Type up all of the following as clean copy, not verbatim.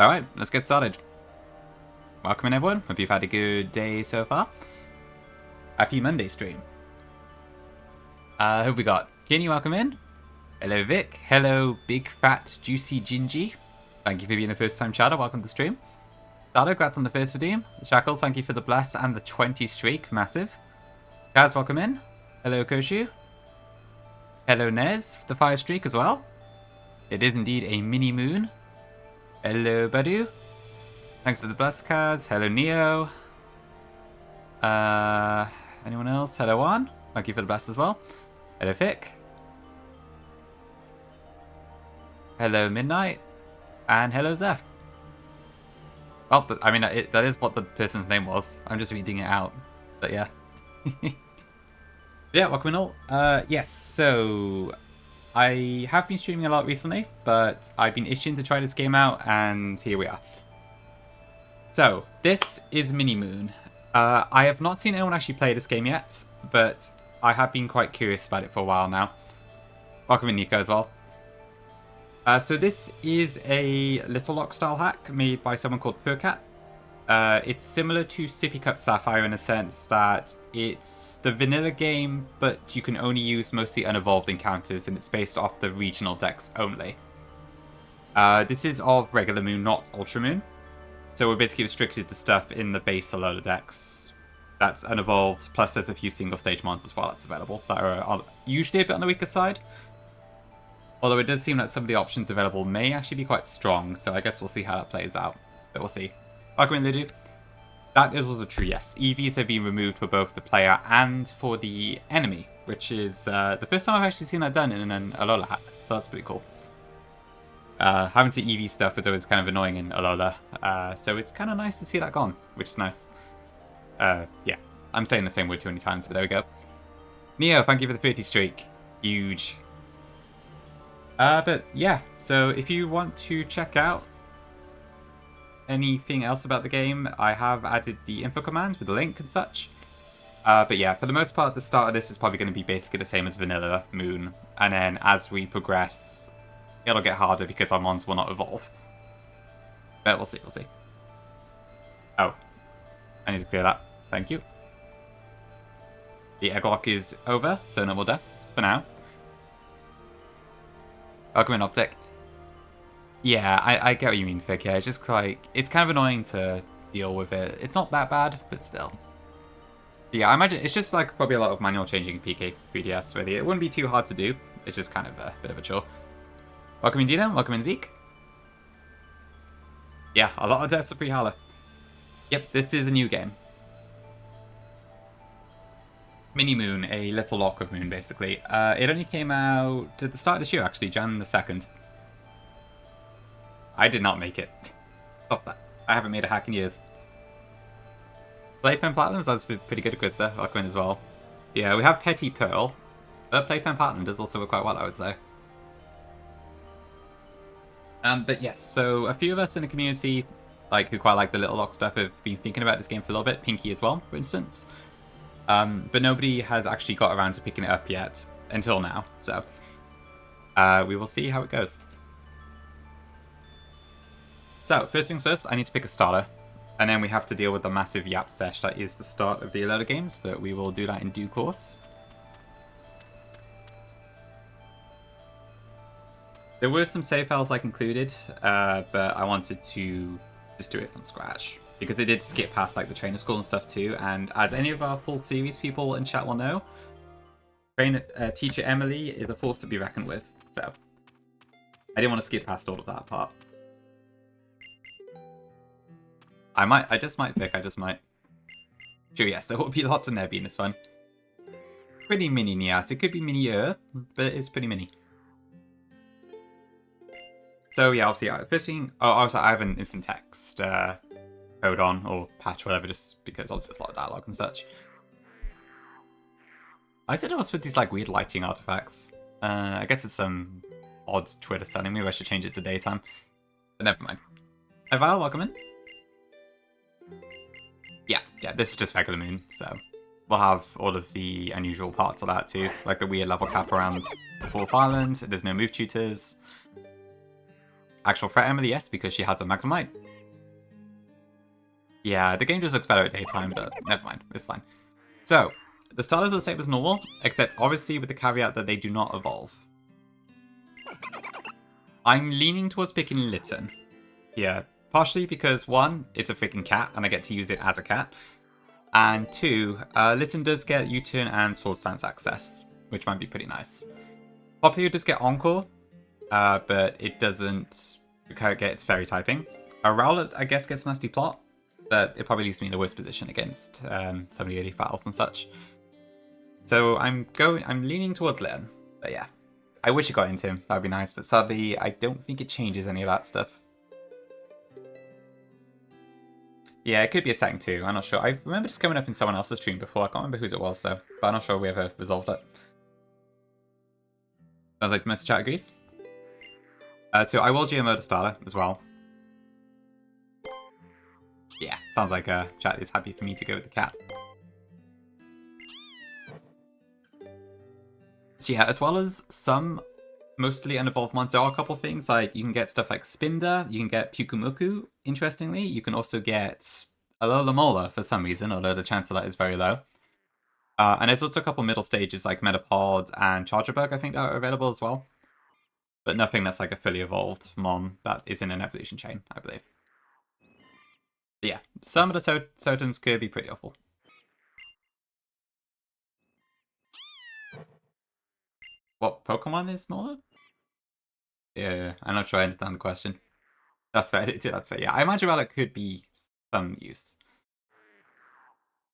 Alright, let's get started. Welcome in everyone, hope you've had a good day so far. Happy Monday stream. Who we got? Kenny, welcome in. Hello Vic, hello Big Fat Juicy Gingy. Thank you for being a first time chatter, welcome to the stream. Dado, congrats on the first redeem. Shackles, thank you for the bless and the 20 streak, massive. Kaz, welcome in. Hello Koshu. Hello Nez, the 5 streak as well. It is indeed a mini moon. Hello Badu. Thanks for the bless, Kaz. Hello Neo. Anyone else? Hello Juan. Thank you for the bless as well. Hello Fick. Hello Midnight. And hello Zeph. Well, I mean, that is what the person's name was. I'm just reading it out. But yeah. Yeah, welcome in all. Yes, so I have been streaming a lot recently, but I've been itching to try this game out, and here we are. So, this is Mini Moon. I have not seen anyone actually play this game yet, but I have been quite curious about it for a while now. Welcome in, Nico, as well. So this is a Little Lock style hack made by someone called Purcat. It's similar to Sippy Cup Sapphire in a sense that it's the vanilla game, but you can only use mostly unevolved encounters, and it's based off the regional decks only. This is of regular moon, not Ultra Moon. So we're basically restricted to stuff in the base Alola decks that's unevolved, plus there's a few single stage mons as well that's available that are usually a bit on the weaker side. Although it does seem like some of the options available may actually be quite strong, so I guess we'll see how that plays out. But we'll see. Welcome in, Lidu. That is also true, yes. EVs have been removed for both the player and for the enemy, which is the first time I've actually seen that done in an Alola hack, so that's pretty cool. Having to EV stuff is always kind of annoying in Alola, so it's kind of nice to see that gone, which is nice. Yeah, I'm saying the same word too many times, but there we go. Neo, thank you for the 30 streak. Huge. But yeah, so if you want to check out anything else about the game, I have added the info commands with a link and such. But yeah, for the most part, the start of this is probably going to be basically the same as Vanilla Moon, and then as we progress, it'll get harder because our mons will not evolve. But we'll see, we'll see. Oh, I need to clear that. Thank you. The egg lock is over, so no more deaths for now. Welcome in, Optic. Yeah, I get what you mean, Fick. Yeah, just like, it's kind of annoying to deal with it. It's not that bad, but still. But yeah, I imagine it's just like probably a lot of manual changing PK 3DS, really. It wouldn't be too hard to do. It's just kind of a bit of a chore. Welcome in, Dino. Welcome in, Zeke. Yeah, a lot of deaths are pre-Hala. Yep, this is a new game. Mini Moon, a little lock of moon, basically. It only came out at the start of this year, actually, Jan the 2nd. I did not make it. Stop that. I haven't made a hack in years. Playpen Platinum, that's pretty good at Quidster. Welcome in as well. Yeah, we have Petty Pearl, but Playpen Platinum does also work quite well, I would say. But yes, so a few of us in the community, like who quite like the Little Lock stuff, have been thinking about this game for a little bit. Pinky as well, for instance. But nobody has actually got around to picking it up yet, until now. So, we will see how it goes. So, first things first, I need to pick a starter. And then we have to deal with the massive Yap Sesh that is the start of the Alola games, but we will do that in due course. There were some save files like included, but I wanted to just do it from scratch. Because they did skip past like the trainer school and stuff too, and as any of our full series people in chat will know, teacher Emily is a force to be reckoned with, so I didn't want to skip past all of that part. I just might, Vic, I just might. Sure, yes, there will be lots of Nebby in this one. Pretty mini, Nias. It could be mini-er, but it's pretty mini. So yeah, obviously, first thing, also I have an instant text code on, or patch, whatever, just because obviously there's a lot of dialogue and such. I said it was with these like weird lighting artifacts. I guess it's some odd Twitter setting. Maybe I should change it to daytime. But never mind. Hey Val, welcome in. Yeah, this is just regular moon, so we'll have all of the unusual parts of that too, like the weird level cap around the 4th island. There's no move tutors. Actual threat Emily, yes, because she has a Magnemite. Yeah, the game just looks better at daytime, but never mind, it's fine. So, the starters are the same as normal, except obviously with the caveat that they do not evolve. I'm leaning towards picking Litten. Yeah, partially because, one, it's a freaking cat, and I get to use it as a cat. And two, Litten does get U-turn and sword stance access, which might be pretty nice. Popplio does get Encore, but it doesn't get its fairy typing. Rowlet, I guess, gets Nasty Plot, but it probably leaves me in a worse position against some of the early battles and such. So I'm leaning towards Litten, but yeah. I wish it got into him, that would be nice, but sadly, I don't think it changes any of that stuff. Yeah, it could be a second too, I'm not sure. I remember just coming up in someone else's stream before, I can't remember whose it was though, but I'm not sure we ever resolved it. Sounds like most of the chat agrees. So I will GMO the starter as well. Yeah, sounds like chat is happy for me to go with the cat. So yeah, as well as some mostly unevolved mons, there are a couple things, like you can get stuff like Spinda, you can get Pukumuku, interestingly. You can also get Alola for some reason, although the chance of that is very low. And there's also a couple middle stages like Metapod and Chargerbug, I think, that are available as well. But nothing that's like a fully evolved mon that is in an evolution chain, I believe. But yeah, some of the totems could be pretty awful. What Pokemon is smaller? Yeah, I'm not sure I understand the question. That's fair, that's fair. Yeah, I imagine Relic could be some use.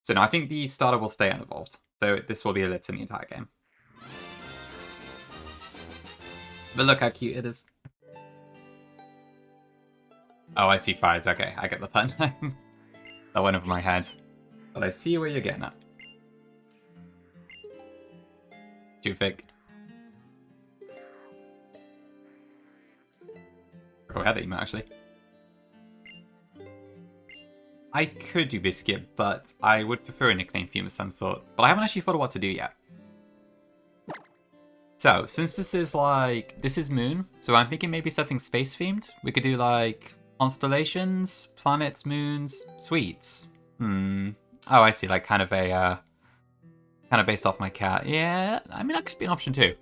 So no, I think the starter will stay unevolved. So this will be a Litten the entire game. But look how cute it is. Oh, I see fires. Okay, I get the pun. That went over my head. But I see where you're getting at. Jufik. Oh, I had that email actually. I could do Biscuit, but I would prefer a nickname theme of some sort. But I haven't actually thought of what to do yet. So, since this is Moon, so I'm thinking maybe something space themed. We could do like constellations, planets, moons, sweets. Oh, I see, like kind of based off my cat. Yeah, I mean that could be an option too.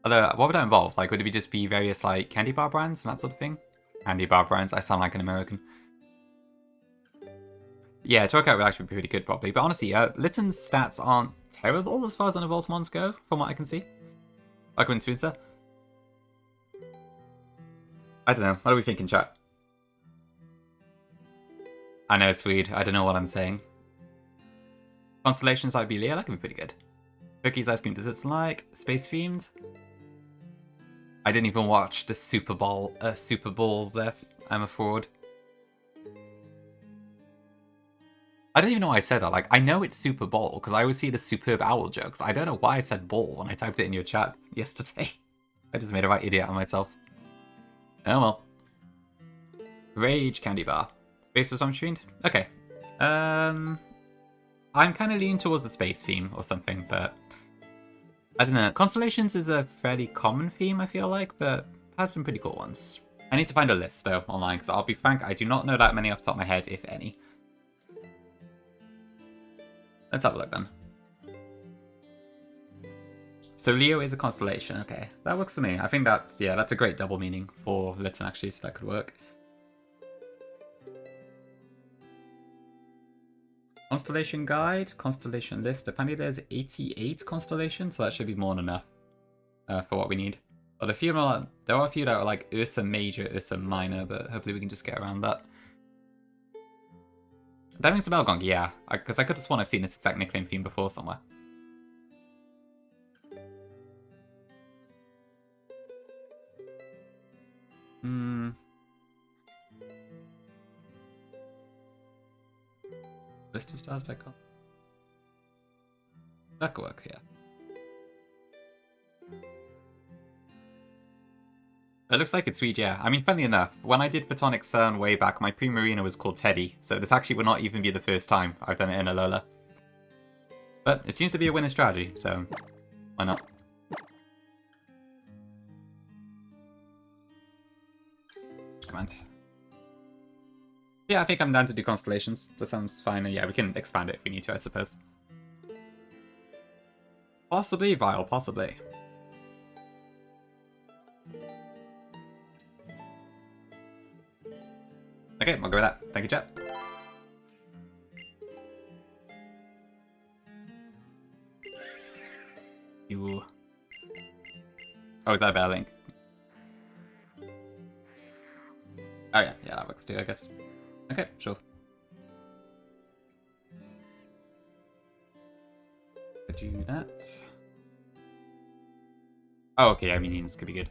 Although, what would that involve? Like, would it just be various like candy bar brands and that sort of thing? Candy bar brands, I sound like an American. Yeah, Torkout would actually be pretty good probably. But honestly, Litten's stats aren't terrible as far as unevolved mons go, from what I can see. Like when Spoonser. I don't know. What are we thinking, chat? I know it's weird. I don't know what I'm saying. Constellations IB Leo, that could be pretty good. Cookies, ice cream, desserts like space themed. I didn't even watch the Super Bowl there. I'm a fraud. I don't even know why I said that. Like, I know it's Super Bowl because I always see the Superb Owl jokes. I don't know why I said ball when I typed it in your chat yesterday. I just made a right idiot out of myself. Oh well. Rage Candy Bar. Space was untrained? Okay. I'm kind of leaning towards a space theme or something, but I don't know. Constellations is a fairly common theme, I feel like, but has some pretty cool ones. I need to find a list, though, online, because I'll be frank, I do not know that many off the top of my head, if any. Let's have a look, then. So Leo is a constellation, okay. That works for me. I think that's a great double meaning for Litten, actually, so that could work. Constellation guide, constellation list. Apparently there's 88 constellations, so that should be more than enough for what we need. But there are a few that are like Ursa Major, Ursa Minor, but hopefully we can just get around that. That means the Belgong, yeah. Because I could have sworn I've seen this exact nickname theme before somewhere. List 2 stars by call. That could work, yeah. It looks like it's sweet, yeah. I mean, funny enough, when I did Photonic Sun way back, my Primarina was called Teddy, so this actually would not even be the first time I've done it in Alola. But it seems to be a winning strategy, so why not? command. Yeah, I think I'm down to do Constellations. That sounds fine. And yeah, we can expand it if we need to, I suppose. Possibly, Vile, possibly. Okay, I'll go with that. Thank you, chat. You. Oh, is that a better link? Oh yeah, yeah, that works too, I guess. Okay, sure. Do that. Oh, okay, yeah, minions could be good.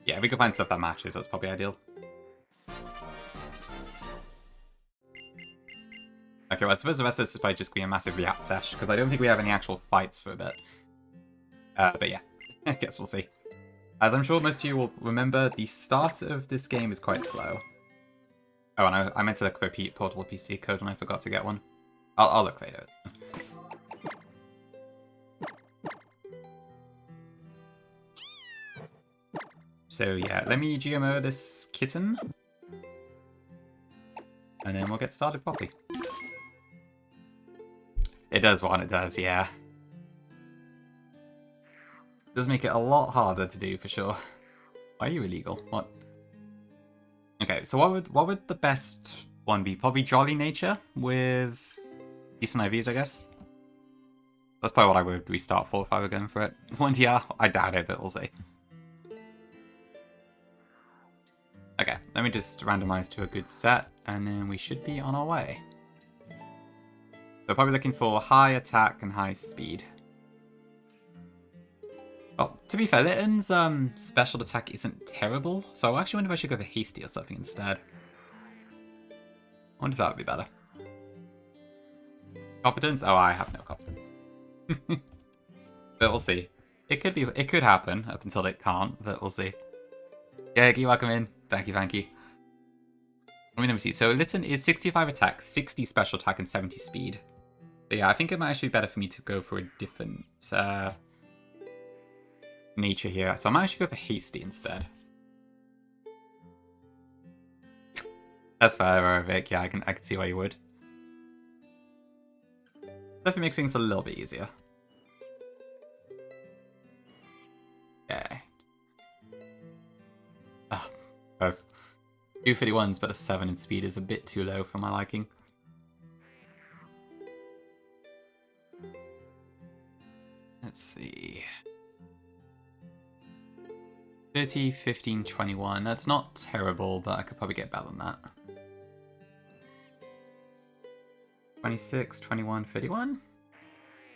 Yeah, if we can find stuff that matches, that's probably ideal. Okay, well, I suppose the rest of this is probably just going to be a massive react sesh, because I don't think we have any actual fights for a bit. But yeah, I guess we'll see. As I'm sure most of you will remember, the start of this game is quite slow. Oh, and I meant to look for a portable PC code and I forgot to get one. I'll look later. So yeah, let me GMO this kitten. And then we'll get started properly. It does what it does, yeah. It does make it a lot harder to do, for sure. Why are you illegal? What? Okay, so what would the best one be? Probably Jolly Nature with decent IVs, I guess. That's probably what I would restart for if I were going for it. Once, yeah, I doubt it, but we'll see. Okay, let me just randomize to a good set, and then we should be on our way. So probably looking for high attack and high speed. Oh, to be fair, Litten's special attack isn't terrible, so I actually wonder if I should go for Hasty or something instead. I wonder if that would be better. Competence? Oh, I have no competence. But we'll see. It could happen up until it can't, but we'll see. Yeah, you're welcome in. Thank you, thank you. Let me see. So Litten is 65 attack, 60 special attack, and 70 speed. But yeah, I think it might actually be better for me to go for a different nature here. So I might actually go for Hasty instead. That's fair, Vic. Yeah, I can see why you would. Definitely makes things a little bit easier. Okay. Oh, those 251s, but a 7 in speed is a bit too low for my liking. Let's see. 30, 15, 21. That's not terrible, but I could probably get better than that. 26, 21, 31?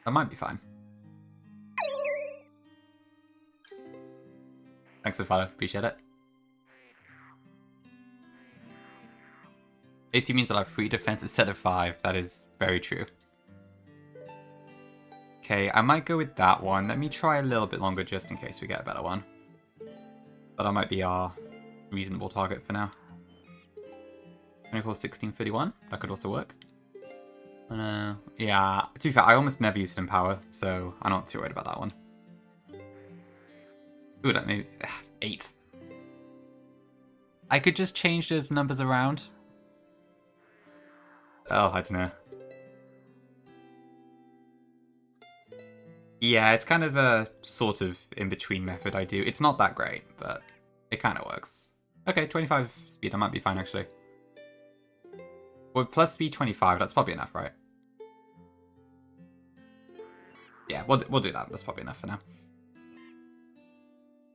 That might be fine. Thanks for the follow. Appreciate it. Hasty means that I have 3 defense instead of 5. That is very true. Okay, I might go with that one. Let me try a little bit longer just in case we get a better one. But that might be our reasonable target for now. 24, 16, 31. That could also work. Yeah, to be fair, I almost never use Hidden Power, so I'm not too worried about that one. Ooh, that maybe 8. I could just change those numbers around. Oh, I don't know. Yeah, it's kind of a sort of in-between method I do. It's not that great, but it kind of works. Okay, 25 speed, I might be fine, actually. Well, plus speed 25, that's probably enough, right? Yeah, we'll do that. That's probably enough for now.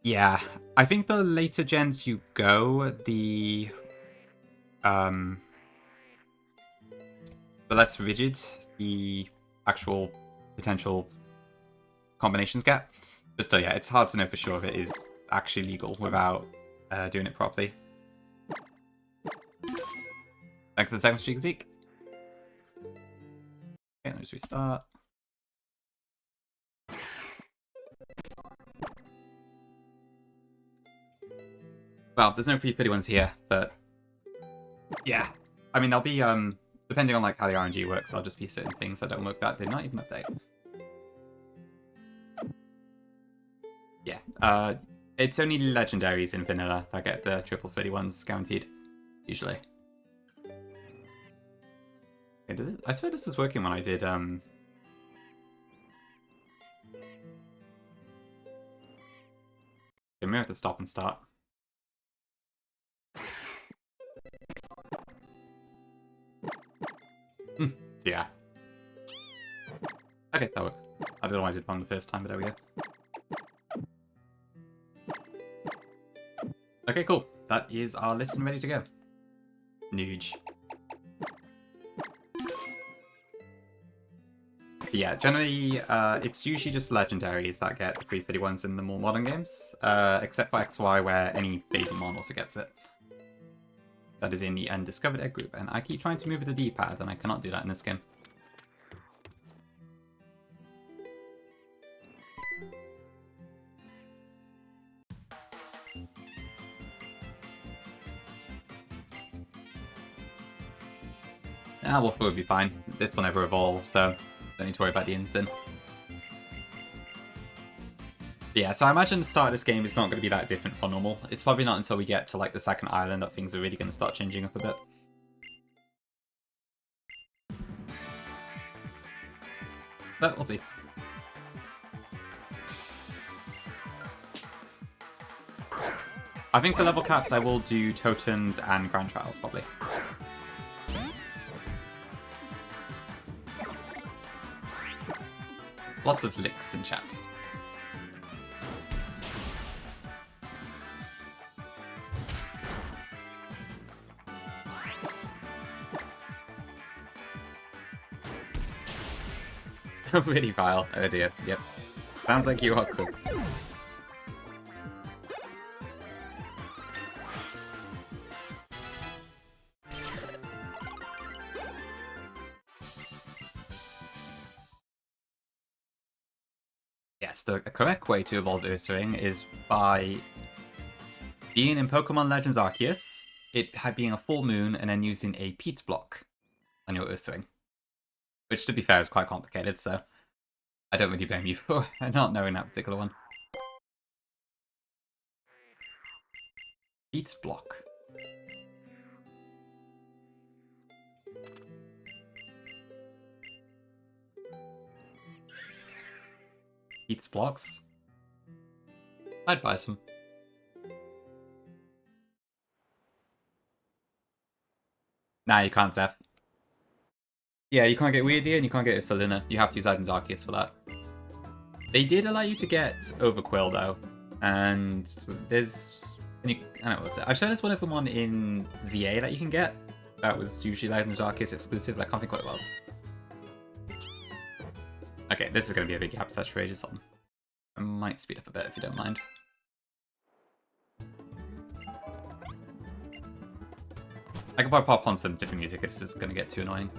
Yeah, I think the later gens you go, the less rigid the actual potential combinations get. But still, yeah, it's hard to know for sure if it is actually legal without doing it properly. Thanks for the second streak, Zeke. Okay, let's restart. Well, there's no free 51s here, but yeah. I mean, there'll be, depending on like how the RNG works, there'll just be certain things that don't work that did not even update. Uh, it's only legendaries in vanilla that get the triple 31s guaranteed, usually. Okay, does it? I swear this was working when I did, Okay, maybe I have to stop and start. Yeah. Okay, that worked. I don't know why I did one the first time, but there we go. Okay, cool. That is our list and ready to go. Nuge. But yeah, generally, it's usually just legendaries that get the 331s in the more modern games, except for XY, where any baby mon also gets it. That is in the undiscovered egg group, and I keep trying to move with the D-pad, and I cannot do that in this game. Wolf will be fine. This will never evolve, so don't need to worry about the instant. Yeah, so I imagine the start of this game is not going to be that different from normal. It's probably not until we get to like the second island that things are really going to start changing up a bit. But we'll see. I think for level caps I will do totems and grand trials probably. Lots of licks in chat. Really vile. Oh dear. Yep. Sounds like you are cooked. Yes, the correct way to evolve Ursaring is by being in Pokemon Legends Arceus, it being a full moon, and then using a Peat block on your Ursaring. Which, to be fair, is quite complicated, so I don't really blame you for not knowing that particular one. Peat block. Peat's blocks? I'd buy some. Nah, you can't, Zeph. Yeah, you can't get Weirdia and you can't get Ursaluna. You have to use Legends Arceus for that. They did allow you to get Overquill, though. And there's... I don't know, what's it? I've shown there's one of them on in ZA that you can get. That was usually Legends Arceus exclusive, but I can't think what it was. Okay, this is going to be a big gap search for ages on. I might speed up a bit if you don't mind. I could probably pop on some different music, it's just going to get too annoying.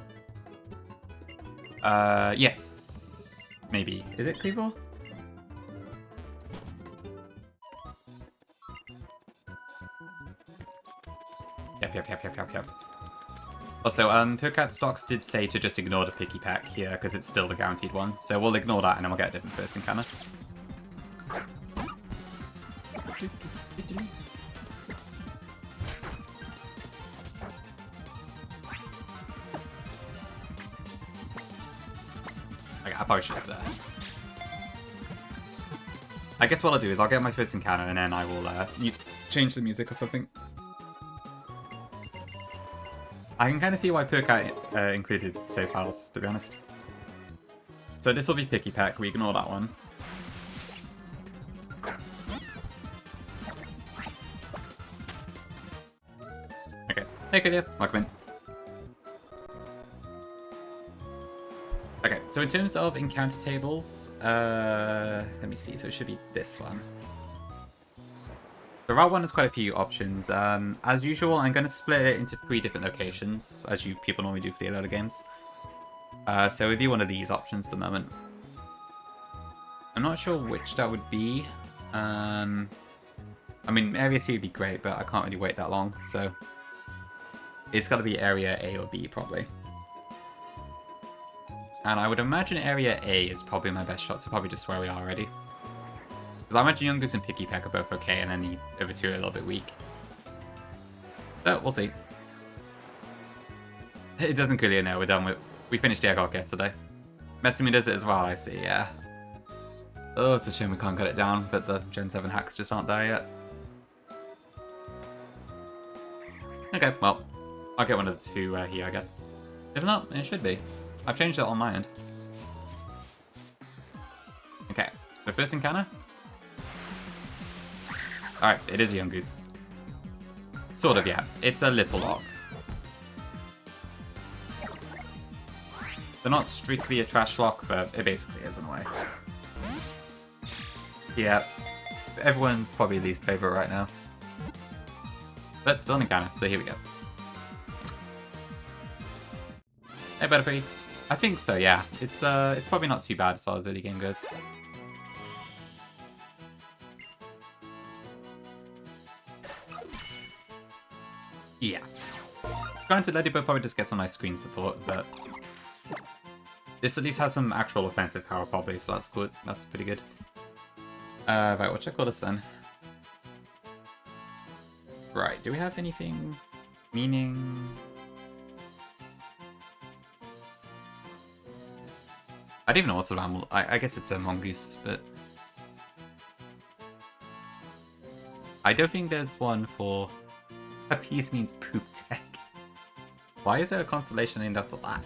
Yes. Maybe. Is it Cleaver? Yep. Also, Purcat Stocks did say to just ignore the picky pack here, because it's still the guaranteed one. So we'll ignore that and then we'll get a different first encounter. Okay, I probably should... I guess what I'll do is I'll get my first encounter and then I will change the music or something. I can kind of see why Purcat included save files, to be honest. So this will be Picky Peck, we ignore that one. Okay, hey good here, welcome in. Okay, so in terms of encounter tables, let me see, so it should be this one. The Route 1 has quite a few options. As usual, I'm going to split it into 3 different locations, as you people normally do for the other games. So we'll do one of these options at the moment. I'm not sure which that would be. I mean, Area C would be great, but I can't really wait that long, so... It's got to be Area A or B, probably. And I would imagine Area A is probably my best shot, so probably just where we are already. Because I imagine Yungoos and Picky Peck are both okay, and then the other two are a little bit weak. But we'll see. It doesn't clearly know, we're done with... We finished the Akala yesterday. Melemele does it as well, I see, yeah. Oh, it's a shame we can't cut it down, but the Gen 7 hacks just aren't there yet. Okay, well, I'll get one of the two here, I guess. Is it not? It should be. I've changed it on my end. Okay, so first encounter. Alright, it is Yungoos. Sort of, yeah. It's a little lock. They're not strictly a trash lock, but it basically is in a way. Yeah, everyone's probably least favorite right now. But still an encounter, so here we go. Hey, Butterfree. I think so, yeah. It's probably not too bad as far as early game goes. Yeah. Granted, Ladybird probably just gets some nice screen support, but this at least has some actual offensive power probably, so that's good. That's pretty good. Right, what should I call this then? Right, do we have anything meaning? I don't even know what sort of animal. I guess it's a mongoose, but I don't think there's one for. Appease means poop tech. Why is there a constellation named after that?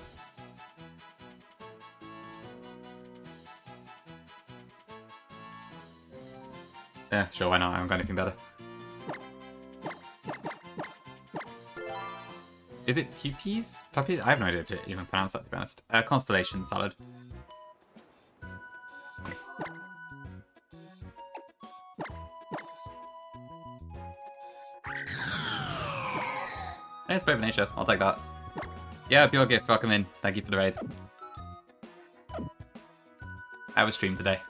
Yeah, sure, why not? I haven't got anything better. Is it puppies? Puppies? I have no idea to even pronounce that, to be honest. Constellation salad. It's Brave Nature. I'll take that. Yeah, pure gift. Welcome in. Thank you for the raid. I have a stream today.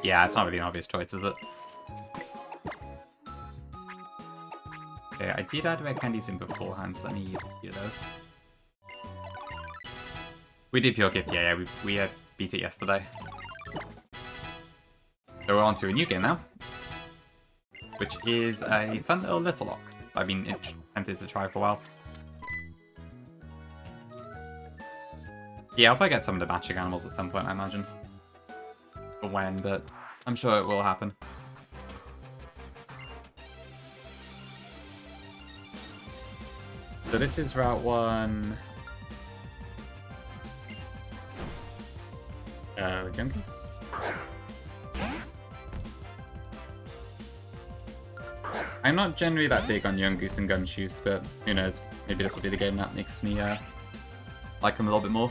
Yeah, it's not really an obvious choice, is it? Okay, I did add red candies in beforehand, so let me use a few of those. We did pure gift, yeah, we beat it yesterday. So we're on to a new game now. Which is a fun little lock I've been tempted to try for a while. Yeah, I'll probably get some of the matching animals at some point, I imagine. For when, but I'm sure it will happen. So this is Route 1... Junkies? I'm not generally that big on Yungoos and Gumshoes, but who knows, maybe this will be the game that makes me like them a little bit more.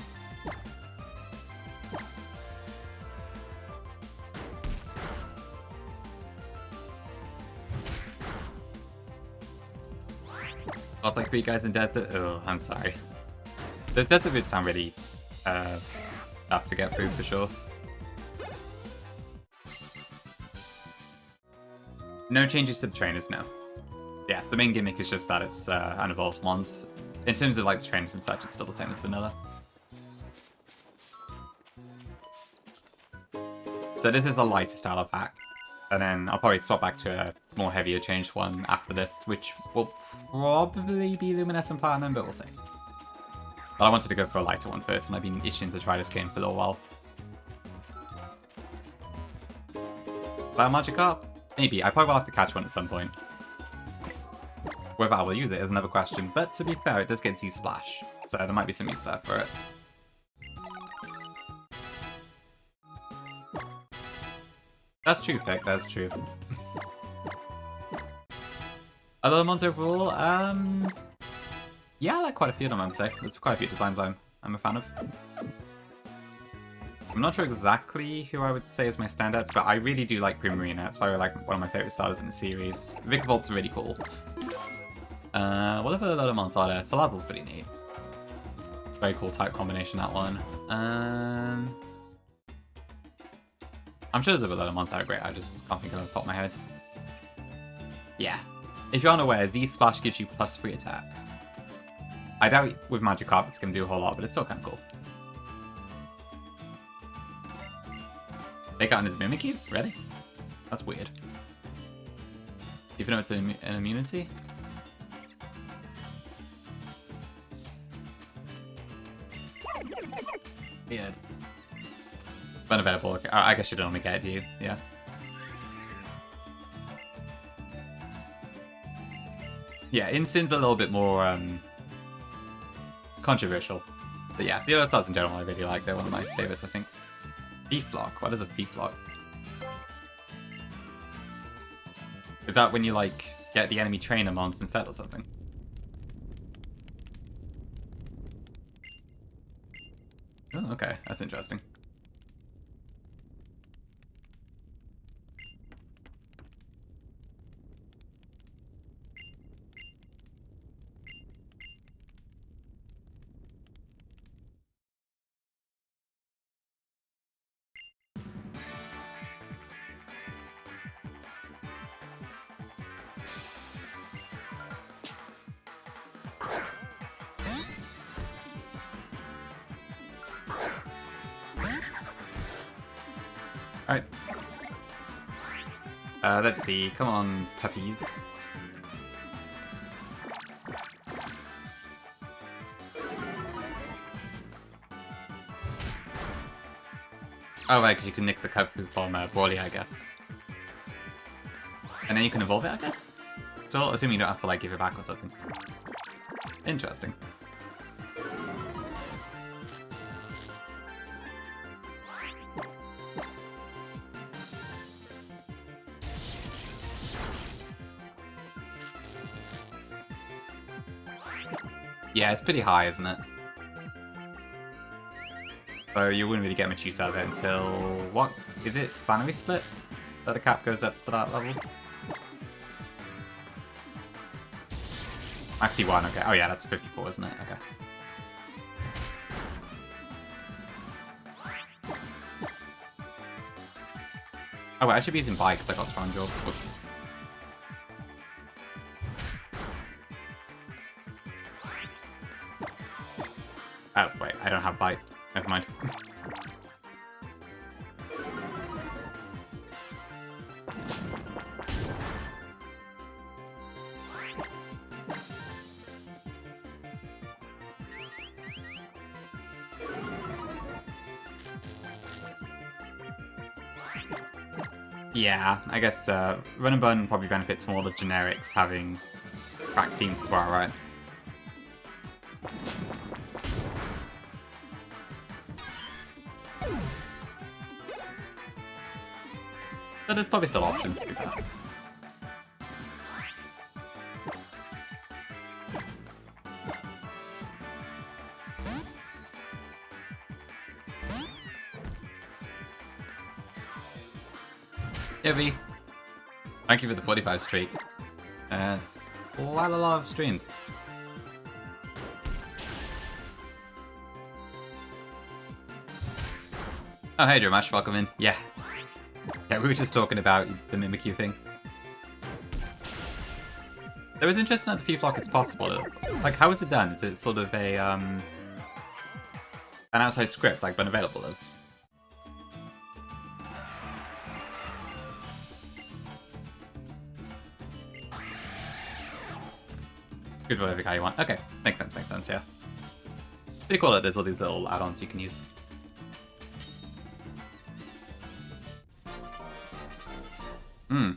I was like 3 guys in the desert. Oh, I'm sorry. Those desert routes sound really tough to get through for sure. No changes to the trainers, no. Yeah, the main gimmick is just that it's unevolved mons. In terms of like the trainers and such, it's still the same as vanilla. So this is a lighter style of hack. And then I'll probably swap back to a more heavier changed one after this, which will probably be Luminescent Platinum, but we'll see. But I wanted to go for a lighter one first, and I've been itching to try this game for a little while. Magikarp? Maybe. I probably will have to catch one at some point. Whether I will use it is another question, but to be fair, it does get Z-Splash, so there might be some use there for it. That's true, Vic, that's true. Other mons overall, yeah, I like quite a few of them, I'd say. There's quite a few designs I'm a fan of. I'm not sure exactly who I would say is my standouts, but I really do like Primarina. It's probably like one of my favorite starters in the series. Vikavolt really cool. What other load of mons are there? Salazzle's pretty neat. Very cool type combination, that one. I'm sure there's a load of mons that are great, I just can't think of it off the top of my head. Yeah. If you're unaware, Z-Splash gives you +3 attack. I doubt with Magikarp it's going to do a whole lot, but it's still kind of cool. Take out his Mimikyu? Really? That's weird. Even though it's an immunity? Weird. Unavailable. Okay. I guess you don't only get it, do you? Yeah. Yeah, Instin's a little bit more controversial. But yeah, the other styles in general I really like. They're one of my favorites, I think. Beef block? What is a beef block? Is that when you, like, get the enemy trainer mons instead or something? Oh, okay. That's interesting. Alright. Let's see. Come on, puppies. Oh, right, because you can nick the Kapu from Broly, I guess. And then you can evolve it, I guess? So, assuming you don't have to, like, give it back or something. Interesting. Yeah, it's pretty high, isn't it? So you wouldn't really get much use out of it until... What? Is it binary split? That the cap goes up to that level? Maxi 1, okay. Oh yeah, that's 54, isn't it? Okay. Oh wait, I should be using Bite because I got Strong Jaw. Whoops. Oh, wait, I don't have Bite. Never mind. Yeah, I guess Run and Burn probably benefits from all the generics having crack teams as well, right? But there's probably still options, to be fair. Ivy, thank you for the 45 streak. That's quite a lot of streams. Oh, hey, Dramash, welcome in. Yeah. Yeah, we were just talking about the Mimikyu thing. It was interesting that the Thief Lock is possible. Like, how is it done? Is it sort of a, an outside script, like Unavailable is? Good for whatever guy you want. Okay, makes sense, yeah. Pretty cool that there's all these little add-ons you can use. Hmm.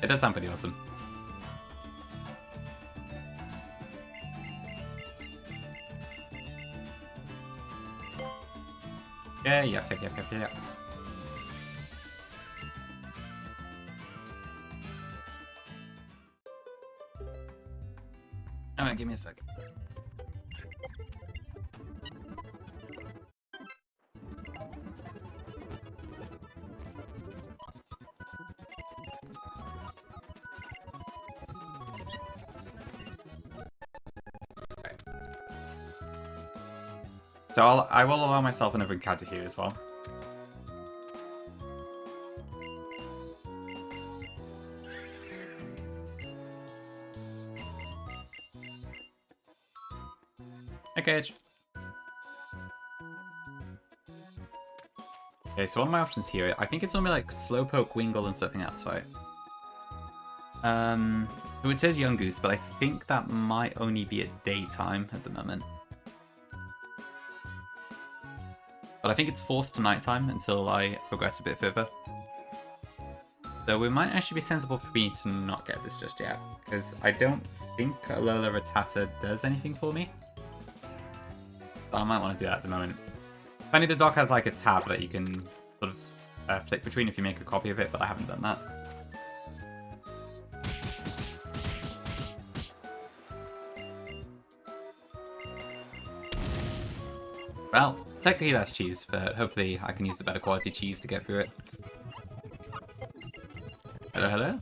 It does sound pretty awesome. Yeah. Alright, give me a sec. So I will allow myself another encounter here as well. Hey, Cage. Okay, so what are my options here? I think it's normally like Slowpoke, Wingull, and something else, right? So it says Young Goose, but I think that might only be at daytime at the moment. But I think it's forced to nighttime until I progress a bit further. So it might actually be sensible for me to not get this just yet, because I don't think Alola Rattata does anything for me. So I might want to do that at the moment. Funny, the dock has like a tab that you can sort of flick between if you make a copy of it, but I haven't done that. Well, technically that's cheese, but hopefully I can use the better quality cheese to get through it. Hello, hello?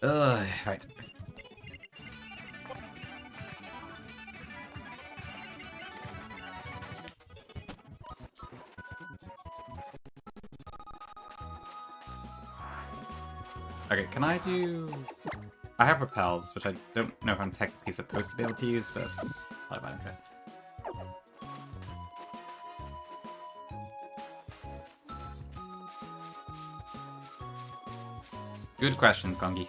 Ugh, right. Okay, can I do... I have repels, which I don't know if I'm technically supposed to be able to use, but I don't care. Good questions, Gongi.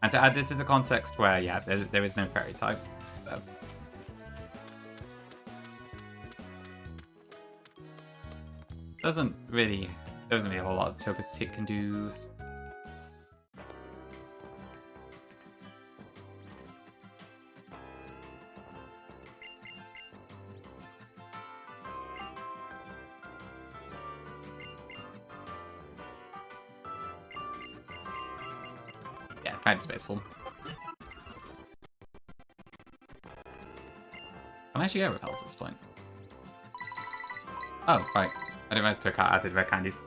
And to add this to the context where, yeah, there is no fairy type, so... Doesn't really a whole lot Togetic can do. Yeah, kind of space form. Can I actually get repels at this point? Oh, right. I didn't realize Pokemon added red candies.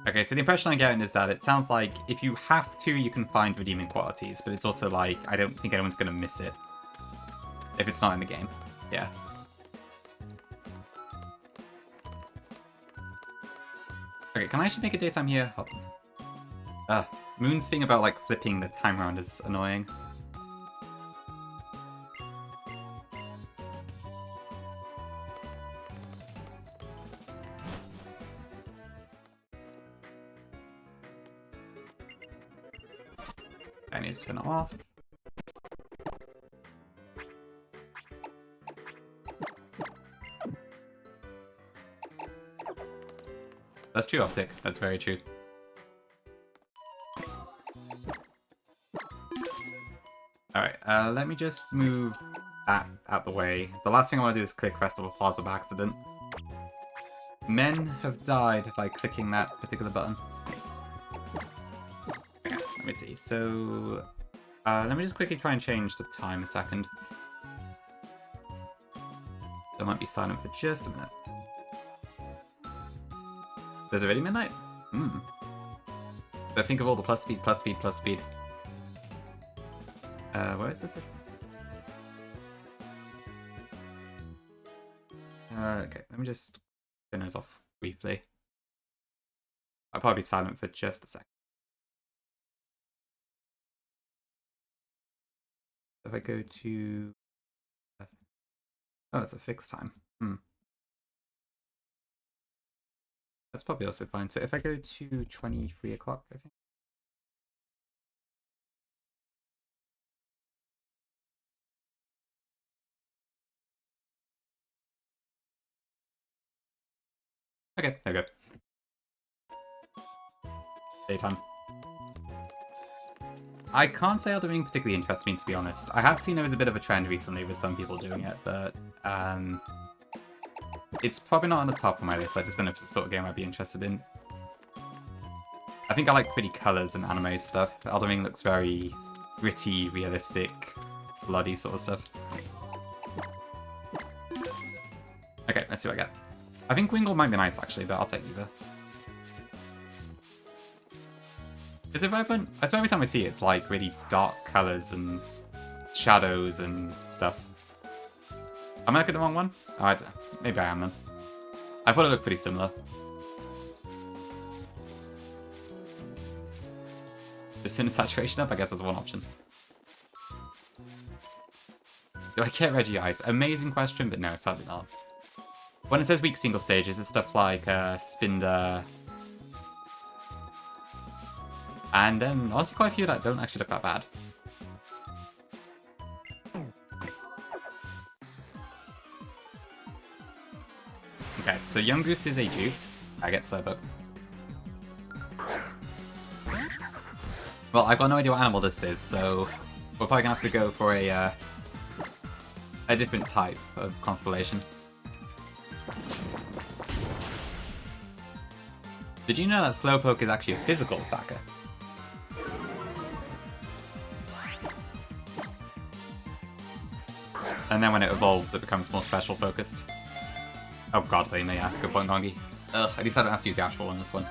Okay, so the impression I'm getting is that it sounds like if you have to, you can find redeeming qualities, but it's also like, I don't think anyone's going to miss it if it's not in the game. Yeah. Okay, can I actually make a daytime here? Hold on. Moon's thing about like flipping the time around is annoying. I need to turn it off. That's true, Optic. That's very true. Alright, let me just move that out the way. The last thing I want to do is click Festival Plaza by accident. Men have died by clicking that particular button. Okay, let me see. So, let me just quickly try and change the time a second. I might be silent for just a minute. There's already midnight? Hmm. But think of all the plus speed, plus speed, plus speed. Where is this? Okay, let me just turn those off briefly. I'll probably be silent for just a second. If I go to... Oh, it's a fixed time. Hmm. That's probably also fine. So if I go to 23 o'clock, I think. Okay, there we go. Daytime. I can't say Elden Ring particularly interests me, to be honest. I have seen there was a bit of a trend recently with some people doing it, but it's probably not on the top of my list. I just don't know if it's the sort of game I'd be interested in. I think I like pretty colours and anime stuff. Elden Ring looks very gritty, realistic, bloody sort of stuff. Okay, let's see what I get. I think Wingull might be nice, actually, but I'll take either. Is it vibrant? I swear every time I see it, it's like really dark colours and shadows and stuff. Am I looking at the wrong one? Oh, maybe I am then. I thought it looked pretty similar. Just turn the saturation up? I guess that's one option. Do I get Reggie Ice? Amazing question, but no, sadly not. When it says weak single stages, it's stuff like Spinder. And then honestly quite a few that don't actually look that bad. Okay, so Young Goose is a Jew. I get Slowpoke. Well, I've got no idea what animal this is, so we're probably gonna have to go for a different type of constellation. Did you know that Slowpoke is actually a physical attacker? And then when it evolves, it becomes more special focused. Oh god, Lena, yeah, good point, Gongi. Ugh, at least I don't have to use the actual on this one.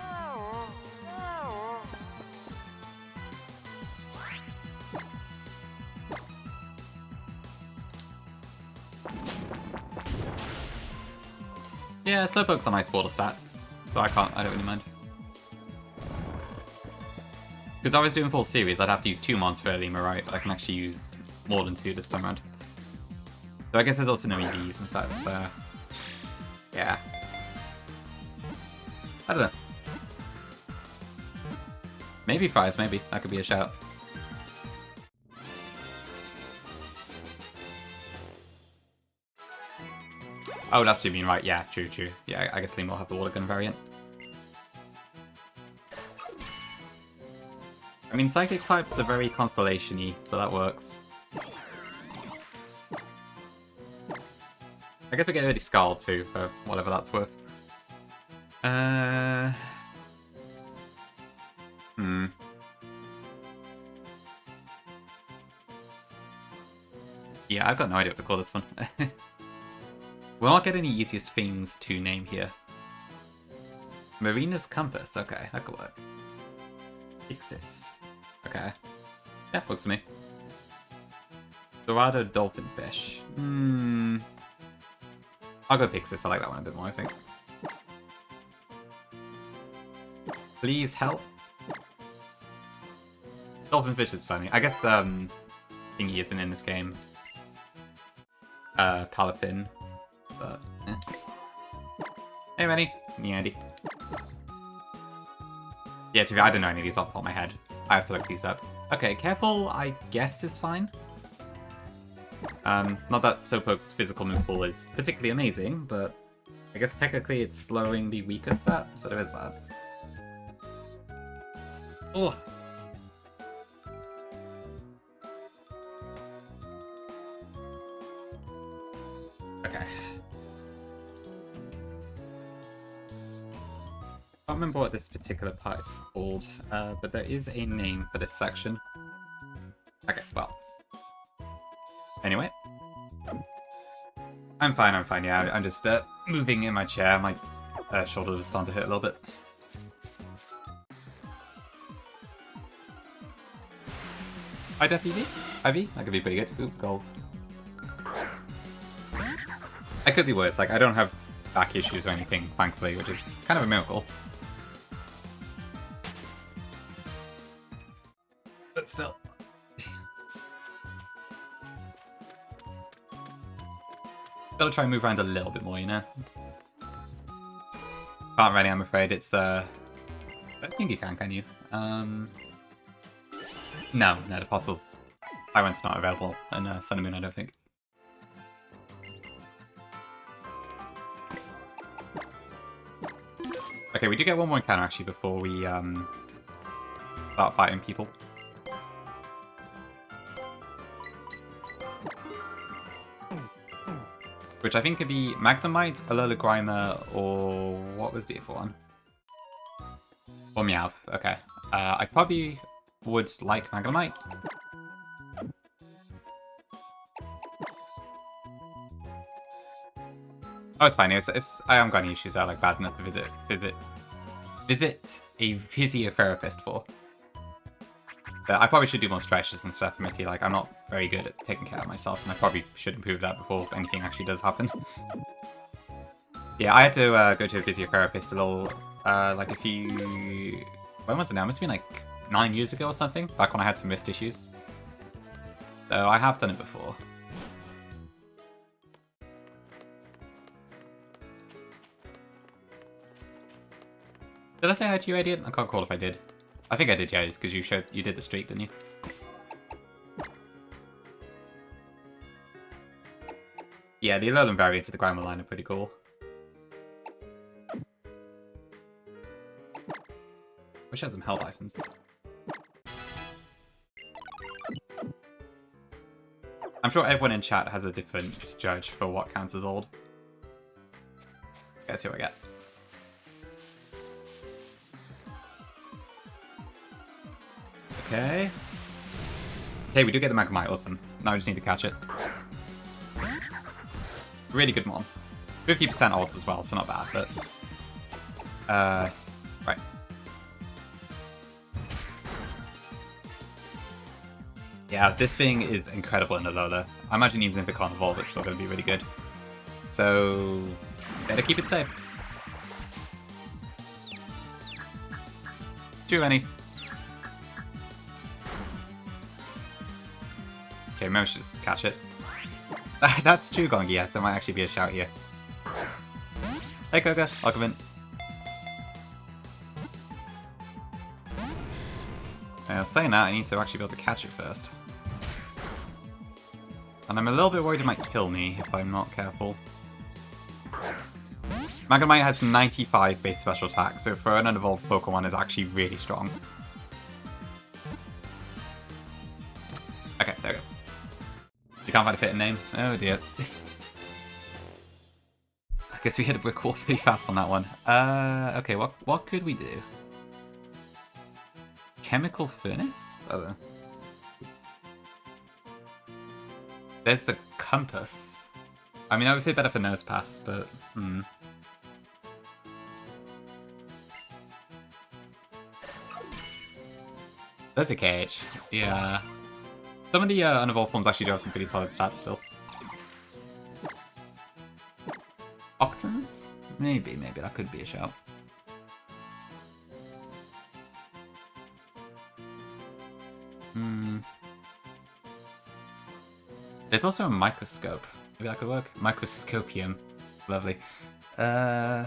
Yeah, Slowpoke's on nice border stats, so I don't really mind. Because I was doing full series, I'd have to use 2 mons for Lima, right? But I can actually use more than 2 this time around. So I guess there's also no EVs and such, so... yeah. I don't know. Maybe Fires, maybe. That could be a shout. Oh, that's what you mean, right? Yeah, true. Yeah, I guess Liam will have the water gun variant. I mean, Psychic types are very Constellation-y, so that works. I guess we get early Scald too, for whatever that's worth. Yeah, I've got no idea what to call this one. We'll not get any easiest things to name here. Marina's Compass, okay, that could work. Pixis, okay. Yeah, works for me. Dorado Dolphin Fish. I'll go Pixis, I like that one a bit more, I think. Please help. Dolphin Fish is funny. I guess, Thingy isn't in this game. Palafin. But, eh. Hey, Rennie. Yeah, Andy. Yeah, I don't know any of these off the top of my head. I have to look these up. Okay, Careful, I guess, is fine. Not that Slowpoke's physical move pool is particularly amazing, but I guess technically it's slowing the weaker stat, so there is that. Ugh. Okay. I can't remember what this particular part is called, but there is a name for this section. Okay, well. Anyway. I'm fine, yeah. I'm just moving in my chair. My shoulder is starting to hurt a little bit. I definitely Ivy? That could be pretty good. Ooh, gold. I could be worse. Like, I don't have back issues or anything, thankfully, which is kind of a miracle. But still. Gotta try and move around a little bit more, you know? Can't really, I'm afraid. It's, I don't think you can you? No, the fossils. Tyrant's not available in Sun and Moon, I don't think. Okay, we do get one more encounter actually before we start fighting people. Which I think could be Magnemite, Alola Grimer, or what was the other one? Or Meowth, okay. I probably would like Magnemite. Oh, it's fine. I haven't got any issues that are like bad enough to visit a physiotherapist for. I probably should do more stretches and stuff for my tea. Like, I'm not very good at taking care of myself, and I probably should improve that before anything actually does happen. Yeah, I had to go to a physiotherapist a little, like a few... When was it now? It must have been like 9 years ago or something, back when I had some wrist issues. So I have done it before. Did I say hi to you, Idiot? I can't recall if I did. I think I did, yeah, because you did the streak, didn't you? Yeah, the Alolan variants of the Grammar line are pretty cool. Wish I had some Hell License. I'm sure everyone in chat has a different judge for what counts as old. Okay, let's see what I get. Okay. Okay, we do get the Magnemite, awesome. Now we just need to catch it. Really good mon. 50% odds as well, so not bad, but... right. Yeah, this thing is incredible in Alola. I imagine even if it can't evolve, it's still going to be really good. So... better keep it safe. Too many. Okay, maybe I should just catch it. That's true, Gongi, yes, there might actually be a shout here. Hey, Koga, welcome in. Saying that, I need to actually be able to catch it first. And I'm a little bit worried it might kill me if I'm not careful. Magnemite has 95 base special attack, so for an unevolved Pokemon is actually really strong. Okay, there we go. You can't find a fitting name? Oh dear. I guess we hit a brick wall pretty fast on that one. Okay, what could we do? Chemical Furnace? Oh. There's the Compass. I mean, I would feel better for Nose Pass, but... There's a KH. Yeah. Some of the unevolved forms actually do have some pretty solid stats still. Octons? Maybe that could be a shout. There's also a microscope. Maybe that could work. Microscopium. Lovely. Yeah.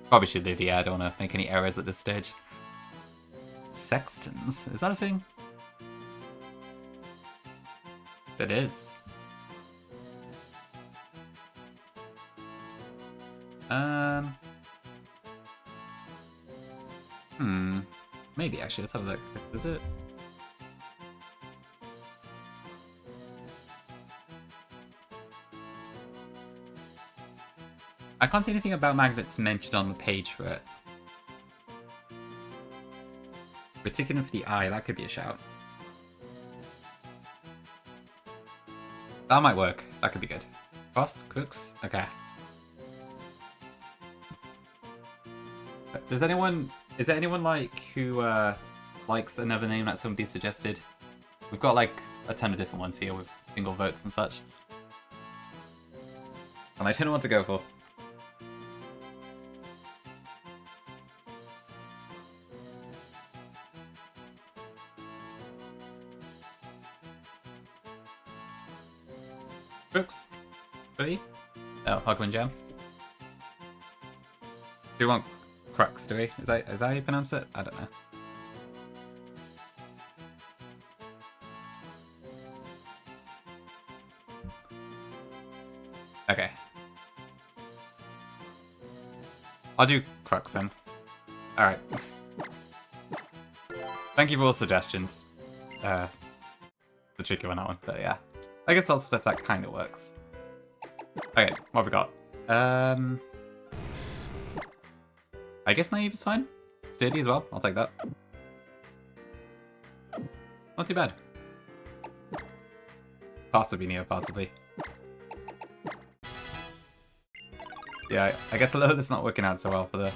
Probably should leave the air, I don't want to make any errors at this stage. Sextons? Is that a thing? It is. Maybe actually, let's have a look. Is it? I can't see anything about magnets mentioned on the page for it. Particularly for the eye, that could be a shout. That might work. That could be good. Cross? Cooks? Okay. Is there anyone like who likes another name that somebody suggested? We've got like a ton of different ones here with single votes and such. And I don't know what to go for. Crooks? Really? Oh, Pokemon Jam. Do we want Crux, do we? Is that how you pronounce it? I don't know. Okay. I'll do Crux then. Alright. Thank you for all suggestions. The tricky one, that one, but yeah. I guess all stuff that kind of works. Okay, what have we got? I guess Naive is fine. Sturdy as well, I'll take that. Not too bad. Possibly Neo, possibly. Yeah, I guess a little bit's not working out so well for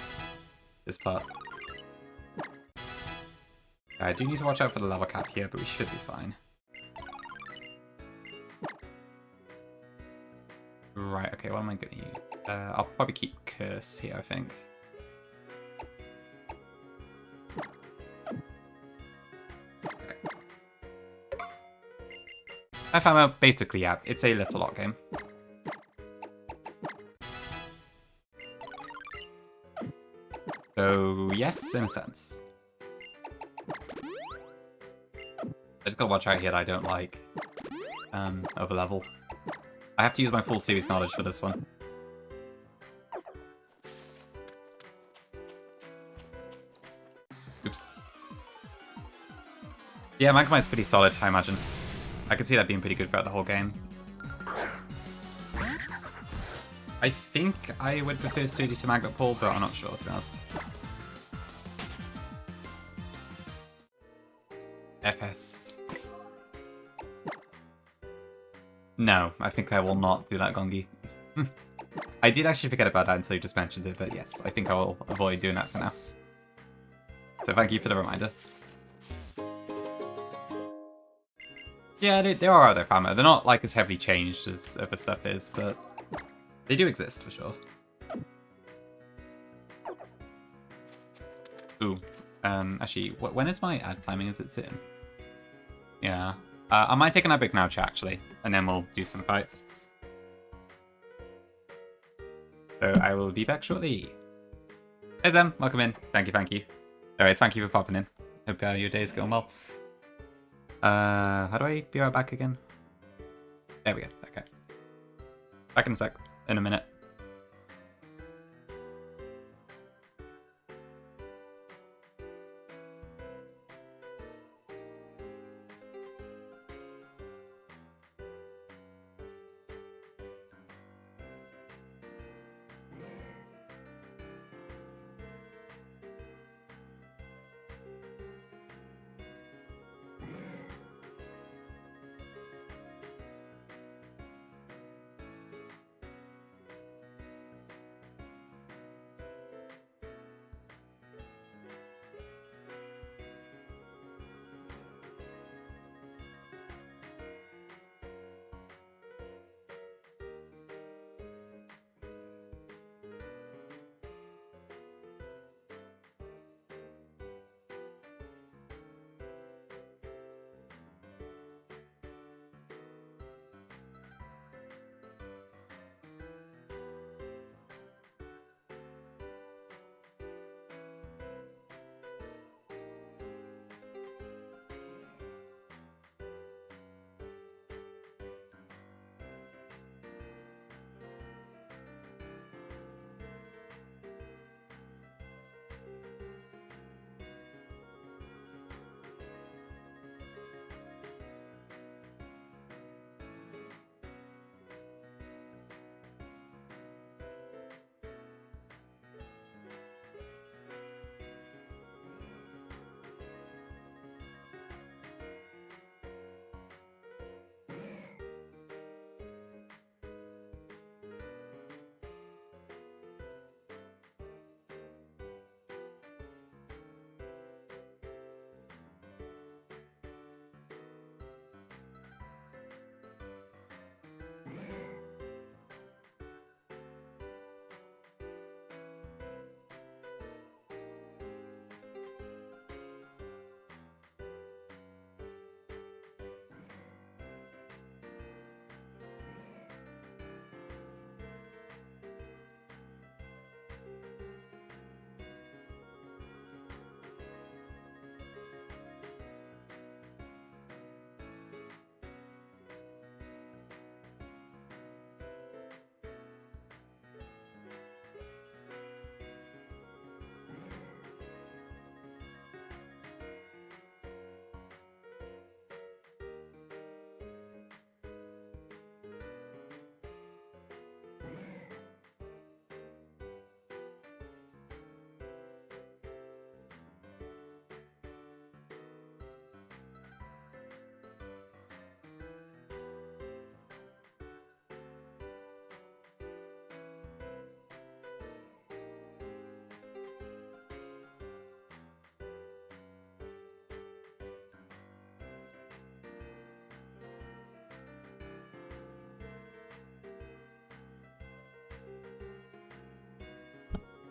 this part. I do need to watch out for the lava cap here, but we should be fine. Right, okay, what am I going to use? I'll probably keep Curse here, I think. Okay. I found out, basically, yeah, it's a little lock game. So, yes, in a sense. I just gotta watch out here that I don't, like, over level. I have to use my full series knowledge for this one. Oops. Yeah, Magmite's pretty solid, I imagine. I could see that being pretty good throughout the whole game. I think I would prefer Sturdy to Magnet Pull, but I'm not sure, to be honest. FS. No, I think I will not do that, Gongi. I did actually forget about that until you just mentioned it, but yes, I think I will avoid doing that for now. So thank you for the reminder. Yeah, they are out there, Famo. They're not like as heavily changed as other stuff is, but they do exist for sure. Ooh, actually, when is my ad timing? Is it soon? Yeah, I might take an epic now, chat, actually, and then we'll do some fights. So I will be back shortly. Hey Zem, welcome in. Thank you, thank you. Alright, thank you for popping in. Hope your day's going well. How do I be right back again? There we go, okay. Back in a sec, in a minute.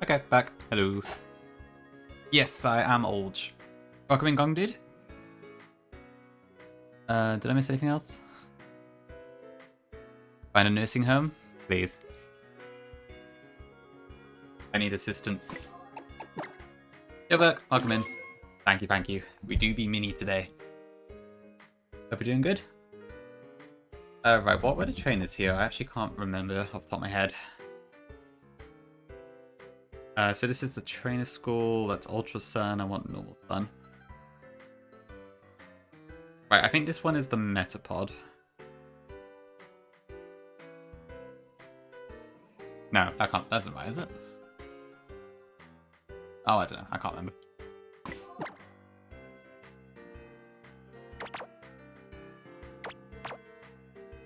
Okay, back. Hello. Yes, I am old. Welcome in, Gong Dude. Did I miss anything else? Find a nursing home? Please. I need assistance. Yo, Burke, welcome in. Thank you, thank you. We do be mini today. Hope you're doing good. Right, what were the trainers here? I actually can't remember off the top of my head. So this is the trainer school. That's Ultra Sun. I want Normal Sun. Right, I think this one is the Metapod. No, I can't. That's not right, is it? Oh, I don't know. I can't remember.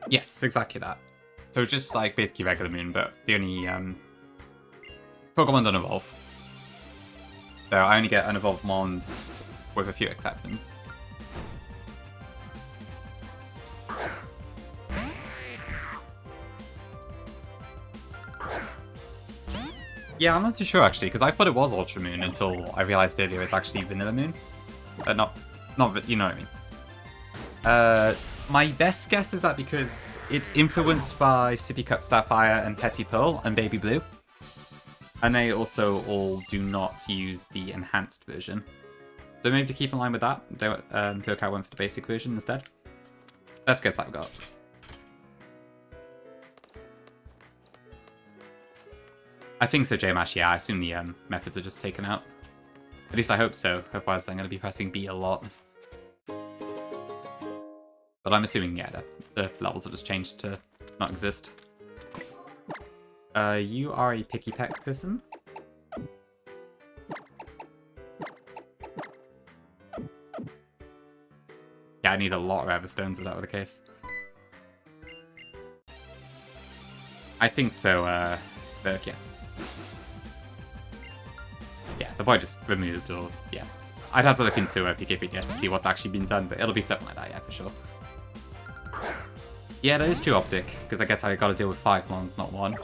Yes, exactly that. So it's just like basically regular moon, but the only Pokemon don't evolve. So I only get unevolved Mons with a few exceptions. Yeah, I'm not too sure actually, because I thought it was Ultra Moon until I realized earlier it's actually Vanilla Moon. Not, you know what I mean. My best guess is that because it's influenced by Sippy Cup Sapphire and Petty Pearl and Baby Blue. And they also all do not use the enhanced version. So maybe to keep in line with that, Perkai went for the basic version instead. Best guess I've got. I think so, JMash, yeah. I assume the methods are just taken out. At least I hope so. Otherwise I'm going to be pressing B a lot. But I'm assuming, yeah, the levels have just changed to not exist. You are a picky peck person? Yeah, I need a lot of Everstones if that were the case. I think so, Burke, yes. Yeah, the boy just removed, or, yeah. I'd have to look into PKPDS to see what's actually been done, but it'll be something like that, yeah, for sure. Yeah, that is true optic, because I guess I gotta deal with 5 mons, not 1.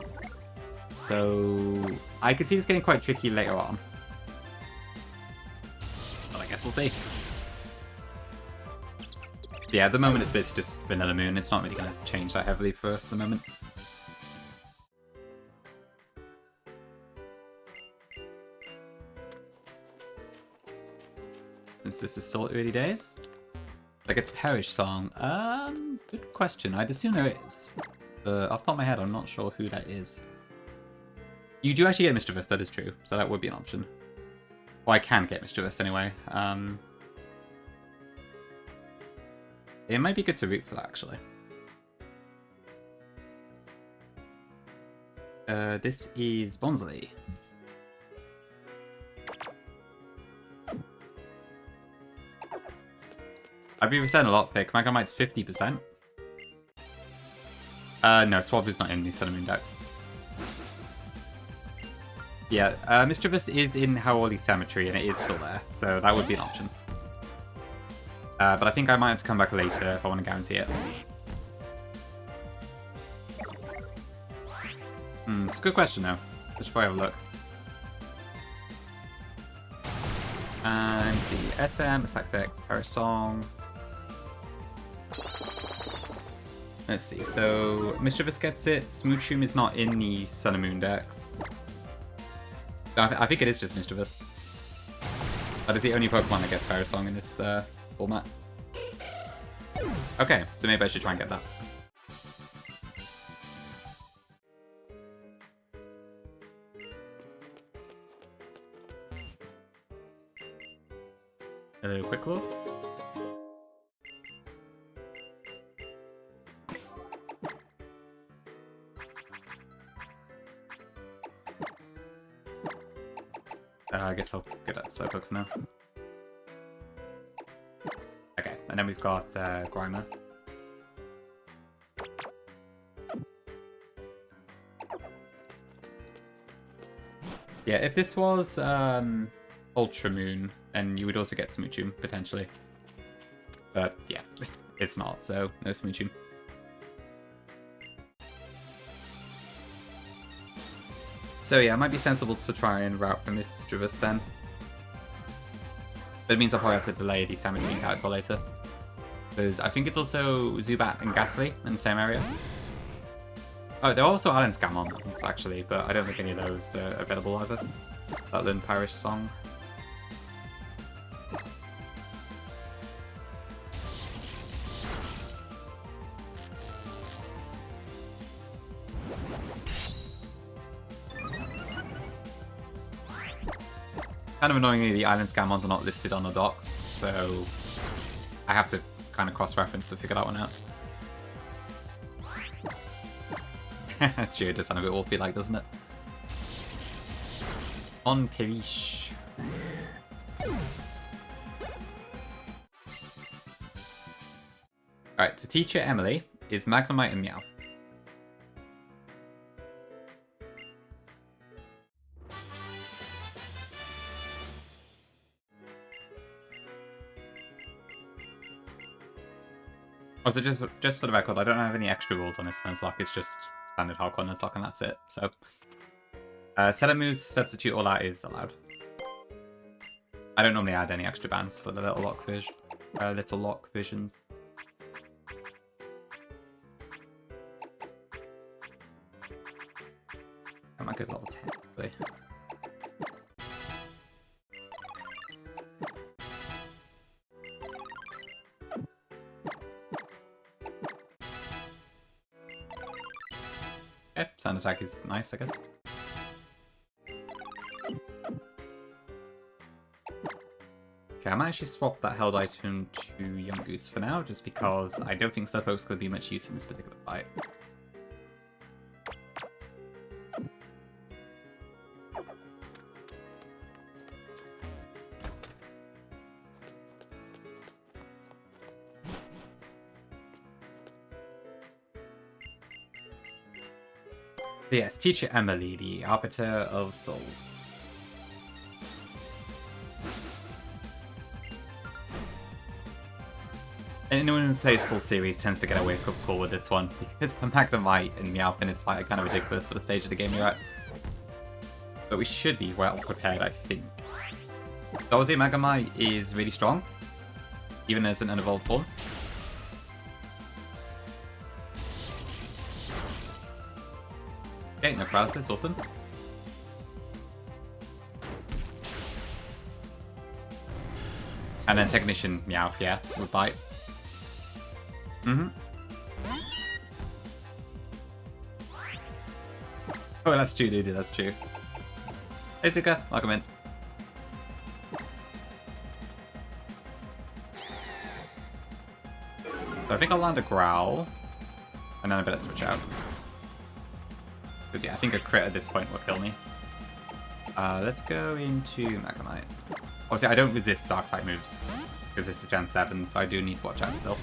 So I could see this getting quite tricky later on. But I guess we'll see. Yeah, at the moment it's basically just Vanilla Moon. It's not really going to change that heavily for the moment. Since this is still early days. Like it's Perish song. Good question. I'd assume there is. But off the top of my head, I'm not sure who that is. You do actually get Mischievous, that is true. So that would be an option. Well, I can get Mischievous anyway. It might be good to root for that, actually. This is Bonsley. I'd be percent a lot thick. Magnemite's 50%. No, Swab is not in the Sun and Moon decks. Yeah, Mischievous is in Howley Cemetery, and it is still there, so that would be an option. But I think I might have to come back later if I want to guarantee it. It's a good question, though. Let's probably have a look. Let's see. SM, Attack Dex, Parasong. Let's see. So, Mischievous gets it. Smoochum is not in the Sun and Moon decks. I think it is just Mischievous. That is the only Pokemon that gets Parasong in this format. Okay, so maybe I should try and get that. Hello, Quicklo. I guess I'll get that Slowpoke for now. Okay, and then we've got Grimer. Yeah, if this was Ultra Moon, then you would also get Smoochum, potentially. But yeah, it's not, so no Smoochum. So yeah, it might be sensible to try and route for Mischievous then. But it means I'll probably have to delay the Sandwich character later. Because I think it's also Zubat and Ghastly in the same area. Oh, there are also Alan Scammons, actually, but I don't think any of those are available either. That Lynn Parish song. Kind of annoyingly, the Island Scammons are not listed on the docs, so I have to kind of cross-reference to figure that one out. Sure, it does sound a bit awful like, doesn't it? On Perish. Alright, so teacher Emily is Magnemite and Meowth. Also, just for the record, I don't have any extra rules on this Nuzlocke, it's just standard hardcore Nuzlocke and that's it, so... Setup moves, substitute, all that is allowed. I don't normally add any extra bands for the little lock visions. I'm a good level 10, really. Okay, sound attack is nice, I guess. Okay, I might actually swap that held item to Young Goose for now, just because I don't think Slowpoke's going to be much use in this particular fight. But yes, Teacher Emily, the Arbiter of Soul. Anyone who plays full series tends to get a wake-up call with this one, because the Magnemite and Meowth in this fight are kind of ridiculous for the stage of the game you're at. But we should be well prepared, I think. Obviously, Magnemite is really strong, even as an unevolved form. Okay, no paralysis, awesome. And then Technician Meowth, yeah, would bite. Oh, that's true, dude, that's true. Hey, Zuka, welcome in. So I think I'll land a Growl, and then I better switch out. Because yeah, I think a crit at this point will kill me. Let's go into Magnemite. Obviously, I don't resist Dark-type moves, because this is Gen 7, so I do need to watch out still.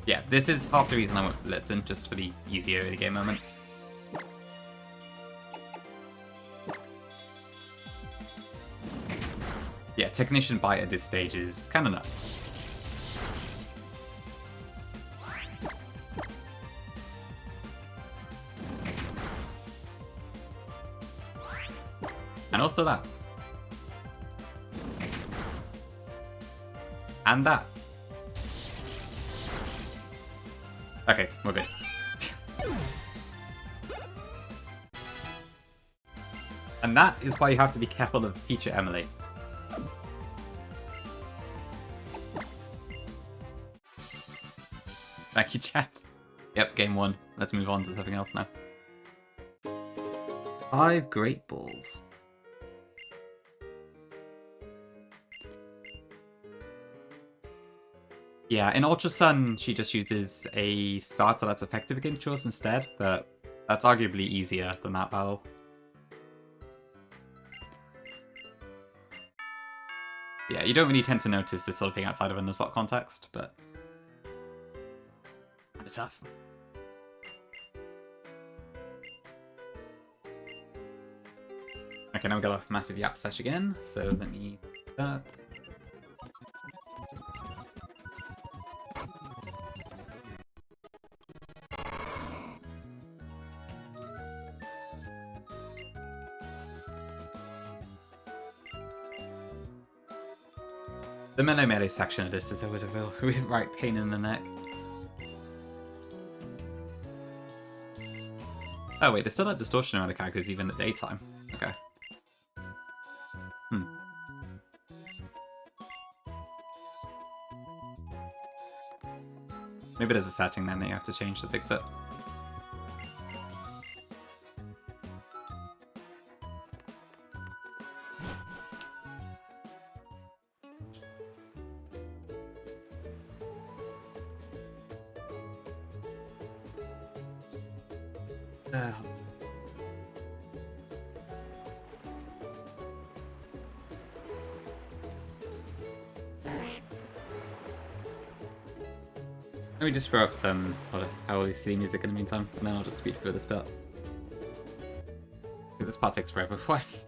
Yeah, this is half the reason I went with Blitzen, just for the easier early game moment. Yeah, Technician Bite at this stage is kind of nuts. And also that. And that. Okay, we're good. And that is why you have to be careful of Teacher Emily. Thank you, chat. Yep, game 1. Let's move on to something else now. 5 Great Balls. Yeah, in Ultra Sun, she just uses a starter that's effective against Jaws instead, but that's arguably easier than that battle. Yeah, you don't really tend to notice this sort of thing outside of a Nuzlocke context, but it's tough. Okay, now we've got a massive Yap Sesh again, so let me do that. The Melemele section of this is always a real right pain in the neck. Oh wait, there's still that distortion around the characters even in the daytime. Okay. Maybe there's a setting then that you have to change to fix it. Let me just throw up some hourly city music in the meantime, and then I'll just speed through this bit. This part takes forever twice.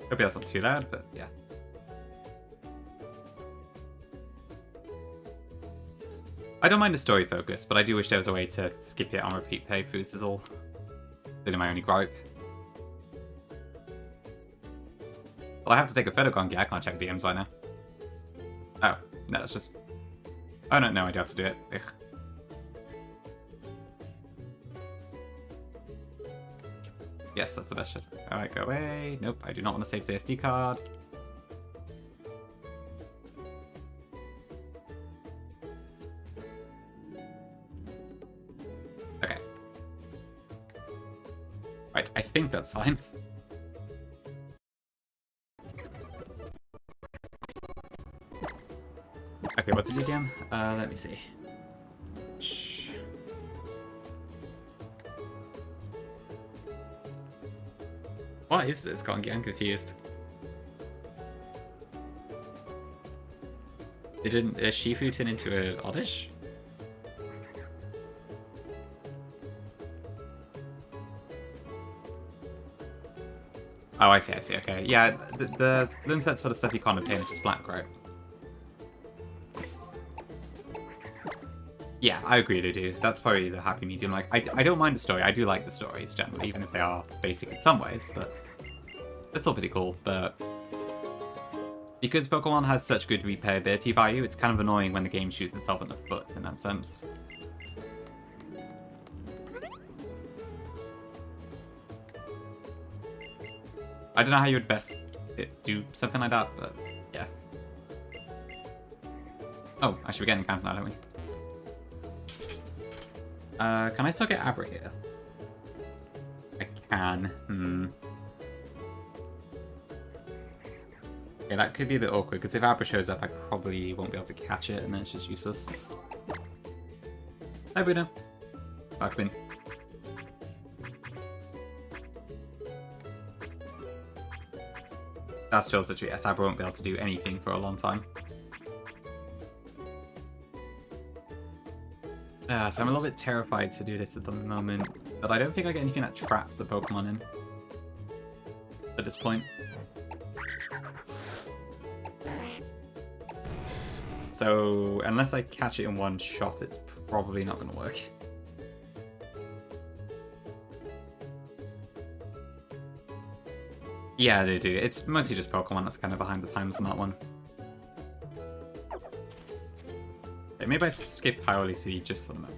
Hope that's not too loud, but yeah. I don't mind the story focus, but I do wish there was a way to skip it on repeat playthroughs is all. Really my only gripe. Well, I have to take a photo con gear, I can't check DMs right now. Oh, no, that's just... Oh, no, I do have to do it. Ugh. Yes, that's the best shit. Alright, go away. Nope, I do not want to save the SD card. Okay. Right, I think that's fine. Okay, what's the GTM? Let me see. Shh. What is this, Kongi? I'm confused. Didn't Shifu turn into an oddish? Oh, I see, okay. Yeah, the lune sets for the stuff you can't obtain is just black, right? Yeah, I agree they do. That's probably the happy medium. Like, I don't mind the story. I do like the stories, generally, even if they are basic in some ways, but they're still pretty cool. But because Pokemon has such good replayability value, it's kind of annoying when the game shoots itself in the foot in that sense. I don't know how you would best do something like that, but yeah. Oh, actually, we're getting encounter now, don't we? Can I still get Abra here? I can. Okay, that could be a bit awkward, because if Abra shows up, I probably won't be able to catch it, and then it's just useless. Hi, Bruno. Back in. That's Joel's literally, yes, Abra won't be able to do anything for a long time. So I'm a little bit terrified to do this at the moment, but I don't think I get anything that traps the Pokemon in at this point. So unless I catch it in one shot, it's probably not going to work. Yeah, they do. It's mostly just Pokemon that's kind of behind the times on that one. Okay, maybe I skip Hyrule City just for the moment.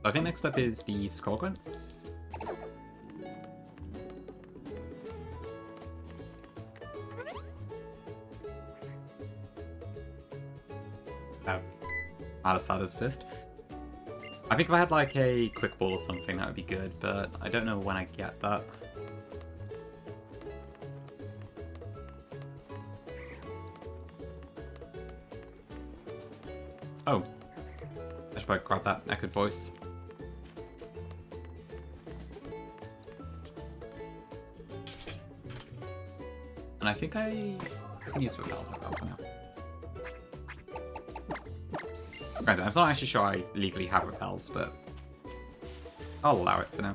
I think next up is the Skorgons. Alasada's first. I think if I had like a quick ball or something, that would be good, but I don't know when I get that. Oh, I should probably grab that echoed voice. And I think I can use repels for now. Right, I'm not actually sure I legally have repels, but I'll allow it for now.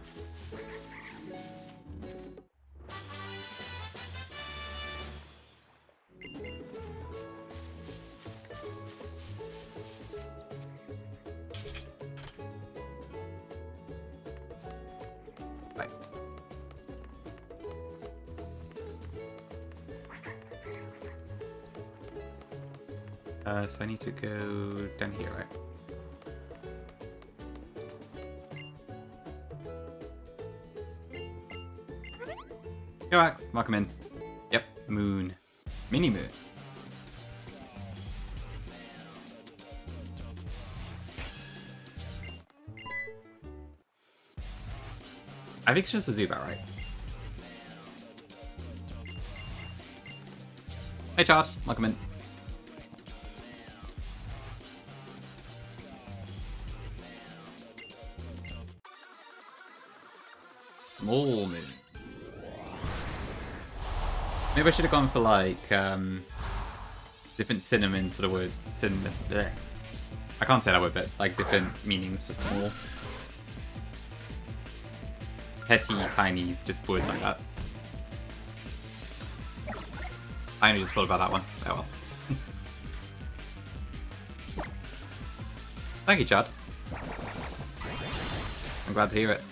So I need to go down here, right? Go Axe, mark him in. Yep, moon. Mini moon. I think it's just a Zubat, right? Hey Chad, welcome in. Small moon. Maybe I should have gone for like different cinnamon sort of word. Cinnamon. Bleh. I can't say that word, but like different meanings for small. Petty, tiny, just words like that. I only just thought about that one. Oh well. Thank you, Chad. I'm glad to hear it.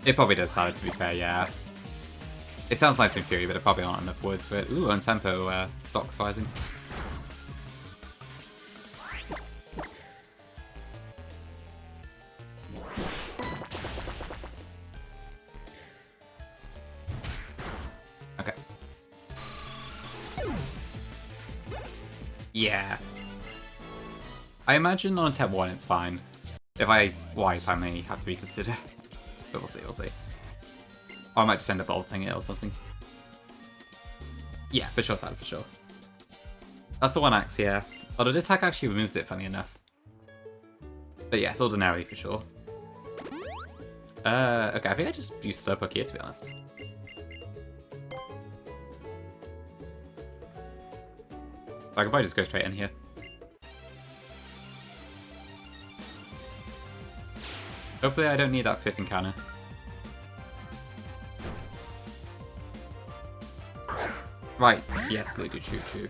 It probably does sound it, to be fair, yeah. It sounds nice in theory, but it probably aren't enough words for it. Ooh, on tempo, stocks rising. Okay. Yeah. I imagine on Tep 1 it's fine. If I wipe, I may have to reconsider. But we'll see, we'll see. Or I might just end up ulting it or something. Yeah, for sure, Sad, for sure. That's the one axe, yeah. Although this hack actually removes it, funny enough. But yeah, it's ordinary for sure. Okay, I think I just used Slowpoke here, to be honest. I could probably just go straight in here. Hopefully I don't need that 5th encounter. Right, yes, Ludo, true.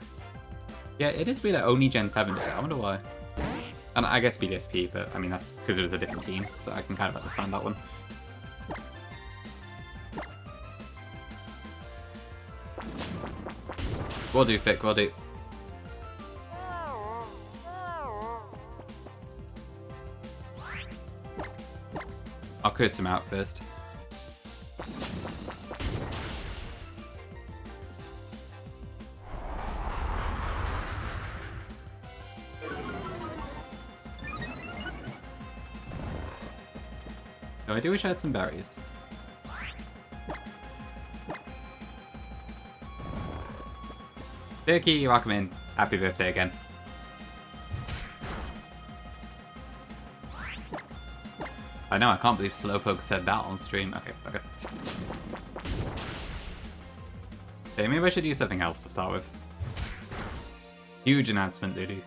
Yeah, it is weird that only Gen 7 did it. I wonder why. And I guess BDSP, but I mean that's because it was a different team, so I can kind of understand that one. Will do, Vic, will do. I'll curse him out first. Oh, I do wish I had some berries. Turkey, welcome in. Happy birthday again. I know, I can't believe Slowpoke said that on stream. Okay. Okay, maybe I should use something else to start with. Huge announcement, Lulu.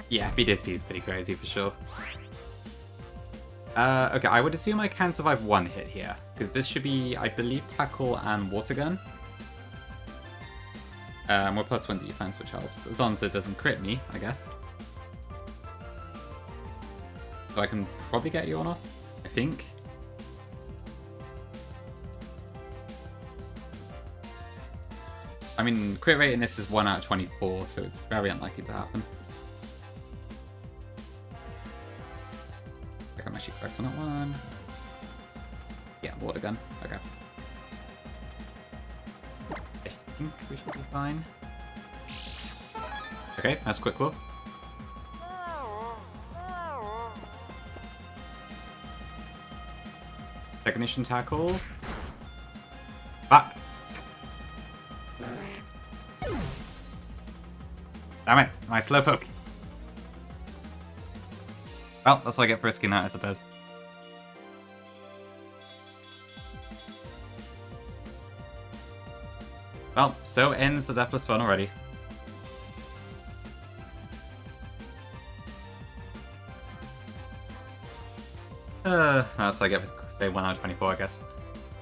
Yeah, BDSP is pretty crazy for sure. Okay, I would assume I can survive one hit here, because this should be, I believe, Tackle and Water Gun. We're +1 defense, which helps, as long as it doesn't crit me, I guess. So I can probably get you on off, I think. I mean, crit rate in this is 1 out of 24, so it's very unlikely to happen. I think I'm actually correct on that one. Yeah, Water Gun. Okay. I think we should be fine. Okay, that's quick claw. Technician Tackle. Fuck! Damn it, my Slowpoke. Well, that's what I get for risking that, I suppose. Well, so ends the Deathless Fun already. That's what I get for say 1 out of 24, I guess.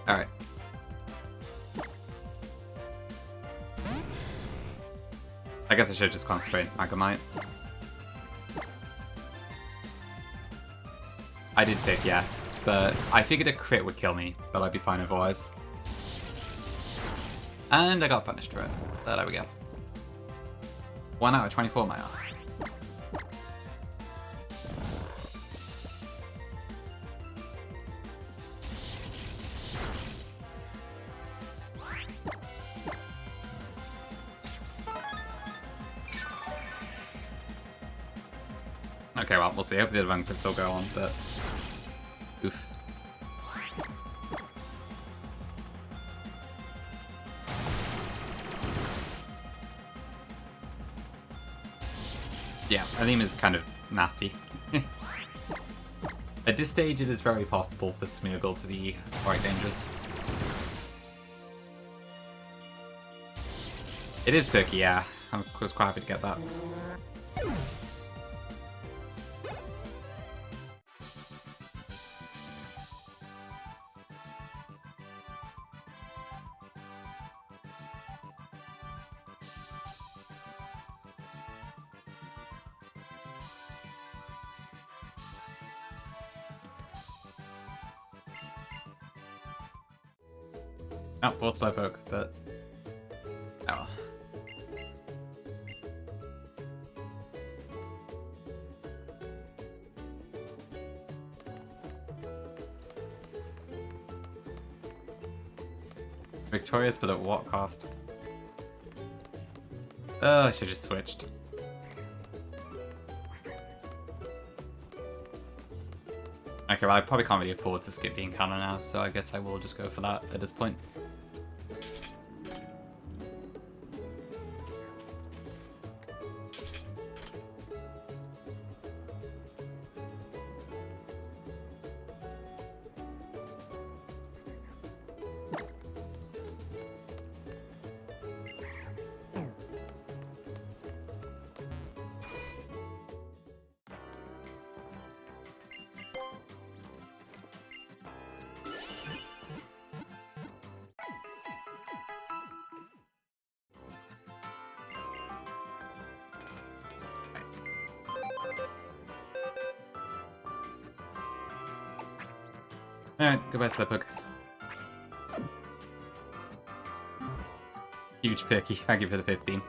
Alright. I guess I should have just gone straight into Magnemite. I did pick yes, but I figured a crit would kill me, but I'd be fine otherwise. And I got punished for it. But there we go. 1 out of 24, my ass. Okay, well, we'll see. Hopefully the run can still go on, but... Oof. Yeah, Aleem is kind of nasty. At this stage, it is very possible for Smeargle to be quite dangerous. It is perky, yeah. I was quite happy to get that. Oh, poor Slowpoke, but... Oh. Victorious, but at what cost? Oh, I should have just switched. Okay, well, I probably can't really afford to skip the Akala now, so I guess I will just go for that at this point. Alright, goodbye Slowpoke. Huge perky, thank you for the 15.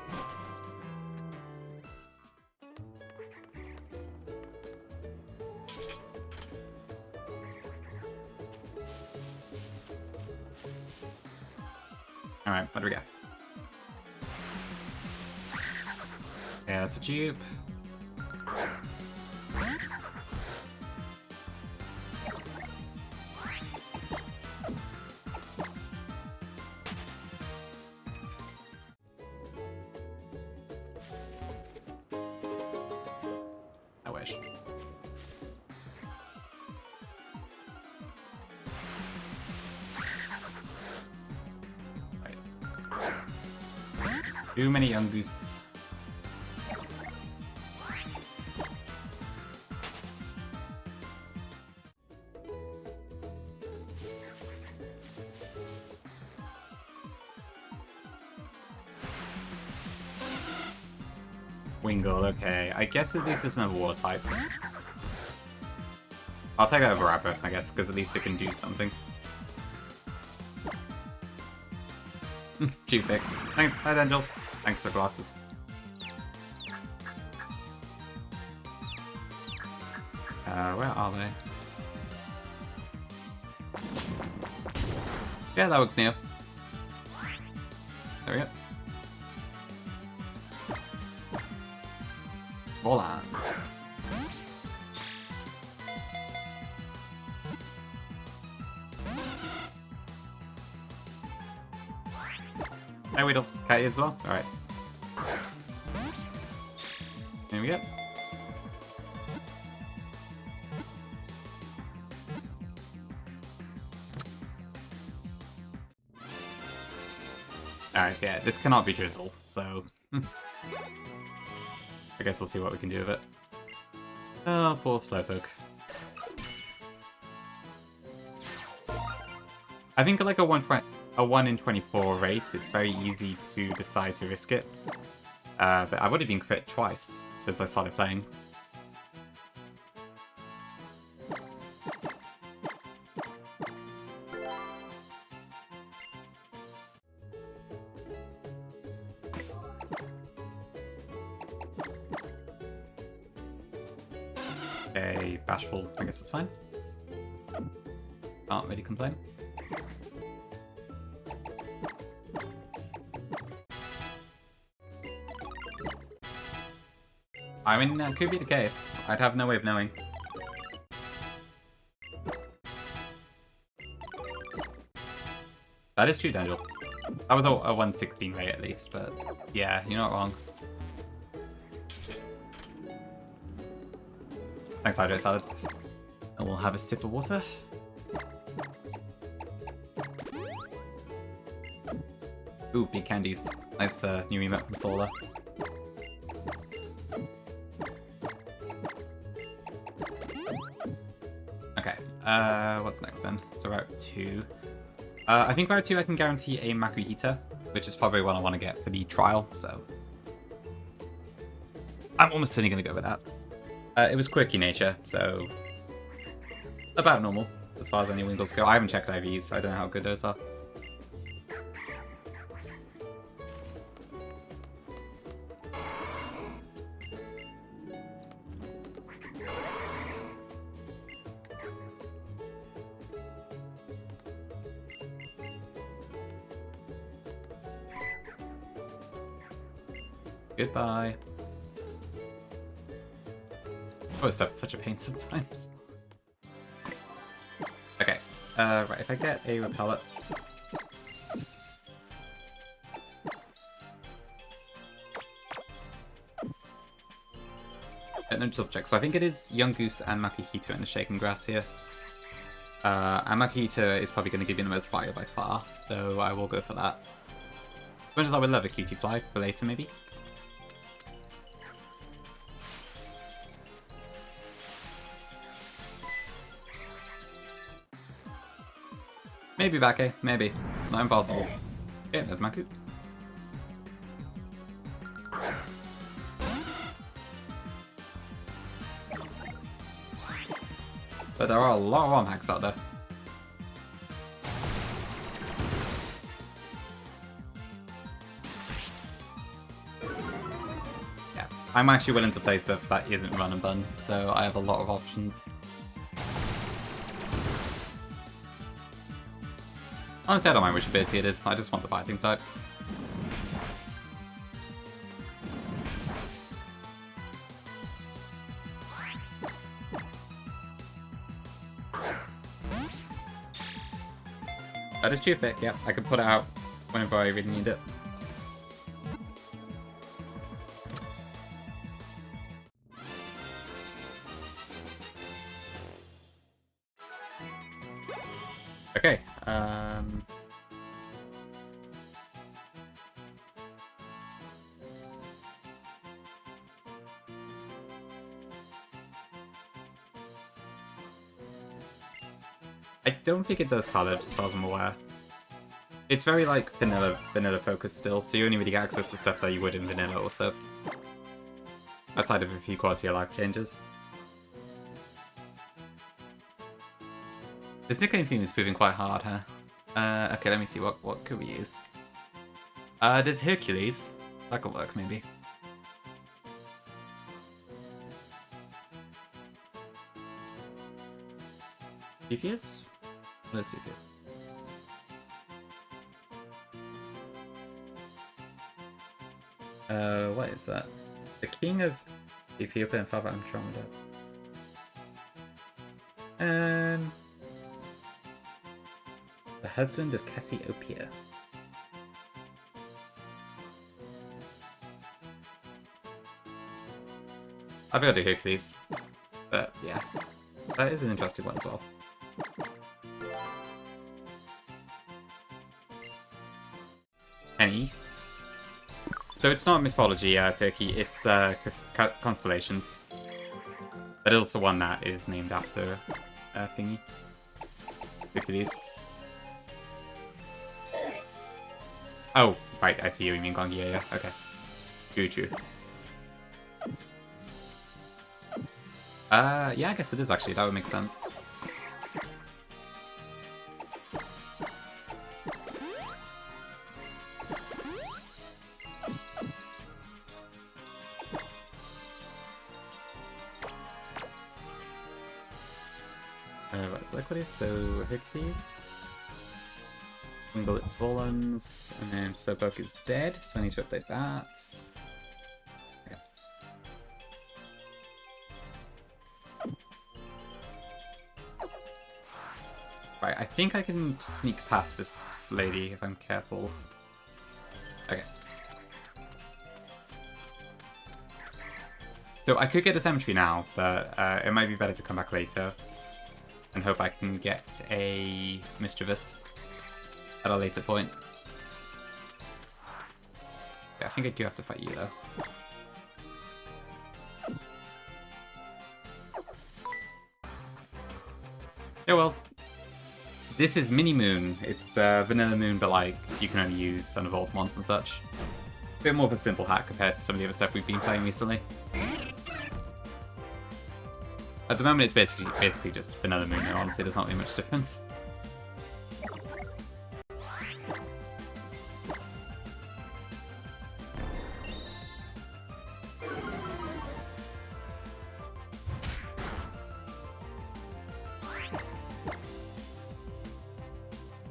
Alright, what do we got? Yeah, that's a dupe. I wish. Right. Too many young goose. Wingull, okay. I guess at least it's another water type. I'll take that over Rapper, I guess, because at least it can do something. Cheap pick. Hi, Angel. Thanks for glasses. Where are they? Yeah, that works near. There we go. Volans. Hey, Weedle. Okay, as well? Alright. There we go. Alright, so yeah, this cannot be Drizzle, so... I guess we'll see what we can do with it. Oh, poor Slowpoke. I think like a 1 in 24 rate, it's very easy to decide to risk it. But I've already been crit twice since I started playing. Okay, bashful. I guess it's fine. Can't really complain. I mean, that could be the case. I'd have no way of knowing. That is true, Daniel. That was a 116 rate at least, but yeah, you're not wrong. Thanks, Hydrate Salad. And we'll have a sip of water. Ooh, big candies. Nice new emote from Solar. Okay, what's next then? So Route 2. I think Route 2 I can guarantee a Makuhita, which is probably what I want to get for the trial, so... I'm almost certainly going to go with that. It was quirky nature, so... about normal, as far as any Wingles go. I haven't checked IVs, so I don't know how good those are. Goodbye. Oh, stuff is such a pain sometimes. Okay, right, if I get a Repellent... No, just double check. So I think it is Young Goose and Makuhita in the Shaken Grass here. And Makuhita is probably going to give you the most fire by far, so I will go for that. As much as I would love a Cutie Fly for later, maybe. Maybe Bake, maybe. Not impossible. Okay, there's Maku. But there are a lot of ROM hacks out there. Yeah, I'm actually willing to play stuff that isn't run and bun, so I have a lot of options. Honestly, I don't mind which ability it is, I just want the fighting type. That is Toothpick, yeah, I can put it out whenever I really need it. Okay, I don't think it does Salad, as far as I'm aware. It's very, like, vanilla focused still, so you only really get access to stuff that you would in vanilla also. Outside of a few quality of life changes. This nickname theme is proving quite hard, huh? Okay, let me see, what could we use? There's Hercules. That could work, maybe. CPS? No CPS. What is that? The king of Ethiopia and father Andromeda. The husband of Cassiopeia. I've got to do Hercules. But yeah, that is an interesting one as well. Penny. So it's not mythology, Perky, it's constellations. But also one that is named after thingy. Hercules. Oh, right, I see you mean Gongi, yeah, okay. True. Yeah, I guess it is actually. That would make sense. Liquid is so Hercules. Wingle its Volans, and then Slowpoke is dead, so I need to update that. Okay. Right, I think I can sneak past this lady if I'm careful. Okay. So I could get a cemetery now, but it might be better to come back later and hope I can get a Mischievous at a later point. Yeah, I think I do have to fight you though. Hey Wells. This is Mini Moon. It's Vanilla Moon, but like you can only use unevolved mons and such. A bit more of a simple hack compared to some of the other stuff we've been playing recently. At the moment, it's basically just Vanilla Moon. And honestly, there's not really much difference.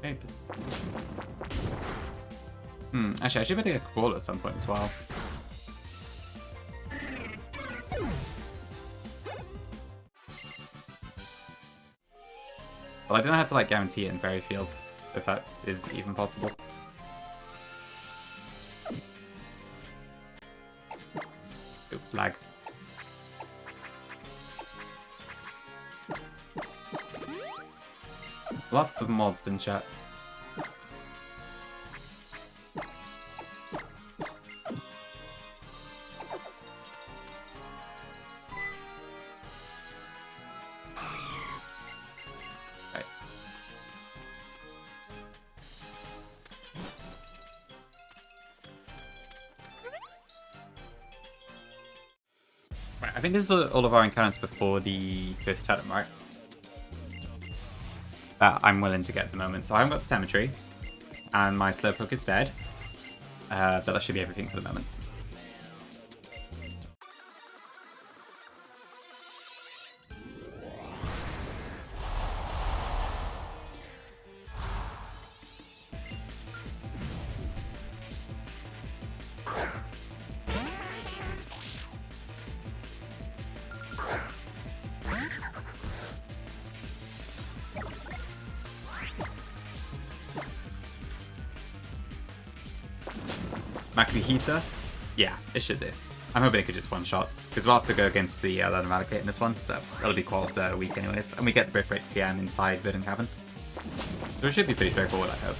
Okay, actually, I should better get a Koala at some point as well. Well, I don't know how to like guarantee it in berry fields, if that is even possible. Oop, lag. Lots of mods in chat. I think this is all of our encounters before the first totem, right? That I'm willing to get at the moment. So I haven't got the cemetery, and my Slowpoke is dead. But that should be everything for the moment. Heater? Yeah, it should do. I'm hoping it could just one-shot, because we'll have to go against the Melemele in this one, so that'll be quite weak anyways. And we get the Brick Break TM inside Verdant Cavern. So it should be pretty straightforward, I hope.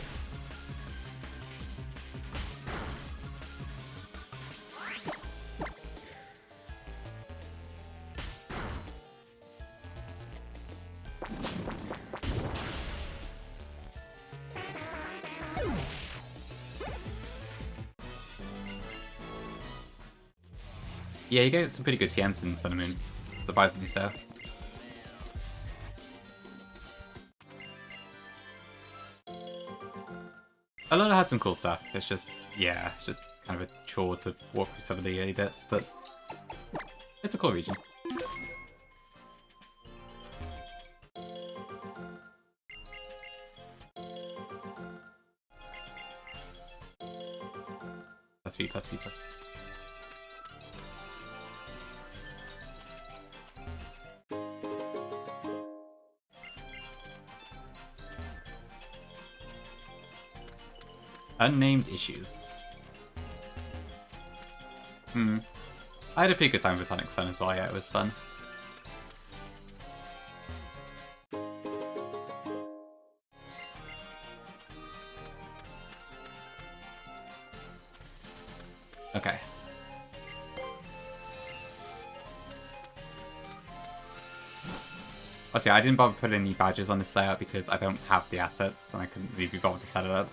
Yeah, you get some pretty good TMs in Sun and Moon, surprisingly so. Alola has some cool stuff, it's just, yeah, it's just kind of a chore to walk through some of the early bits, but it's a cool region. Plus V, plus V, plus V. Unnamed issues. I had a pretty good time with Tonic Sun as well, yeah, it was fun. Okay. Honestly, I didn't bother putting any badges on this layout because I don't have the assets and I couldn't really be bothered to set it up.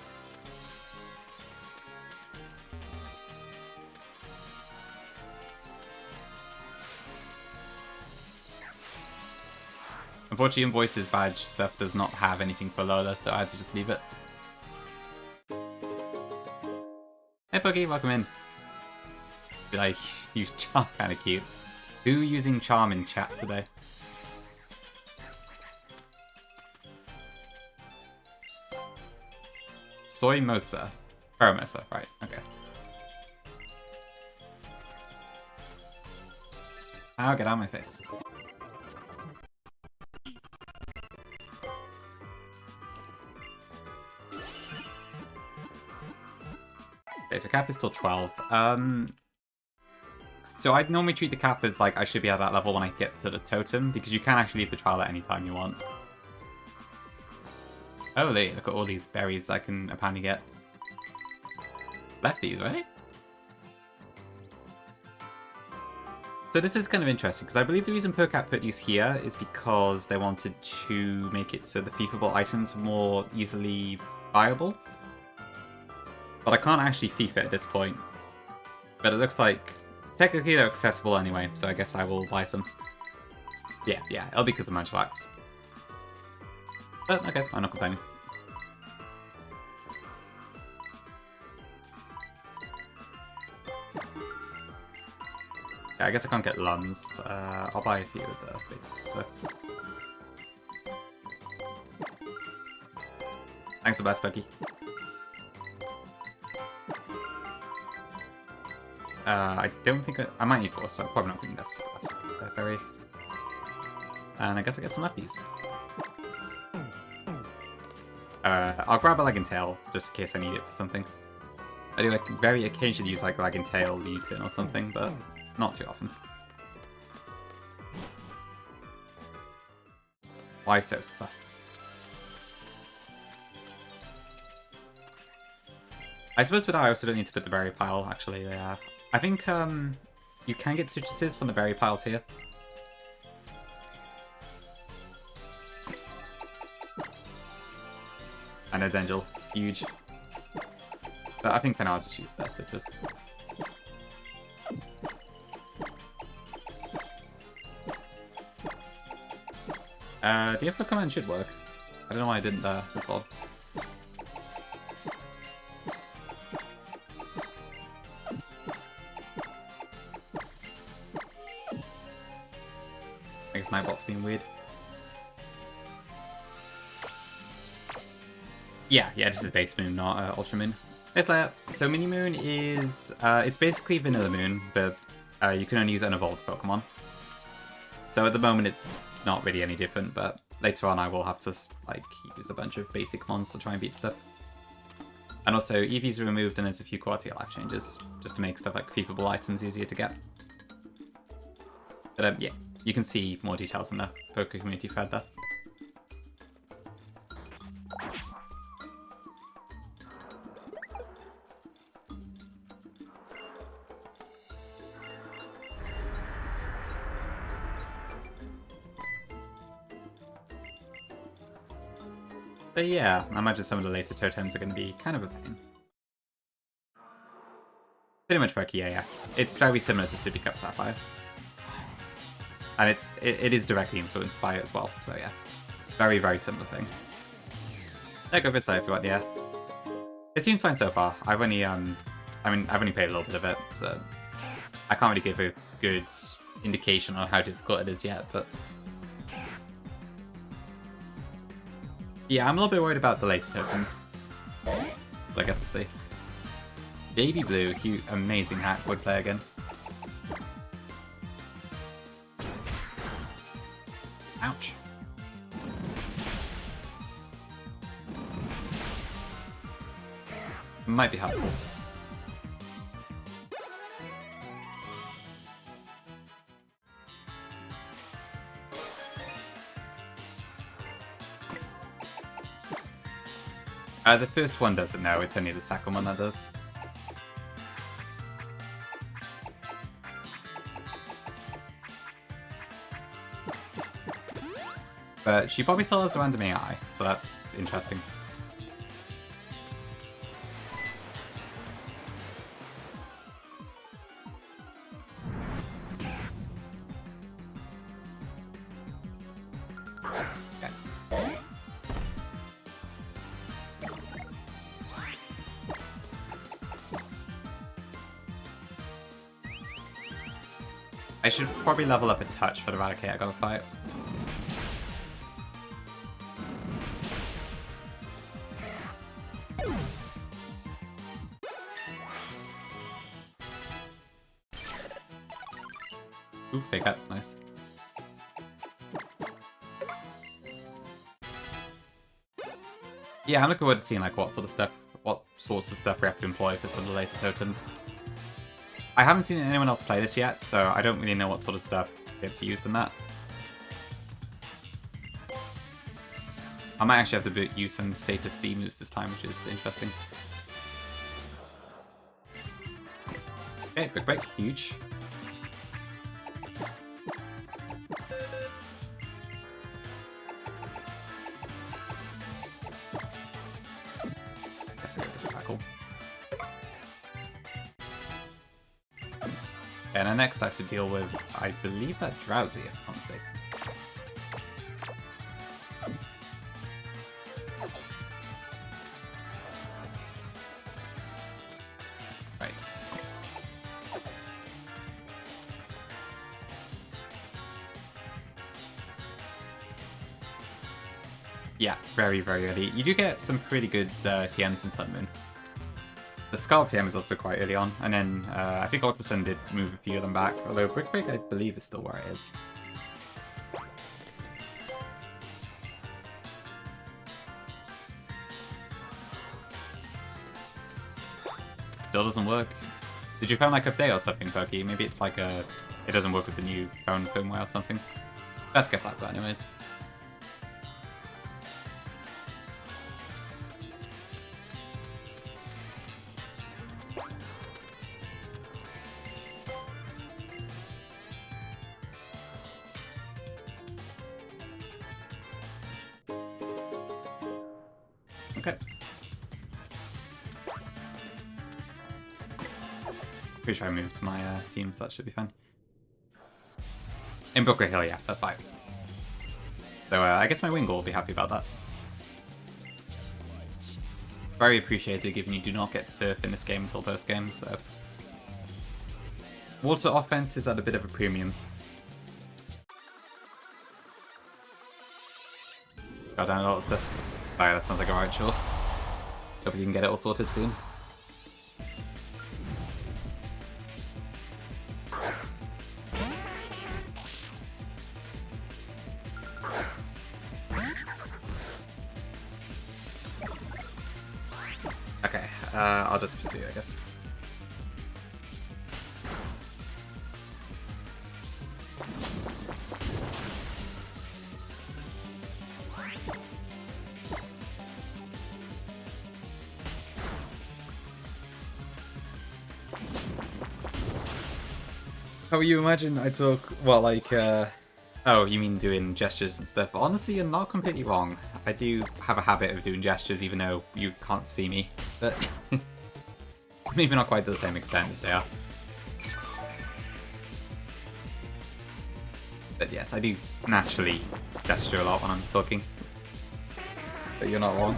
Unfortunately, Invoices badge stuff does not have anything for Lola, so I had to just leave it. Hey, Pokey, welcome in. Did I use Charm? Kind of cute. Who using Charm in chat today? Soy Mosa. Paramosa, right, okay. Ow, get out of my face. Okay, so cap is still 12. So I'd normally treat the cap as like I should be at that level when I get to the totem, because you can actually leave the trial at any time you want. Oh, look at all these berries I can apparently get. Lefties, right? So this is kind of interesting, because I believe the reason PokeCap put these here is because they wanted to make it so the thiefable items are more easily viable. But I can't actually thief it at this point. But it looks like technically they're accessible anyway, so I guess I will buy some. Yeah, it'll be because of Munchlax. But okay, I'm not complaining. Yeah, I guess I can't get Lunds. I'll buy a few of the basic stuff. Thanks for the best, Pokey. I don't think I might need 4, so I'm probably not getting this berry. And I guess I get some lefties. I'll grab a Leg and Tail, just in case I need it for something. I do like very occasionally use like Leg and Tail, U-turn or something, but not too often. Why so sus? I suppose for that I also don't need to put the berry pile, actually, yeah. I think you can get citruses from the berry piles here. I know Dengel, huge. But I think for now I'll just use the citrus. The info command should work. I don't know why I didn't there, that's odd. I guess Nightbot's being weird. Yeah, this is Base Moon, not Ultra Moon. It's like, so Mini Moon is, it's basically Vanilla Moon, but you can only use unevolved Pokemon. So at the moment it's not really any different, but later on I will have to like use a bunch of basic mons to try and beat stuff. And also Eevee's removed and there's a few quality of life changes, just to make stuff like thiefable items easier to get. But yeah, you can see more details in the Poke Community thread there. But yeah, I imagine some of the later totems are going to be kind of a pain. Pretty much Poke, yeah. It's very similar to Sippy Cup Sapphire. And it is directly influenced by it as well, so yeah. Very, very similar thing. Yeah, go Vitsai if you want, yeah. It seems fine so far. I've only, I've only played a little bit of it, so I can't really give a good indication on how difficult it is yet, but yeah, I'm a little bit worried about the later totems. But I guess we'll see. Baby Blue, cute, amazing hack, would play again. Ouch. Might be hustle. The first one doesn't know, it's only the second one that does. But she probably still has the random AI, so that's interesting. I should probably level up a touch for the Eradicate I gotta fight. Ooh, fake up, nice. Yeah, I'm looking forward to seeing like what sorts of stuff we have to employ for some of the later totems. I haven't seen anyone else play this yet, so I don't really know what sort of stuff gets used in that. I might actually have to use some status C moves this time, which is interesting. Okay, quick break, huge. Guess I go to tackle. And then next I have to deal with, I believe that Drowsy, if I'm not mistaken. Right. Yeah, very, very early. You do get some pretty good TMs in Sun Moon. The Skull TM is also quite early on, and then I think Ultrasun did move a few of them back, although Brick Break I believe is still where it is. Still doesn't work. Did you phone like update or something, Perky? Maybe it's like it doesn't work with the new phone firmware or something. Best guess I've got anyways. Okay. Pretty sure I moved my team, so that should be fine. In Booker Hill, yeah, that's fine. So I guess my Wingull will be happy about that. Very appreciated, given you do not get Surf in this game until post-game, so... Water offense is at a bit of a premium. Got down a lot of stuff. Oh yeah, that sounds like a right chore. Hope you can get it all sorted soon. Okay, I'll just pursue, I guess. Oh, you imagine I took, what, like, oh, you mean doing gestures and stuff. Honestly, you're not completely wrong. I do have a habit of doing gestures even though you can't see me. But maybe not quite to the same extent as they are. But yes, I do naturally gesture a lot when I'm talking. But you're not wrong.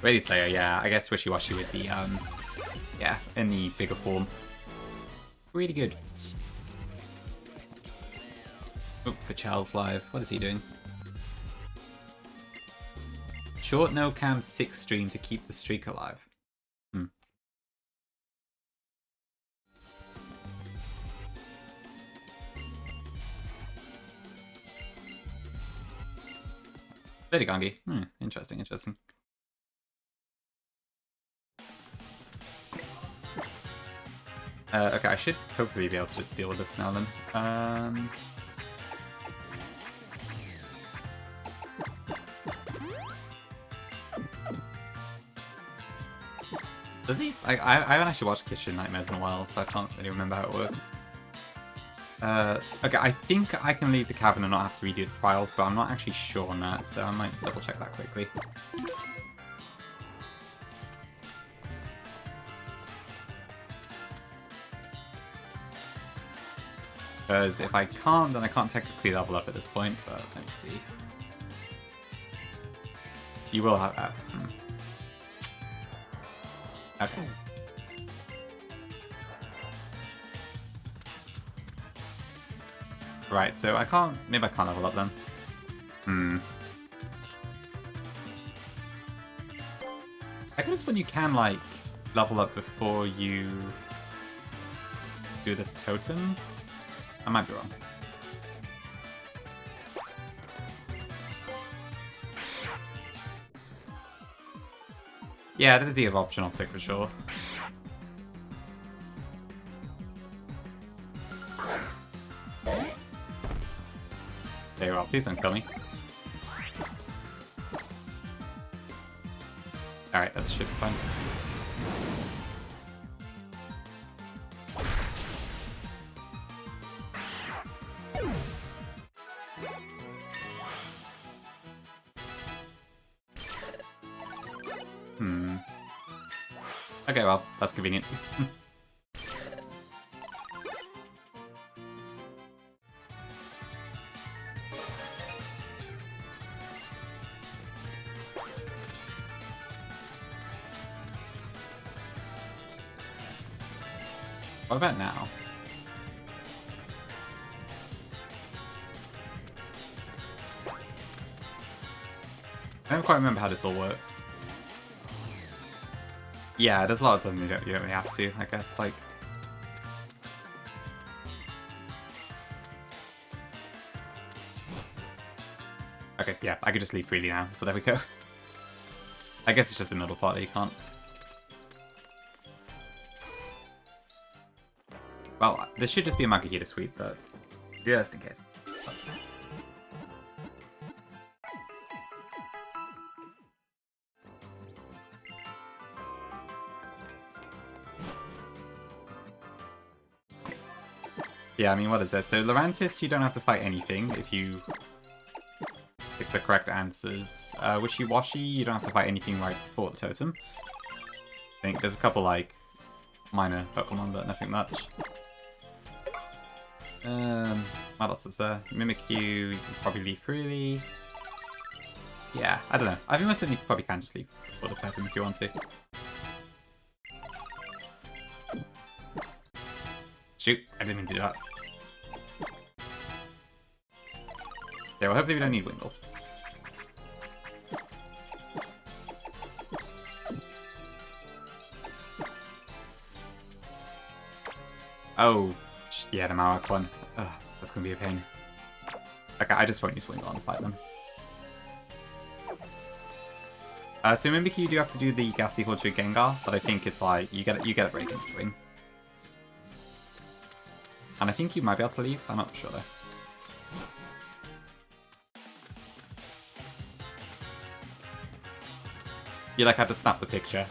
Ready Slayer, yeah, I guess Wishy-Washy would be, yeah, in the bigger form. Really good. Oh, Pachel's live. What is he doing? Short no cam 6 stream to keep the streak alive. Lady Gangi. Interesting, interesting. Okay, I should hopefully be able to just deal with this now then. Does he? I haven't actually watched Kitchen Nightmares in a while, so I can't really remember how it works. Okay, I think I can leave the cavern and not have to redo the trials, but I'm not actually sure on that, so I might double check that quickly. Because if I can't, then I can't technically level up at this point, but let me see. You will have that. Okay. Right, so I can't... Maybe I can't level up then. I could have sworn you can, like, level up before you do the totem. I might be wrong. Yeah, that is the other option I'll pick for sure. Very well, please don't kill me. Alright, that should be fine. Okay, well, that's convenient. What about now? I don't quite remember how this all works. Yeah, there's a lot of them you don't really have to, I guess, like... Okay, yeah, I could just leave freely now, so there we go. I guess it's just the middle part that you can't. Well, this should just be a Makihita sweep, but just in case. Yeah, I mean, what is that? So, Lurantis, you don't have to fight anything if you pick the correct answers. Wishy-Washy, you don't have to fight anything right before the totem. I think there's a couple, like, minor Pokemon, but nothing much. What else is there? Mimikyu, you can probably leave freely. Yeah, I don't know. I think most of them you probably can just leave before the totem if you want to. Shoot, I didn't mean to do that. Yeah, well, hopefully we don't need Wingull. Oh, yeah, the Marowak one. Ugh, that's gonna be a pain. Okay, I just won't use Wingull to fight them. So Mimikyu, you do have to do the Ghastly Horchard Gengar, but I think it's like, you get a break in between. And I think you might be able to leave, I'm not sure though. You like had to snap the picture.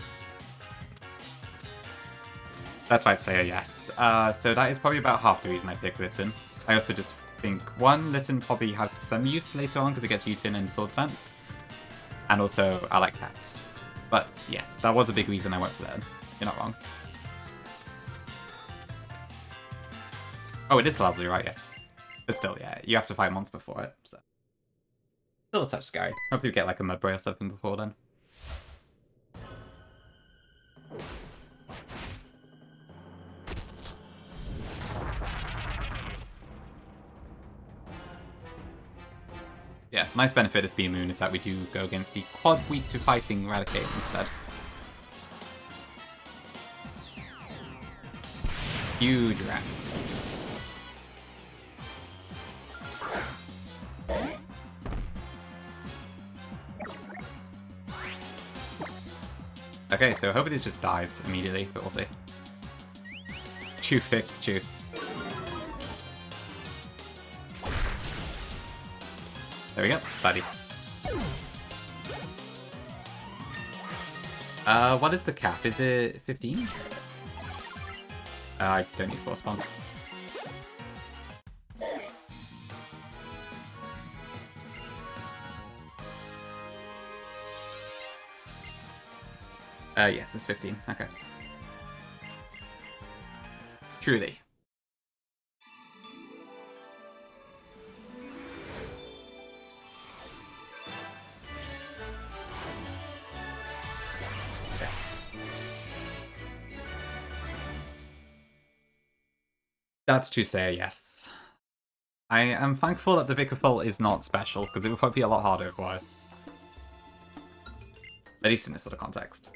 That's why I'd say a yes. So that is probably about half the reason I picked Litten. I also just think, one, Litten probably has some use later on because it gets Utin and Sword Stance. And also, I like cats. But yes, that was a big reason I went for Litten. You're not wrong. Oh, it is Lazuli, right? Yes. But still, yeah, you have to fight months before it, so. Still a touch scary. Hopefully we get like a Mudbray or something before then. Yeah, nice benefit of Speed Moon is that we do go against the quad weak to fighting Raticate instead. Huge rats. Okay, so I hope it just dies immediately, but we'll see. Chew, Fick, chew. There we go, tidy. What is the cap? Is it 15? I don't need Force Bomb. Yes, it's 15. Okay. Truly. Okay. That's to say a yes. I am thankful that the Vickerful is not special, because it would probably be a lot harder otherwise. At least in this sort of context.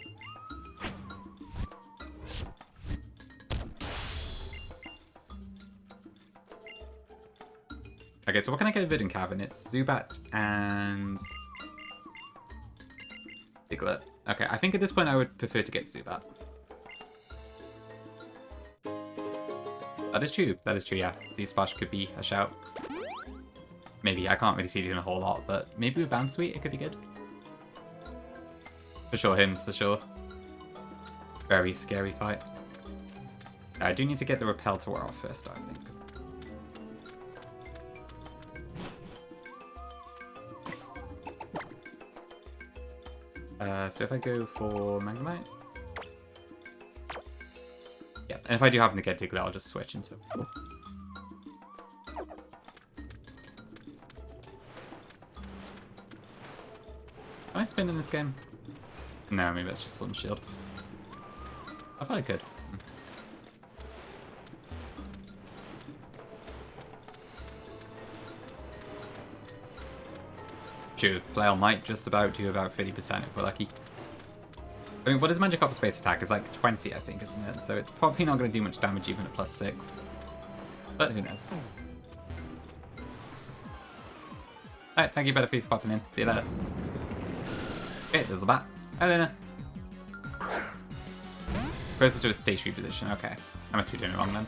Okay, so what can I get a Vidin Cavern? It's Zubat and Diglett. Okay, I think at this point I would prefer to get Zubat. That is true, yeah. Z-Splash could be a shout. Maybe, I can't really see it doing a whole lot, but maybe with Bounce Suite it could be good. For sure, Hims, for sure. Very scary fight. I do need to get the Repel to wear off first, I think. So if I go for Magnemite... Yeah, and if I do happen to get Diglett, I'll just switch into... Can I spin in this game? No, maybe that's just one shield. I thought I could. True, Flail might just about do about 30% if we're lucky. I mean, what is Magikarp Space Attack? It's like 20, I think, isn't it? So it's probably not going to do much damage even at +6. But who knows? Alright, thank you, Butterfree, for popping in. See you later. Okay, there's a bat. Hi, Luna. Closer to a stationary position. Okay. I must be doing it wrong then.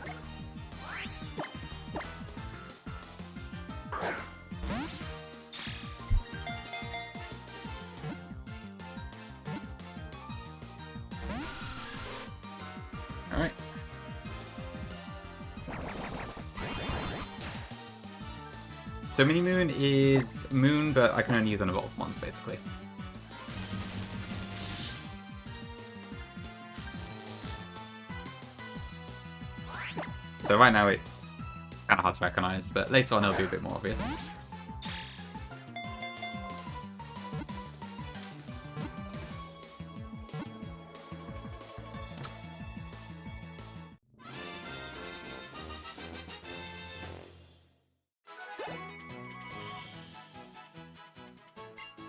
Alright. So Mini Moon is Moon, but I can only use unevolved ones, basically. So right now it's kind of hard to recognize, but later on it'll be a bit more obvious.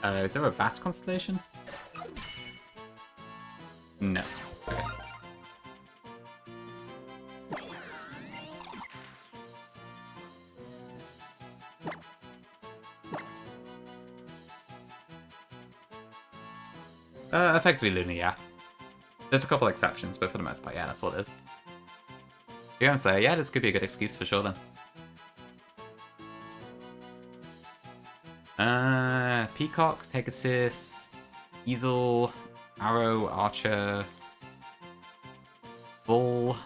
Is there a bat constellation? No. Okay. Effectively Luna, yeah. There's a couple exceptions, but for the most part, yeah, that's what it is. You're gonna say, yeah, this could be a good excuse for sure then. Peacock, Pegasus, Easel, Arrow, Archer, Bull.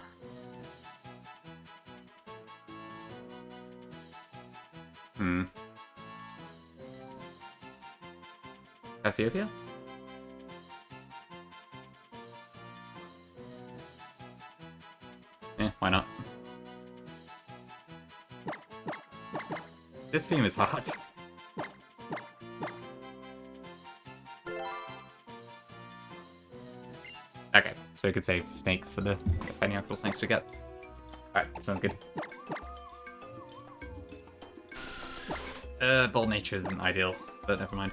Cassiopeia? Yeah, why not? This theme is hard. Okay, so we could save snakes for the any actual snakes we get. Alright, sounds good. Bold nature isn't ideal, but never mind.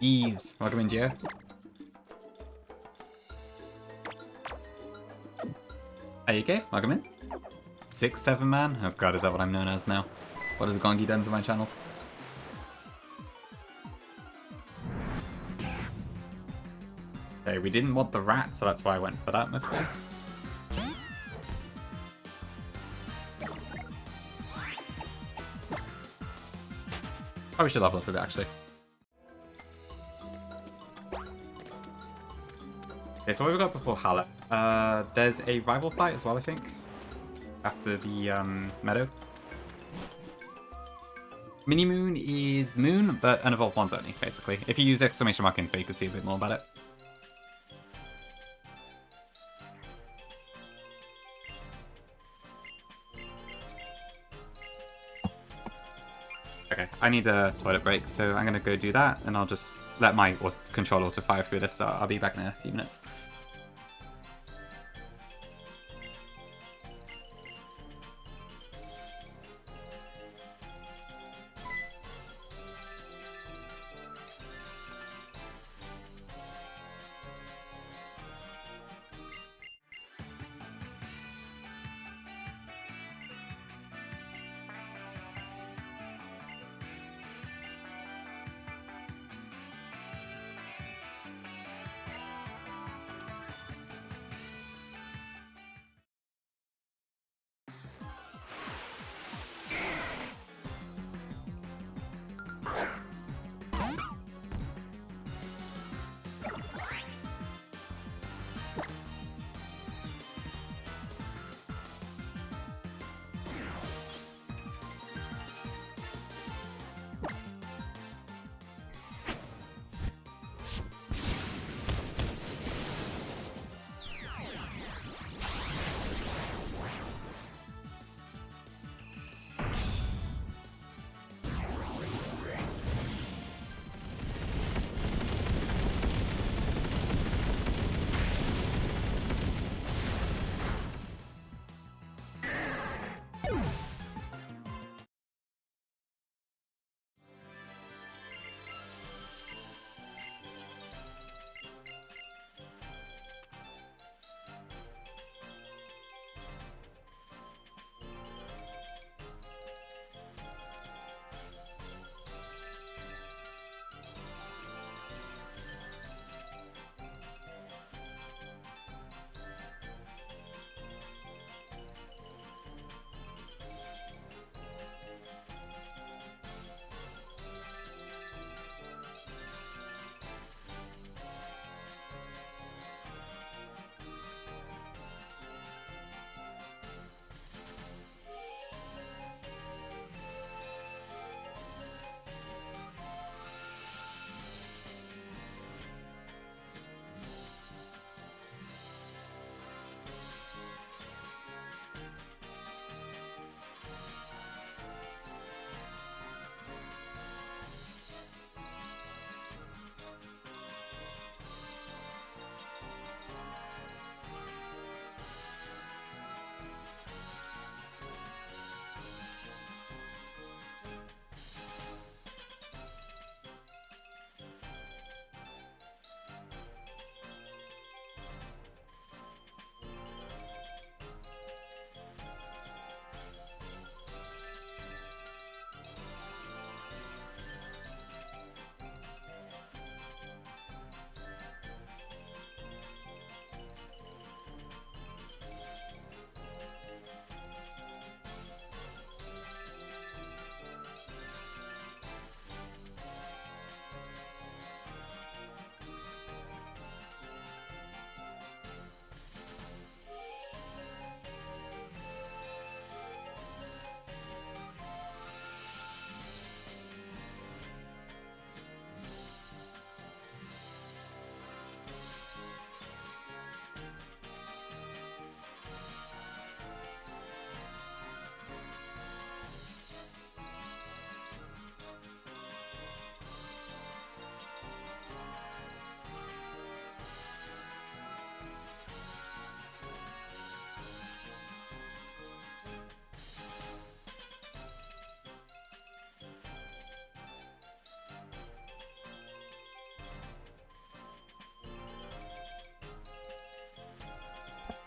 Ease. Welcome in, Gio. Are you okay? Welcome in. 6-7 man? Oh god, is that what I'm known as now? What has Gongi done to my channel? Okay, we didn't want the rat, so that's why I went for that mostly. Oh, we should level up a bit actually. Okay, so what have we got before Hala? There's a rival fight as well, I think. After the meadow. Mini Moon is Moon, but unevolved ones only, basically. If you use exclamation mark info, you can see a bit more about it. Okay, I need a toilet break, so I'm gonna go do that, and I'll just let my control auto fire through this, so I'll be back in a few minutes.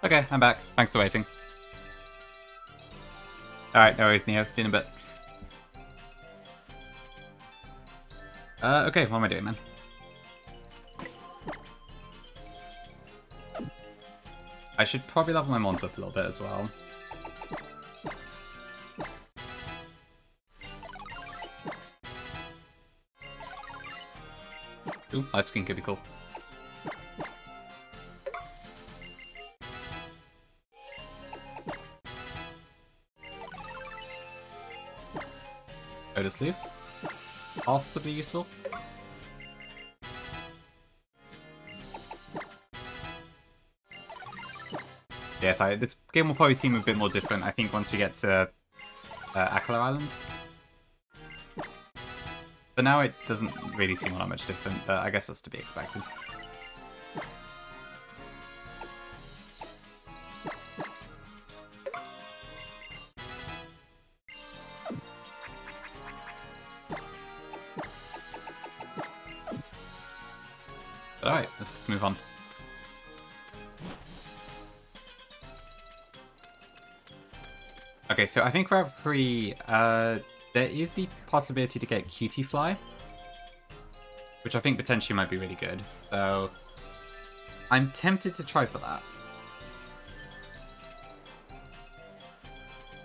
Okay, I'm back. Thanks for waiting. Alright, no worries, Neo. See you in a bit. Okay, what am I doing then? I should probably level my mons up a little bit as well. Ooh, light screen could be cool. Lotus Leaf. Possibly useful. Yes, this game will probably seem a bit more different, I think, once we get to Akala Island. But now it doesn't really seem all that much different, but I guess that's to be expected. Alright, let's move on. Okay, so I think for Route 3, there is the possibility to get Cutie Fly, which I think potentially might be really good. So I'm tempted to try for that.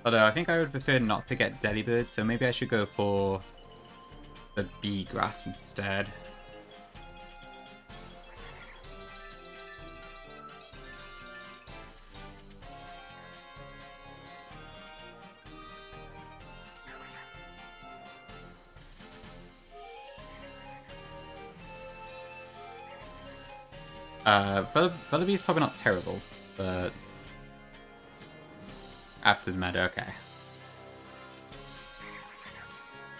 Although I think I would prefer not to get Delibird, so maybe I should go for the Bee Grass instead. Bullybee is probably not terrible, but after the meadow, okay.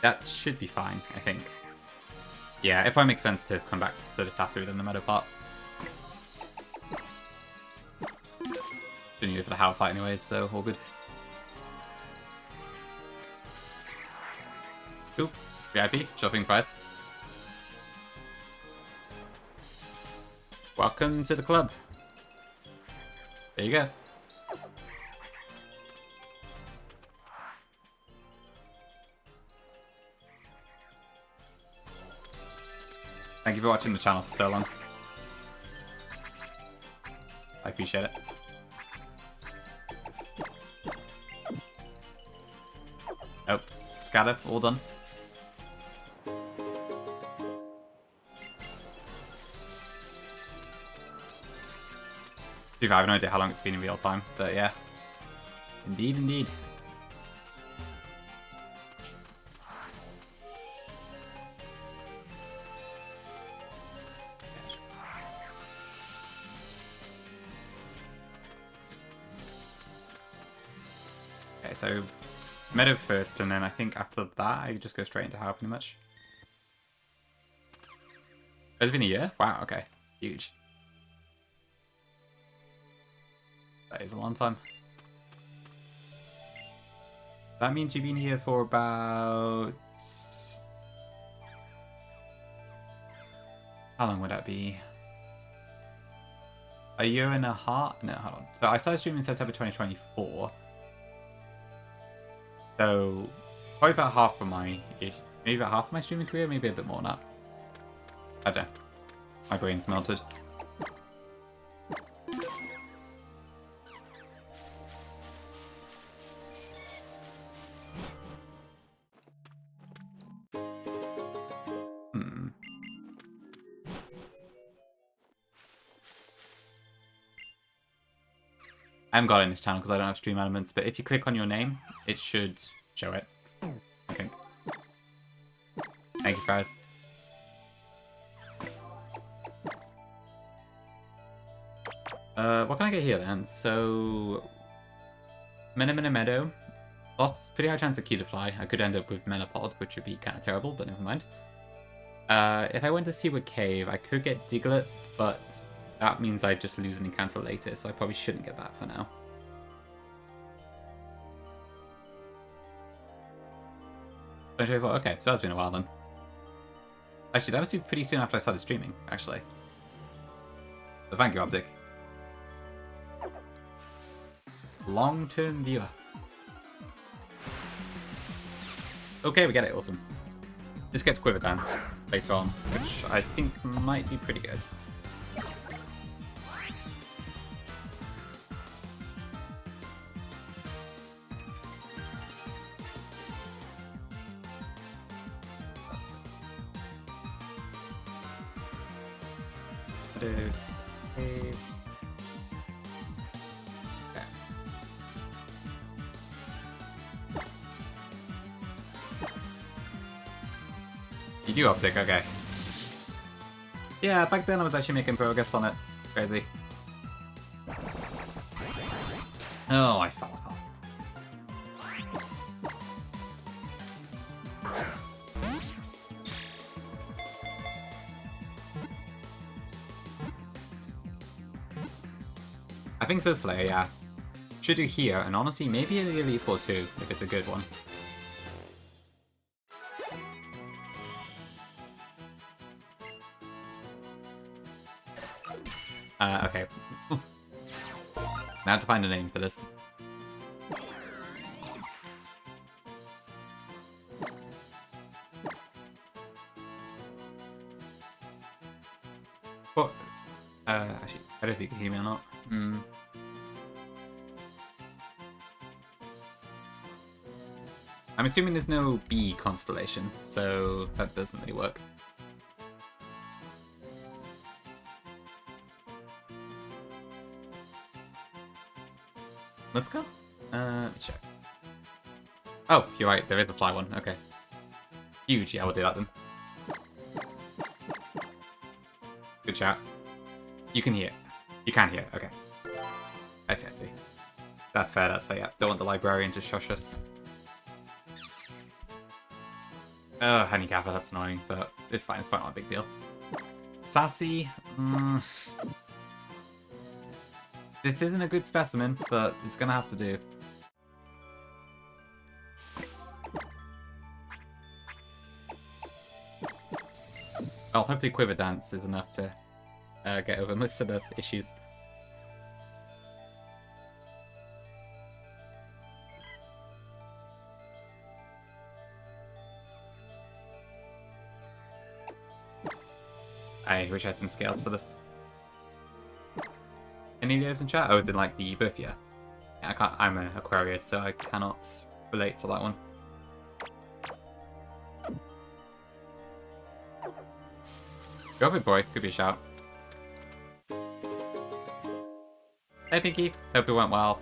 That should be fine, I think. Yeah, it probably makes sense to come back to the Safu than the meadow part. Didn't need it for the Howl fight anyways, so all good. Cool. VIP, shopping price. Welcome to the club. There you go. Thank you for watching the channel for so long. I appreciate it. Oh, scatter, all done. I have no idea how long it's been in real time, but yeah. Indeed, indeed. Okay, so Meadow first, and then I think after that I just go straight into How pretty much. It's been a year? Wow, okay. Huge. That is a long time. That means you've been here for about... How long would that be? A year and a half? No, hold on. So I started streaming in September 2024. So probably about half of my... Maybe about half of my streaming career, maybe a bit more than that. I don't know. My brain's melted. I haven't got it in this channel because I don't have stream elements, but if you click on your name, it should show it. I think. Thank you, guys. What can I get here then? So, Melemele Meadow. Pretty high chance of Cutiefly. I could end up with Menopod, which would be kind of terrible, but never mind. If I went to Seaward Cave, I could get Diglett, but that means I just lose an encounter later, so I probably shouldn't get that for now. Okay, so that's been a while then. Actually, that must be pretty soon after I started streaming, actually. So thank you, Optic. Long-term viewer. Okay, we get it, awesome. This gets Quiver Dance later on, which I think might be pretty good. Okay. You do Optic, okay. Yeah, back then I was actually making progress on it. Crazy. Oh, I fell off. think so, Slayer, yeah. Should do here, and honestly, maybe an Elite Four too, if it's a good one. Okay. Now to find a name for this. What? Actually, I don't know if you can hear me or not. I'm assuming there's no B constellation, so that doesn't really work. Muska? Let me check. Oh, you're right, there is a fly one, okay. Huge, yeah, we'll do that then. Good shout. You can hear. You can hear, okay. I see, I see. That's fair, yeah. Don't want the librarian to shush us. Oh, Honey Kappa, that's annoying, but it's fine, not a big deal. Sassy? This isn't a good specimen, but it's gonna have to do. Well, hopefully Quiver Dance is enough to get over most of the issues. I wish I had some scales for this. Any of those in chat? Oh, then like the both, yeah. I can't. I'm an Aquarius, so I cannot relate to that one. Go for it, boy. Could be a shout. Hey, Pinky. Hope it went well.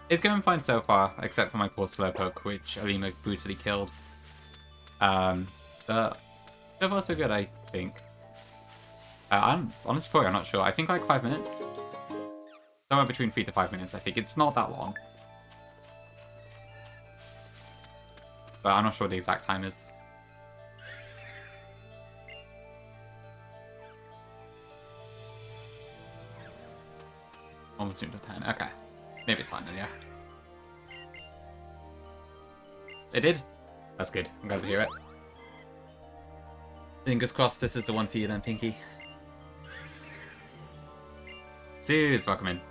It's going fine so far, except for my poor Slowpoke, which Alima brutally killed. But so far so good, I think. I'm honestly probably I'm not sure. I think like 5 minutes. Somewhere between 3 to 5 minutes, I think. It's not that long. But I'm not sure what the exact time is. Almost 2 to 10. Okay. Maybe it's fine then, yeah. It did? That's good. I'm glad to hear it. Fingers crossed this is the one for you then, Pinky. Suze, welcome in.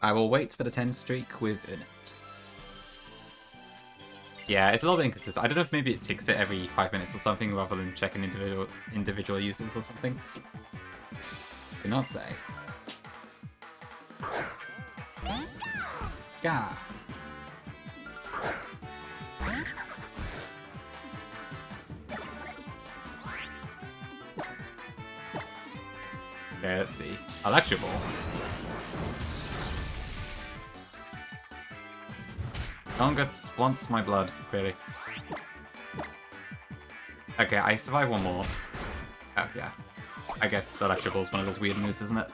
I will wait for the 10 streak with Ernest. Yeah, it's a little bit inconsistent. I don't know if maybe it ticks it every 5 minutes or something rather than checking individual users or something. Do not say. Yeah. Okay, let's see. Electro Ball. Gongus wants my blood, clearly. Okay, I survived one more. Oh, yeah. I guess Electro Ball's one of those weird moves, isn't it?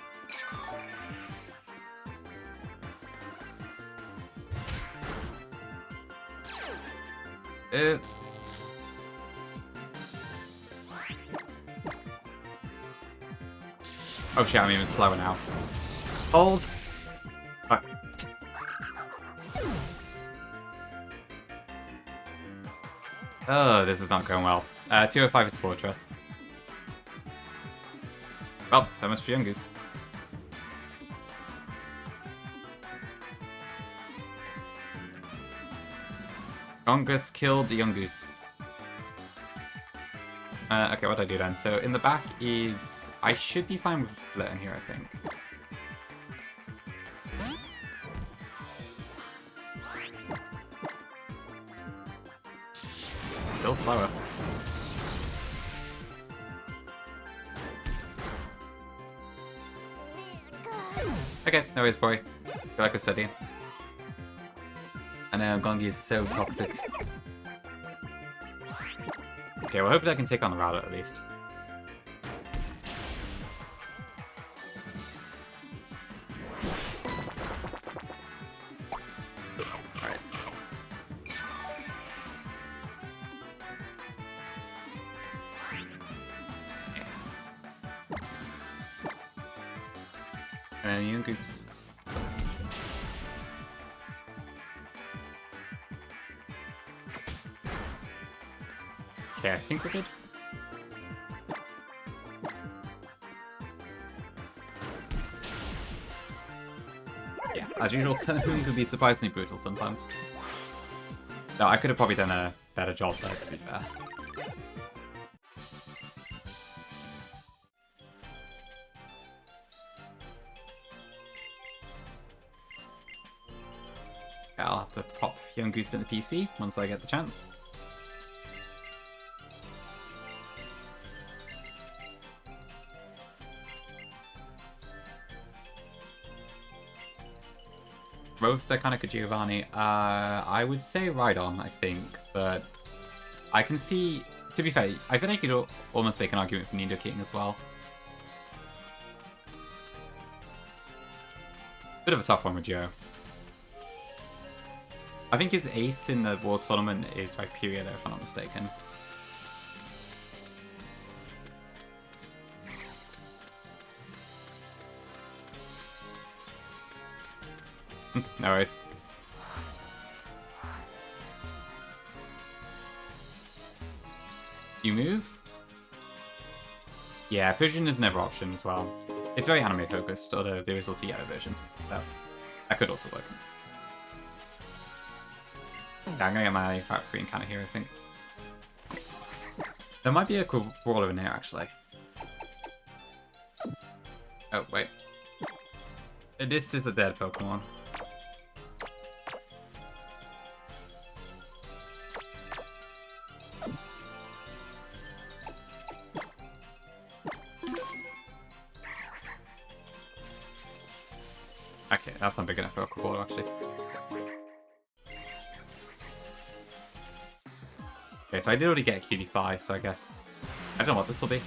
Oh shit, I'm even slower now. Hold! Fuck. Oh, this is not going well. 205 is Fortress. Well, so much for Yungus. Gongus killed Yungus. Okay, what do I do then? So in the back is... I should be fine with letting here, I think. Still slower. Okay, no worries, boy. Feel like a steady. I know, Gongi is so toxic. Okay, well, hopefully I can take on the router at least. Alright. And then Yungu's... Okay, I think we're good. Yeah, as usual, Hoon can be surprisingly brutal sometimes. No, I could have probably done a better job there, to be fair. Okay, I'll have to pop Young Goose in the PC once I get the chance. Roast Iconica Giovanni, I would say right on, I think, but I can see, to be fair, I feel like you could almost make an argument for Nido King as well. Bit of a tough one with Joe. I think his ace in the World Tournament is Viperia though, if I'm not mistaken. No worries. You move? Yeah, Persian is never option as well. It's very anime focused, although there is also a yellow version. That could also work. Yeah, I'm gonna get my free encounter here, I think. There might be a cool brawler in here, actually. Oh, wait. This is a dead Pokemon. Okay, that's not big enough for a brawler, actually. Okay, so I did already get a QD5, so I guess... I don't know what this will be.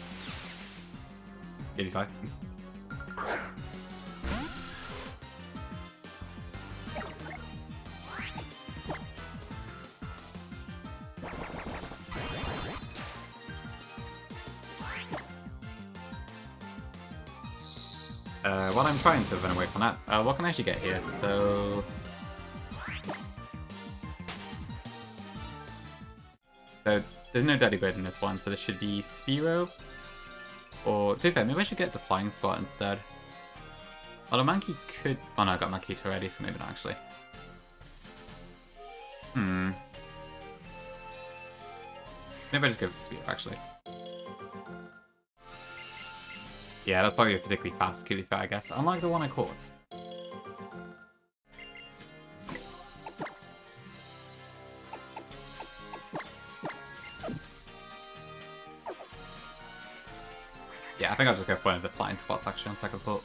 QD5. While I'm trying to run away from that, what can I actually get here? So... there's no Daddy Bird in this one, so this should be Spearow. Or, to be fair, maybe I should get the Flying Spot instead. Although Mankey could... Oh no, I got Mankey already, so maybe not actually. Maybe I just go with the Spearow, actually. Yeah, that's probably a particularly fast QD5, I guess. Unlike the one I caught. Yeah, I think I'll just go for one of the flying spots actually on second thought.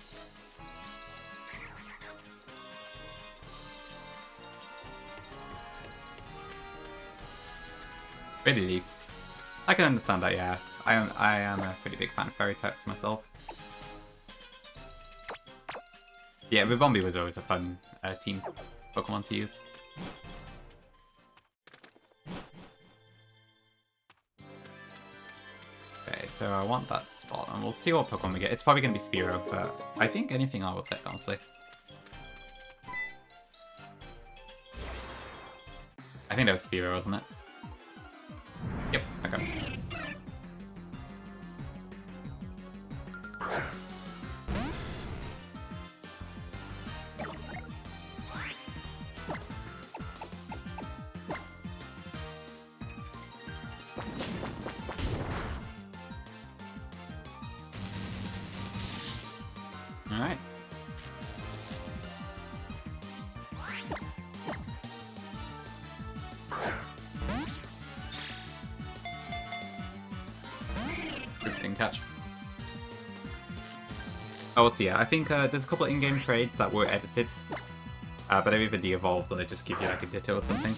Really leaves. I can understand that, yeah. I am a pretty big fan of fairy types myself. Yeah, Ribombee was always a fun team Pokemon to use. Okay, so I want that spot, and we'll see what Pokemon we get. It's probably going to be Spearow, but I think anything I will take, honestly. I think that was Spearow, wasn't it? Yep, okay. Alright. Good catch. Oh, so yeah, I think there's a couple of in-game trades that were edited, but they've either de-evolved or they just give you like a Ditto or something.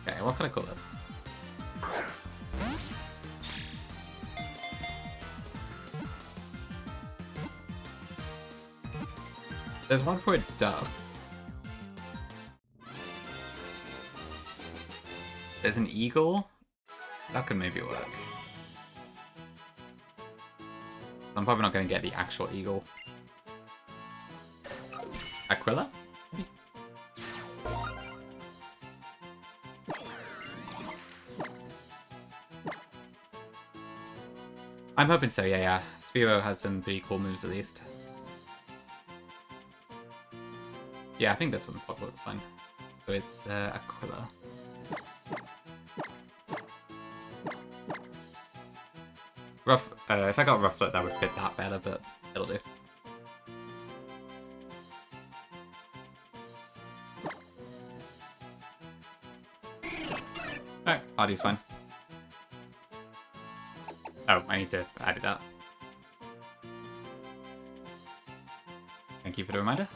Okay, what can I call this? There's one for a dove. There's an eagle. That could maybe work. I'm probably not going to get the actual eagle. Aquila? Maybe? I'm hoping so, yeah. Spearow has some pretty cool moves at least. Yeah, I think this one probably works fine. So it's Akala. Rough. If I got Rufflet, that would fit that better, but it'll do. Alright, Hardy's fine. Oh, I need to add it up. Thank you for the reminder.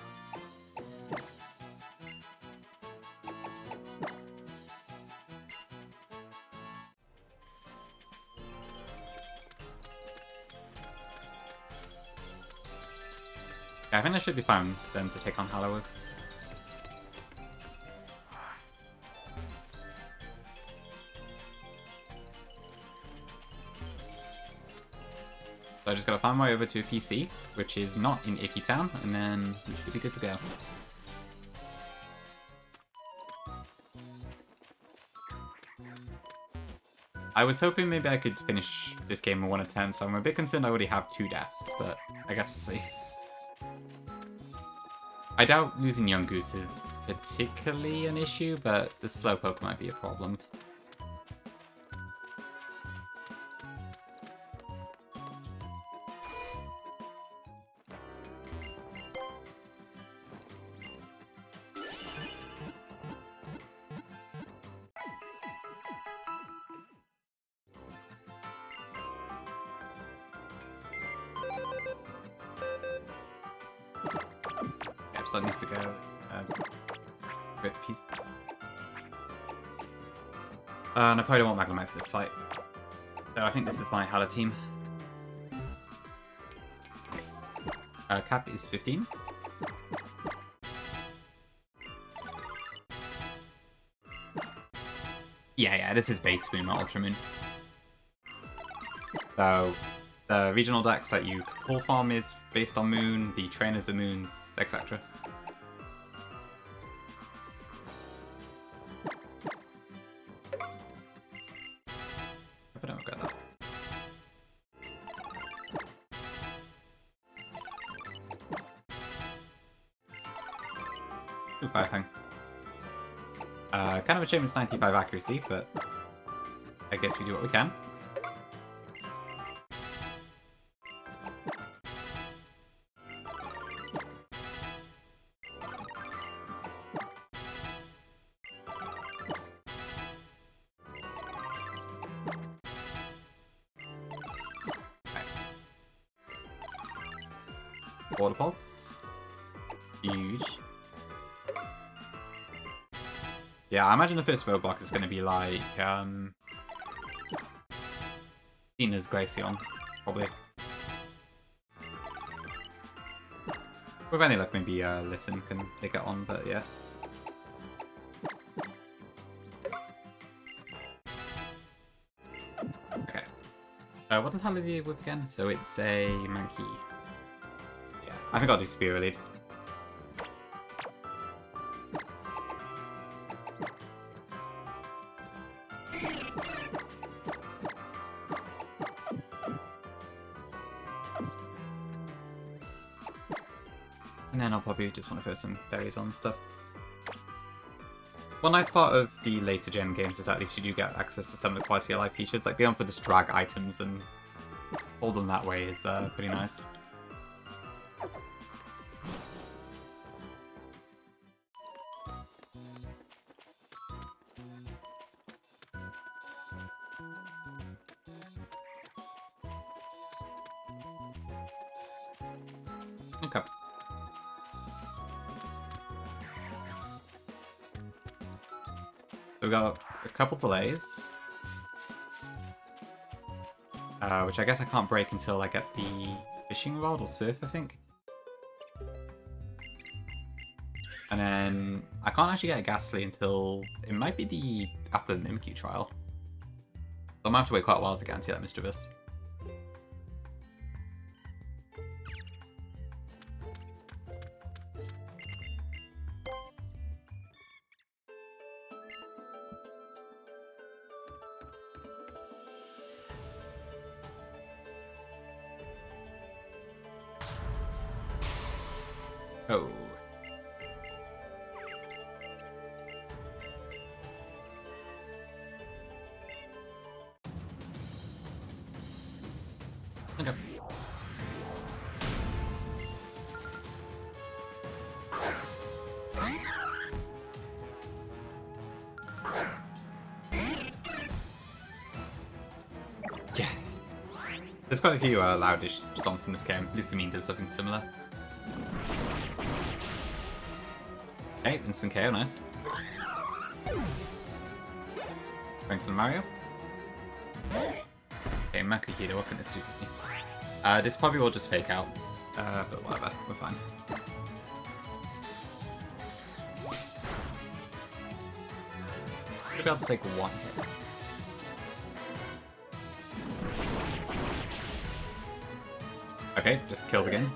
Yeah, I think that should be fine then to take on Hala with. So I just gotta find my way over to a PC, which is not in Icky Town, and then we should be good to go. I was hoping maybe I could finish this game in one attempt, so I'm a bit concerned I already have 2 deaths, but I guess we'll see. I doubt losing Young Goose is particularly an issue, but the Slowpoke might be a problem. That needs to go. Rip piece. And I probably don't want Melemele for this fight. So I think this is my Hala team. Cap is 15. Yeah, this is base Moon, not Ultra Moon. So the regional decks that you pull from is based on Moon, the trainers are Moons, etc. I don't regret that. Ooh, Fire Fang. Kind of a shame it's 95 accuracy, but I guess we do what we can. Water Pulse. Huge. Yeah, I imagine the first roadblock is going to be like, Tina's Glaceon, probably. With any luck, maybe Litten can take it on, but yeah. Okay. What does Hala do with again? So it's a Mankey. Yeah, I think I'll do Spear Lead. And then I'll probably just want to throw some berries on stuff. One nice part of the later gen games is that at least you do get access to some of the quality of life features, like being able to just drag items and hold them that way is pretty nice. Okay. So we've got a couple delays. Which I guess I can't break until I get the fishing rod or surf, I think. And then I can't actually get a Ghastly until it might be the after the Mimikyu trial. So I might have to wait quite a while to guarantee that Mischievous. Oh. Okay. Yeah. There's quite a few loudish stomps in this game. Lucamine does something similar. Okay, instant KO, nice. Thanks to Mario. Okay, Makuhito, what can this do for me? This probably will just fake out, but whatever, we're fine. Should be able to take one hit. Okay, just killed again.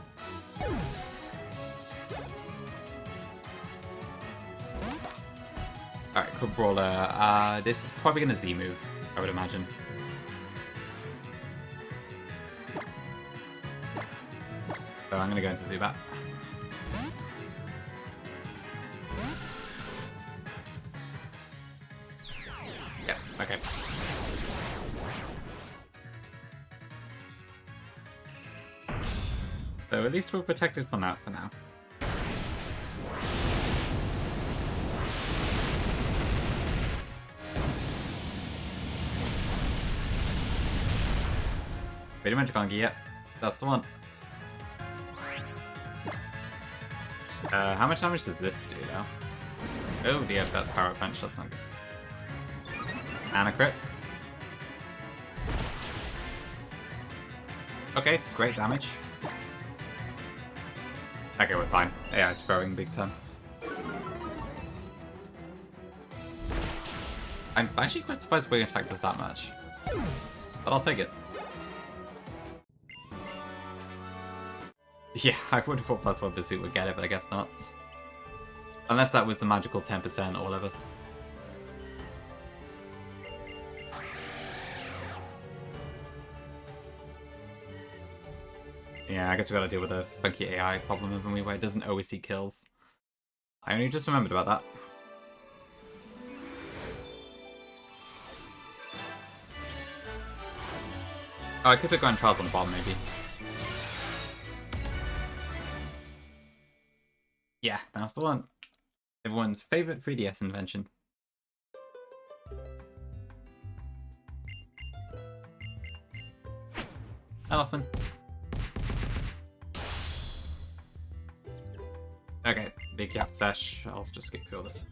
Alright, Cub Brawler. This is probably gonna Z move, I would imagine. So I'm gonna go into Zubat. Yep, okay. So at least we're protected from that for now. Pretty much Kongi, yep. That's the one. How much damage does this do, though? Oh dear, that's Power Punch, that's not good. And a crit. Okay, great damage. Okay, we're fine. Yeah, it's throwing big time. I'm actually quite surprised Wing Attack does that much. But I'll take it. Yeah, I would have thought +1 Pursuit would get it, but I guess not. Unless that was the magical 10% or whatever. Yeah, I guess we gotta deal with a funky AI problem, haven't we, where it doesn't always see kills. I only just remembered about that. Oh, I could put Grand Trials on the bottom, maybe. Yeah, that's the one. Everyone's favorite 3DS invention. Elephant. Okay, big Yap Sesh. I'll just skip through all this.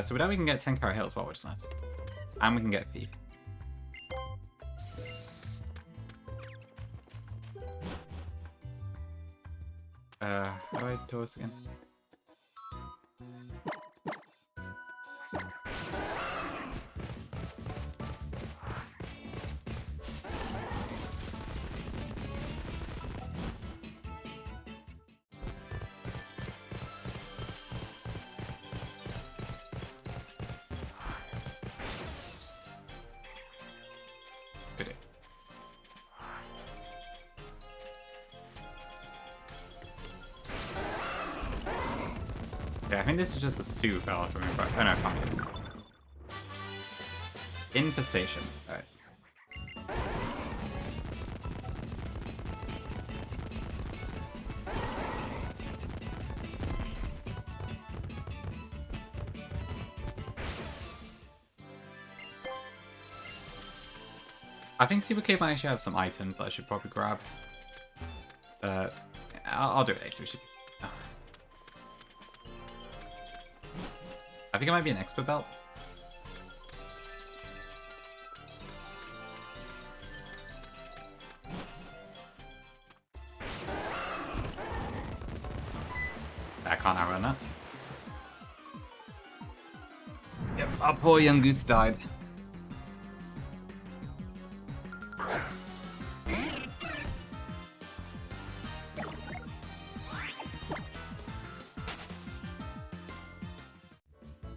So with that we can get 10 carat hit as well, which is nice. And we can get Thief. How do I do this again? Yeah, I think this is just a super power for me, but oh no, I can't get it. Infestation. Alright. I think Super Cave might actually have some items that I should probably grab. I'll do it later. We should. Oh. I think it might be an expert belt. Our poor young goose died.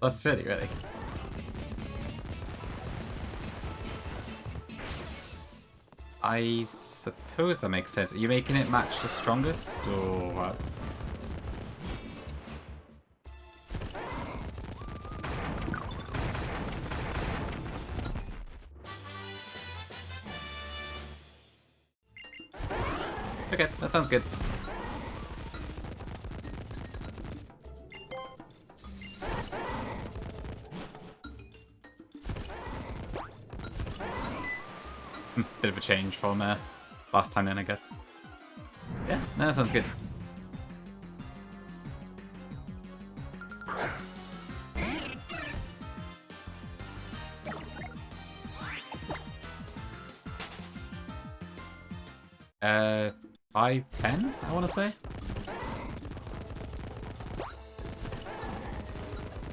Plus 30, really. I suppose that makes sense. Are you making it match the strongest, or what? Okay, that sounds good. Bit of a change from last time then, I guess. Yeah, no, that sounds good. Uh, 510, I want to say.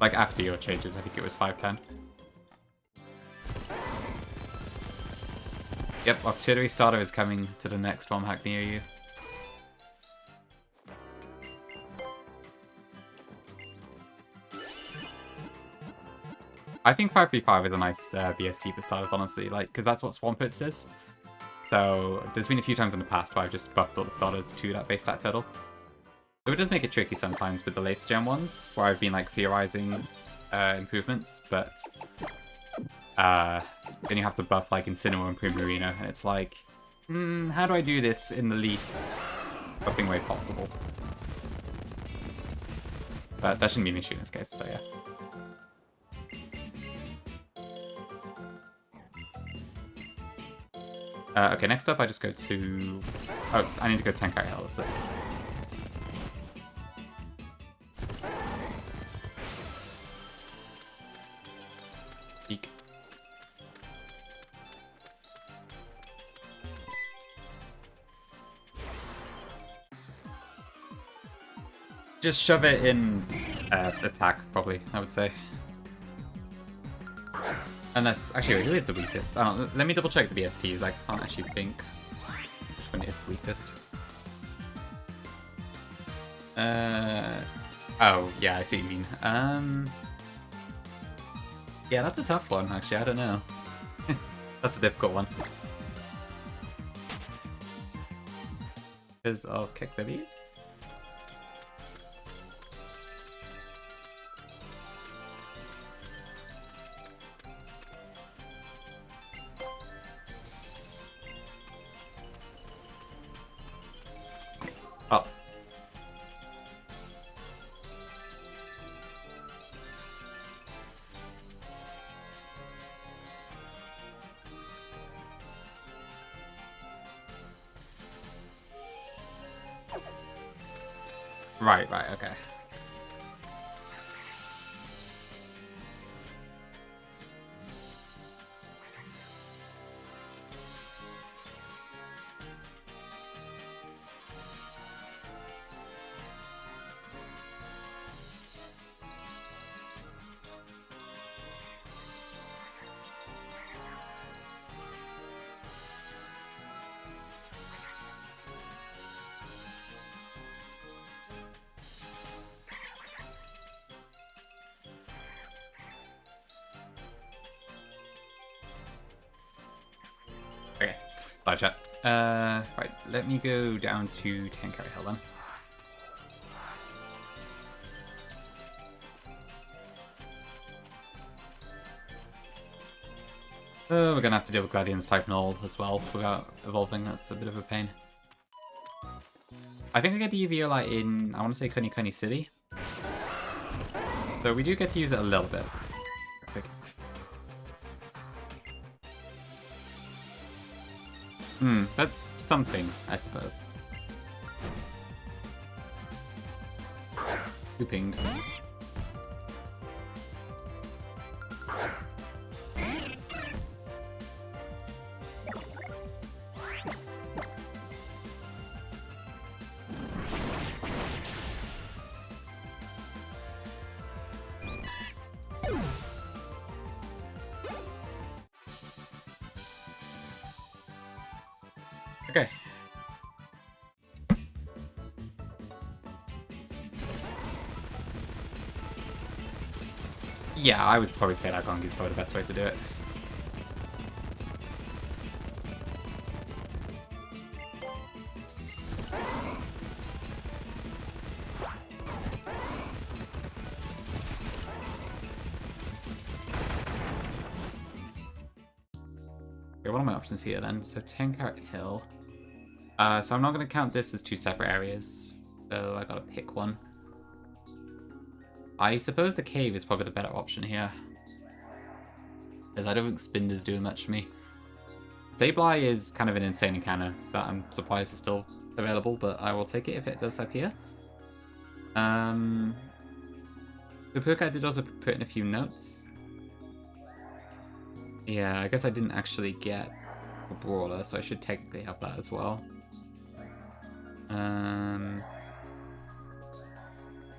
Like after your changes, I think it was 510. Yep, Auxiliary Starter is coming to the next ROM hack near you. I think 535 is a nice BST for starters, honestly, like, because that's what Swampert is. So there's been a few times in the past where I've just buffed all the starters to that base stat total. So it does make it tricky sometimes with the later gen ones, where I've been like theorizing improvements, but then you have to buff like Incineroar and Primarina, and it's like, how do I do this in the least buffing way possible? But that shouldn't be an issue in this case, so yeah. Okay, next up I just go to... Oh, I need to go Tenkari Hill, that's it. Eek. Just shove it in attack, probably, I would say. Unless, actually, wait, who is the weakest? I don't know, let me double check the BSTs, I can't actually think which one is the weakest. Oh, yeah, I see what you mean. Yeah, that's a tough one, actually, I don't know. That's a difficult one. Because I'll kick the beat. Oh. Right, okay. Okay, side chat. Right, let me go down to Tenkari Hill then. We're gonna have to deal with Gladian's type null as well without evolving, that's a bit of a pain. I think I get the Eviolite in, I want to say Kuni Kuni City. So we do get to use it a little bit. Let's see. That's something, I suppose. Who pinged? Okay. Yeah, I would probably say that Gong is probably the best way to do it. Okay, what are my options here then? So 10 carat hill. So I'm not going to count this as two separate areas. So I gotta pick one. I suppose the cave is probably the better option here. Because I don't think Spinder's doing much for me. Sableye is kind of an insane encounter that I'm surprised is still available, but I will take it if it does appear. The Purkai did also put in a few notes. Yeah, I guess I didn't actually get a Brawler, so I should technically have that as well.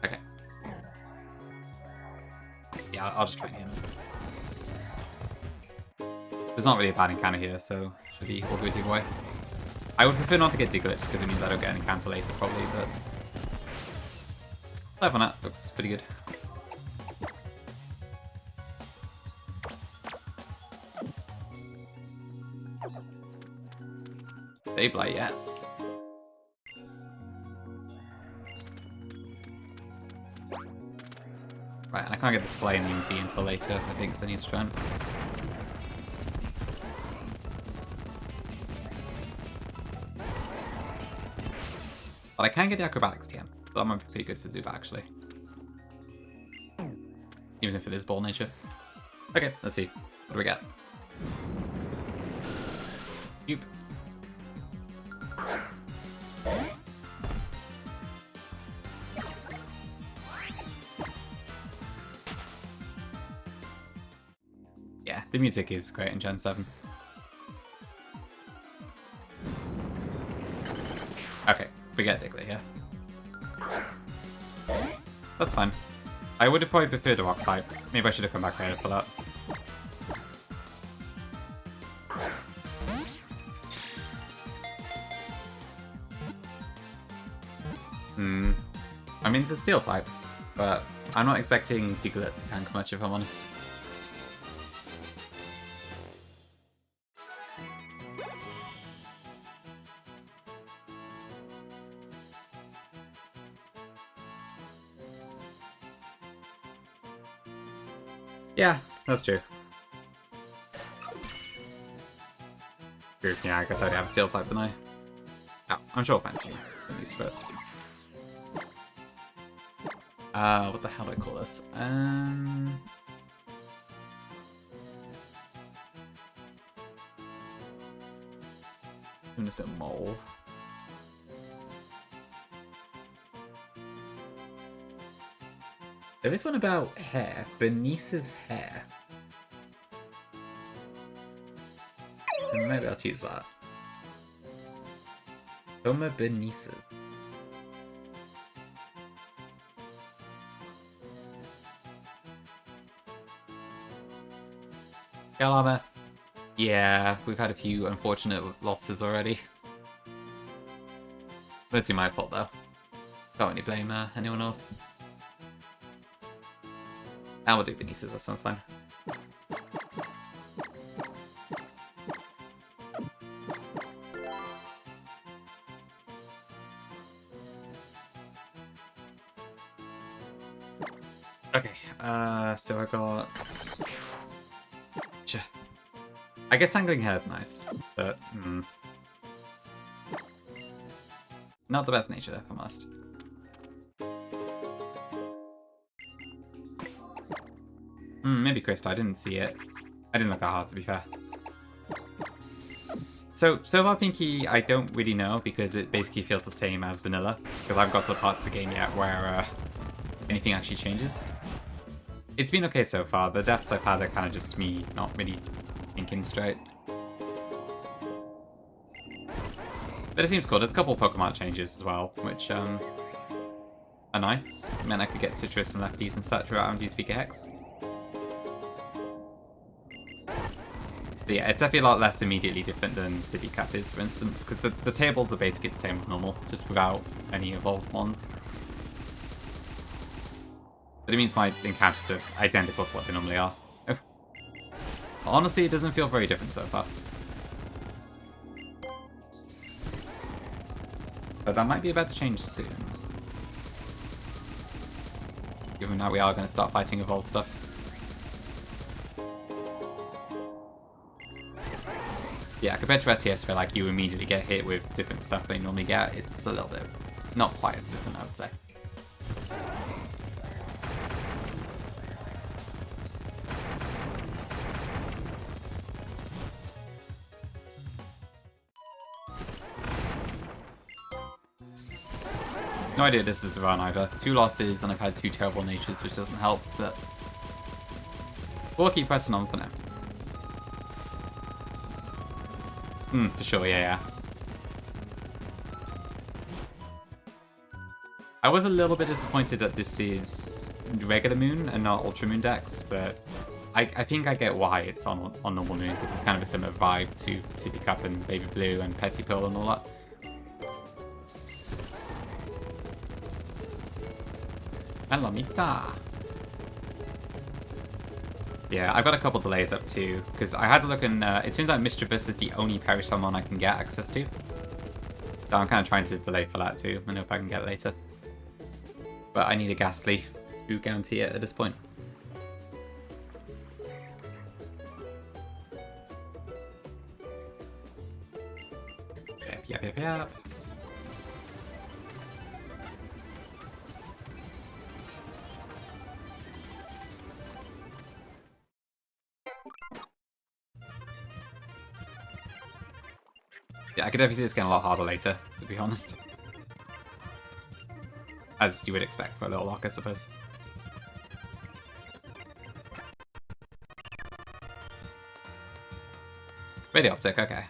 Okay. Yeah, I'll just try him. There's not really a bad encounter here, so should be all good either way. I would prefer not to get Diglett, because it means I don't get an encounter later, probably, but... Life on that looks pretty good. Sableye, yes. Right, and I can't get the play in the MC until later, I think, so I need to try and... But I can get the Acrobatics TM. That might be pretty good for Zubat, actually. Even if it is Ball Nature. Okay, let's see. What do we get? Yoop. Yeah, the music is great in Gen 7. Okay, we get Diglett here. That's fine. I would have probably preferred a Rock type. Maybe I should have come back later for that. I mean, it's a Steel type, but I'm not expecting Diglett to tank much, if I'm honest. Yeah, that's true. Yeah, I guess I already have a Steel type, don't I? Oh, I'm sure I'll find you. At least for... what the hell do I call this? I'm just a mole. There is one about hair. Bernice's hair. Maybe I'll choose that. Homer Bernice's. Galama. Yeah, we've had a few unfortunate losses already. Mostly my fault though. Can't really blame anyone else. And we'll do Benitez, that sounds fine. Okay, so I got... I guess Tangling Hair is nice, but... Not the best nature, if I'm honest. Maybe Crystal, I didn't see it. I didn't look that hard, to be fair. So far Pinky, I don't really know, because it basically feels the same as Vanilla. Because I haven't got to the parts of the game yet where anything actually changes. It's been okay so far. The deaths I've had are kind of just me not really thinking straight. But it seems cool. There's a couple of Pokemon changes as well, which are nice. It meant I could get Citrus and Lefties and such without having to use Pika Hex. But yeah, it's definitely a lot less immediately different than City Cap is, for instance, because the tables are basically the same as normal, just without any evolved ones. But it means my encounters are identical to what they normally are. So honestly, it doesn't feel very different so far. But that might be about to change soon. Given that we are going to start fighting evolved stuff. Yeah, compared to SES where like you immediately get hit with different stuff they normally get, it's a little bit not quite as different, I would say. No idea this is the run either. 2 losses and I've had 2 terrible natures, which doesn't help, but we'll keep pressing on for now. For sure, yeah. I was a little bit disappointed that this is regular moon and not ultra moon decks, but I think I get why it's on normal moon, because it's kind of a similar vibe to Sippy Cup and Baby Blue and Petty Pill and all that. Melemele. Yeah, I've got a couple delays up too, because I had to look and it turns out Mischievous is the only Perish Summon I can get access to. So I'm kind of trying to delay for that too, and hope I can get it later. But I need a Ghastly to guarantee it at this point. Yep. Yeah, I could definitely see this getting a lot harder later, to be honest. As you would expect for a little lock, I suppose. Radio Optic, okay.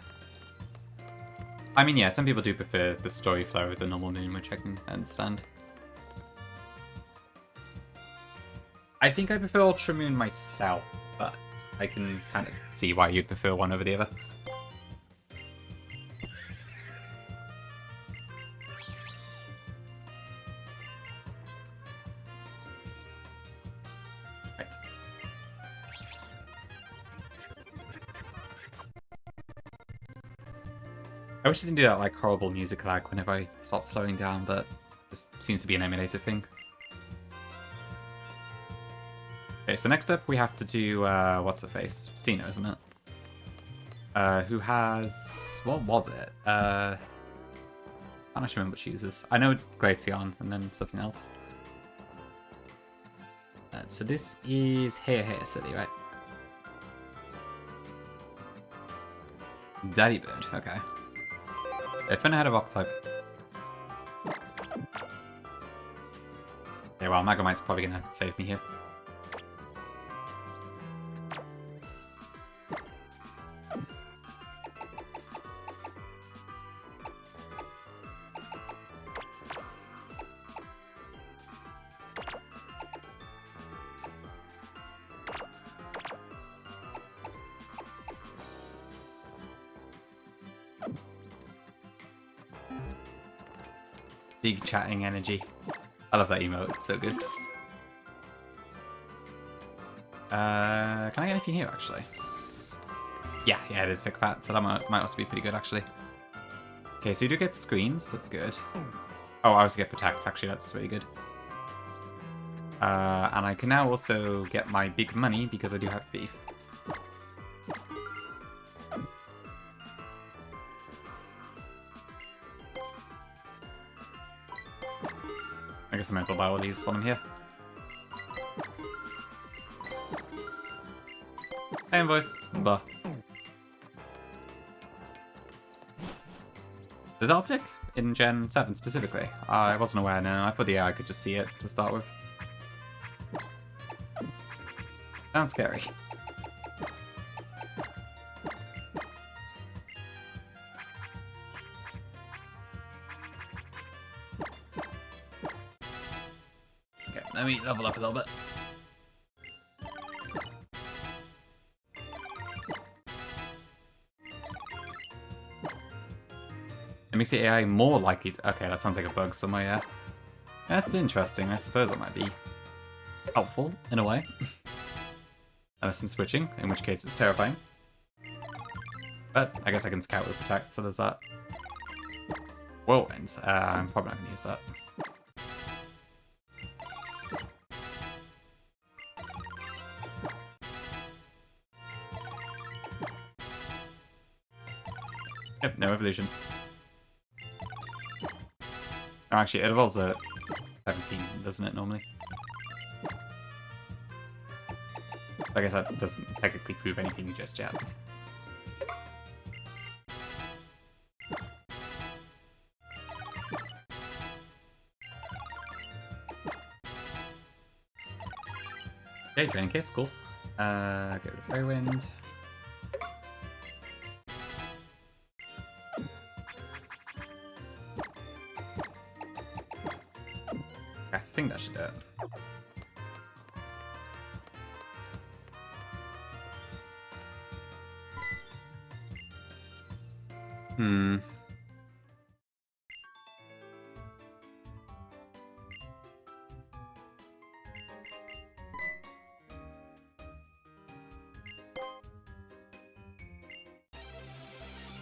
I mean, yeah, some people do prefer the story flow of the normal moon, which I can understand. I think I prefer Ultra Moon myself, but I can kind of see why you'd prefer one over the other. Right. I wish I didn't do that like horrible music lag whenever I stop slowing down, but this seems to be an emulated thing. Okay, so next up we have to do, what's her face? Cena, isn't it? Who has... what was it? I don't actually remember what she uses. I know Glaceon and then something else. So this is Hair City, right? Daddy Bird, okay. If I had a rock type. Okay, well, Magnemite's probably gonna save me here. Big chatting energy. I love that emote, it's so good. Can I get anything here, actually? Yeah, it is Vic Fat, so that might also be pretty good, actually. Okay, so you do get screens, that's good. Oh, I also get Protect, actually, that's really good. And I can now also get my big money, because I do have Thief. I guess I might as well buy all these while I'm here. Hey, invoice. Bah. Is that object in Gen 7 specifically? I wasn't aware, no. I thought the AI could just see it to start with. Sounds scary. Okay, let me level up a little bit. makes the AI more likely to... Okay, that sounds like a bug somewhere, yeah. That's interesting. I suppose that might be helpful, in a way. Unless I'm switching, in which case it's terrifying. But I guess I can scout with protect, so there's that. Whirlwind. I'm probably not going to use that. Yep, no evolution. Oh, actually, it evolves at 17, doesn't it, normally? I guess that doesn't technically prove anything just yet. Okay, draining case, cool. Get rid of Fairy Wind. I think that should do it.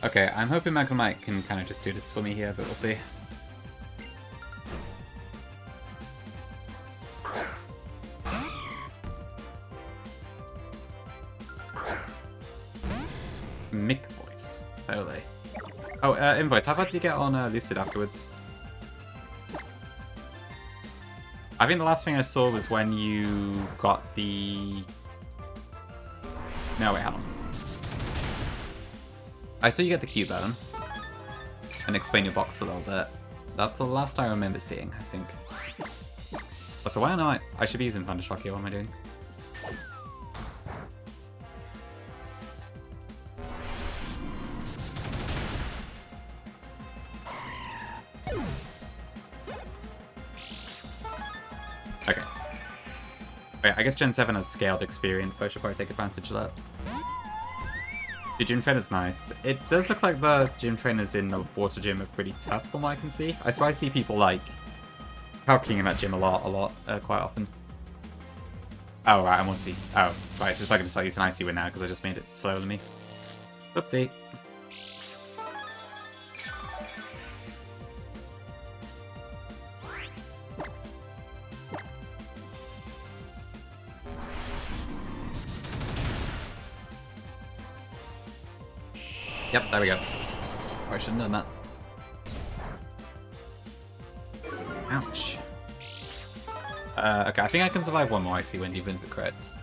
Okay, I'm hoping Melemele can kind of just do this for me here, but we'll see. Mick voice. Totally. Oh, invoice. How about you get on Lucid afterwards? I think the last thing I saw was when you got the... No, wait, hang on. I saw you get the Q button. And explain your box a little bit. That's the last I remember seeing, I think. So why not? I should be using Thundershock here. What am I doing? Okay. Wait, I guess Gen 7 has scaled experience, so I should probably take advantage of that. The gym trainer's nice. It does look like the gym trainers in the water gym are pretty tough from what I can see. I swear I see people, like, calculating in that gym quite often. Oh, right, I want to see. Oh, right, so it's probably going to start using Icy Wind now because I just made it slower than me. Oopsie. Yep, there we go. Oh, I shouldn't have done that. Ouch. Okay, I think I can survive one more Icy Wind even if it crits.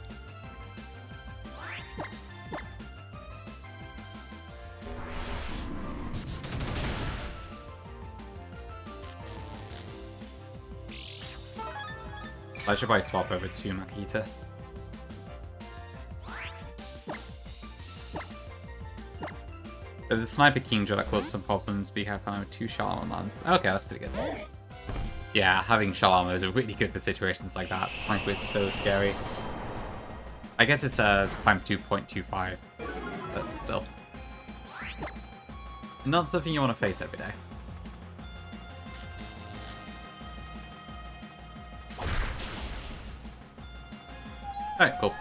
I should probably swap over to Makita. There's a Sniper Kingdra that caused some problems, but you have found 2 Shell Armor Mons. Okay, that's pretty good. Yeah, having Shell Armor is really good for situations like that. Sniper is so scary. I guess it's times 2.25, but still. Not something you want to face every day. Alright, cool.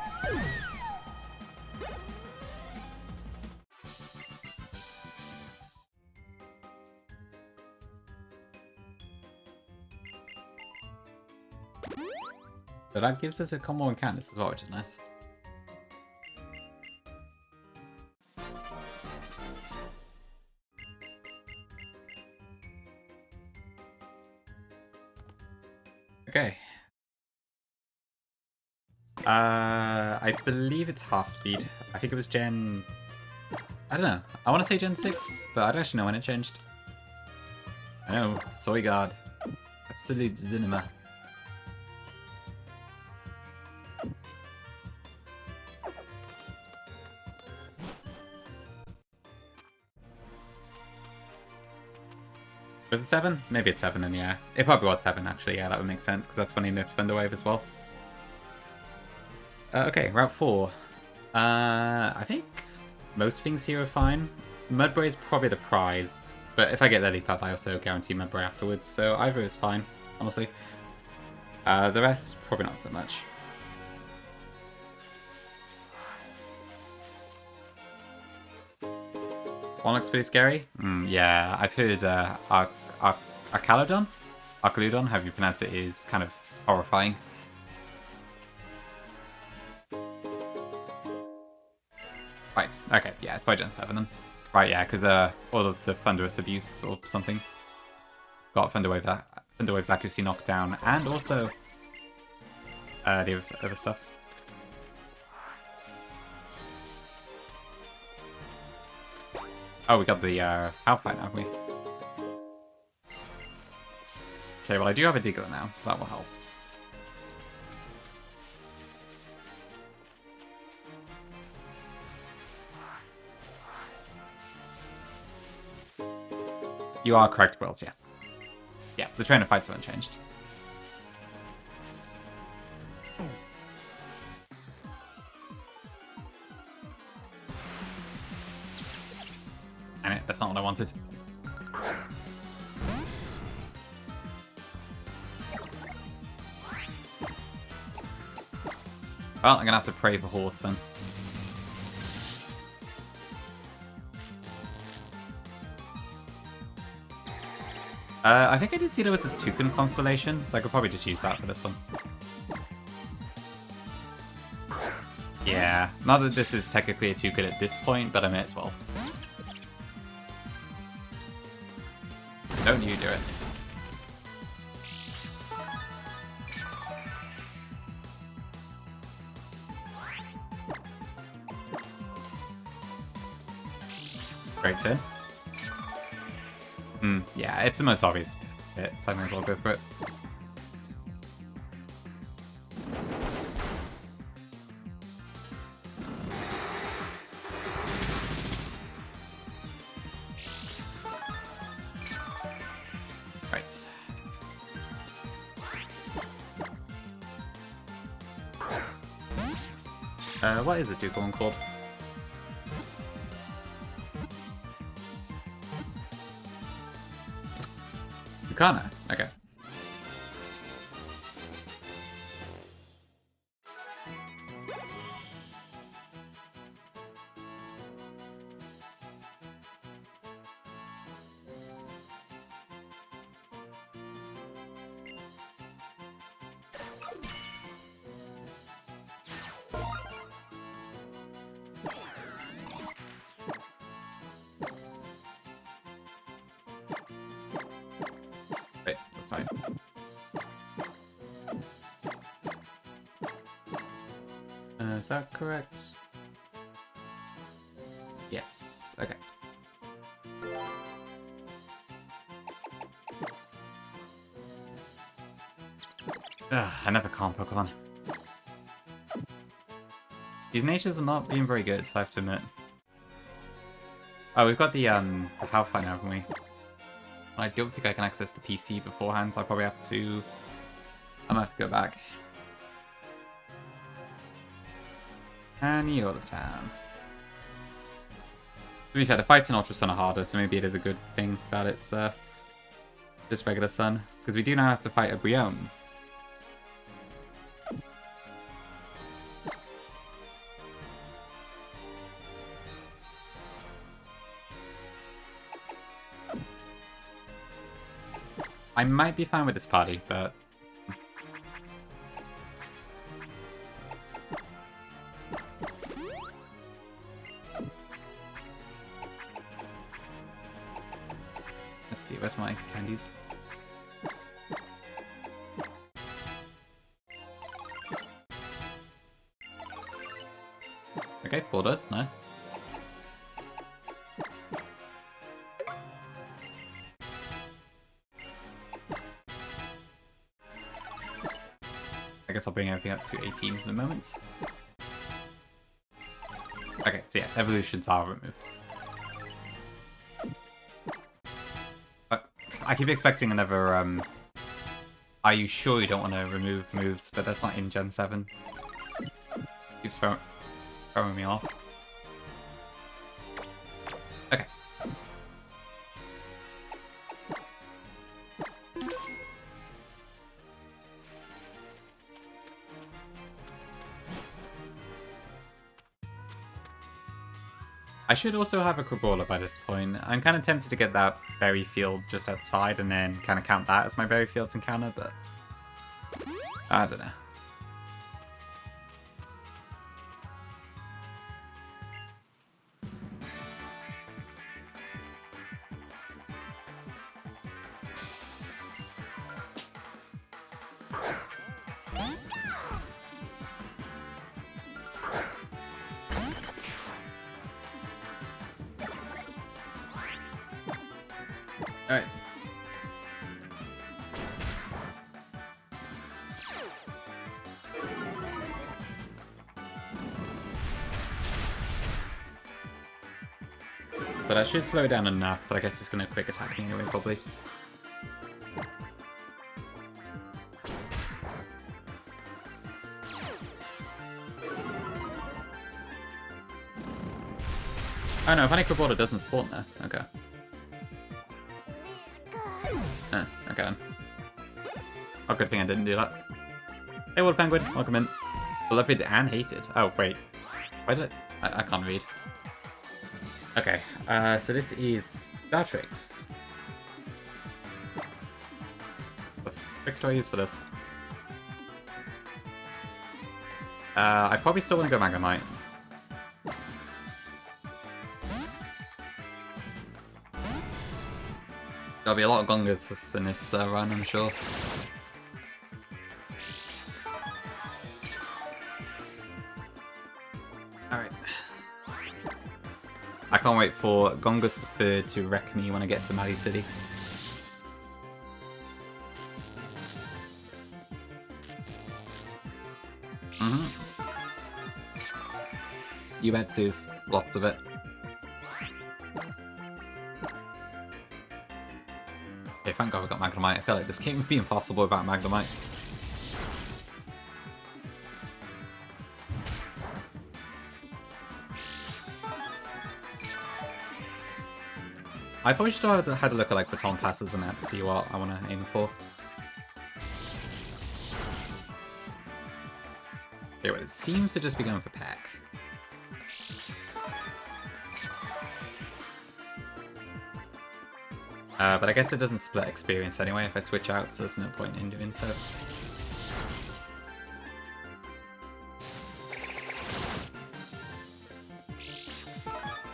So that gives us a combo on Candace as well, which is nice. Okay. I believe it's half speed. I think it was Gen... I don't know. I want to say Gen 6, but I don't actually know when it changed. I know. Soy God. Absolute cinema. Was it 7? Maybe it's 7 then, yeah. It probably was 7 actually, yeah, that would make sense, because that's when he nerfed Thunder Wave as well. Okay, Route 4. I think most things here are fine. Mudbray is probably the prize, but if I get Lillipup, I also guarantee Mudbray afterwards, so either is fine, honestly. The rest, probably not so much. One looks pretty scary. Yeah, I've heard Akalodon, however you pronounce it, is kind of horrifying. Right, okay, yeah, it's by Gen 7 then. Right, yeah, because all of the Thunderous Abuse or something got Thunderwave's accuracy knocked down, and also the other stuff. Oh, we got the Halfine, haven't we? Okay, well I do have a Diglett now, so that will help. You are correct, Wills, yes. Yeah, the train of fights haven't changed. Damn it, that's not what I wanted. Well, I'm gonna have to pray for horse then. I think I did see there was a Toucan constellation, so I could probably just use that for this one. Yeah, not that this is technically a Toucan at this point, but I may as well. Don't you do it. Great turn. Yeah, it's the most obvious bit, so I may as well go for it. Right. What is the Duke one called? Akala. Okay. Wait, that's fine. Is that correct? Yes. Okay. Ugh, I never calm Pokemon. These natures are not being very good, so I have to admit. Oh, we've got the Halfine, haven't we? I don't think I can access the PC beforehand, so I probably have to... I'm gonna have to go back. And Yoda Town. To be fair, the fights in Ultra Sun are harder, so maybe it is a good thing that it's just regular Sun. Because we do now have to fight a Brion. I might be fine with this party, but... Let's see, where's my candies? Okay, borders, nice. I guess I'll bring everything up to 18 for the moment. Okay, so yes, evolutions are removed. I keep expecting another, are you sure you don't want to remove moves, but that's not in Gen 7. Keeps throwing me off. Okay, I should also have a Crabrawler by this point. I'm kind of tempted to get that berry field just outside and then kind of count that as my berry fields encounter, but I don't know. Alright. So that should slow down enough, but I guess it's going to quick attack me anyway, probably. Oh no, Panic Reporter doesn't spawn there. Okay. Okay then. Oh, good thing I didn't do that. Hey, Water Penguin, welcome in. Beloved and hated. Oh, wait. Why did I can't read. Okay, so this is Bellatrix. What the frick do I use for this? I probably still want to go Magnemite. There'll be a lot of Gongas in this run, I'm sure. Alright. I can't wait for Gongas the 3rd to wreck me when I get to Mali City. Uetsu's, lots of it. Okay, thank God we got Magnemite. I feel like this game would be impossible without Magnemite. I probably should have had a look at like baton passes and that to see what I want to aim for. Okay, well, it seems to just be going for Peck. But I guess it doesn't split experience anyway if I switch out, so there's no point in doing so.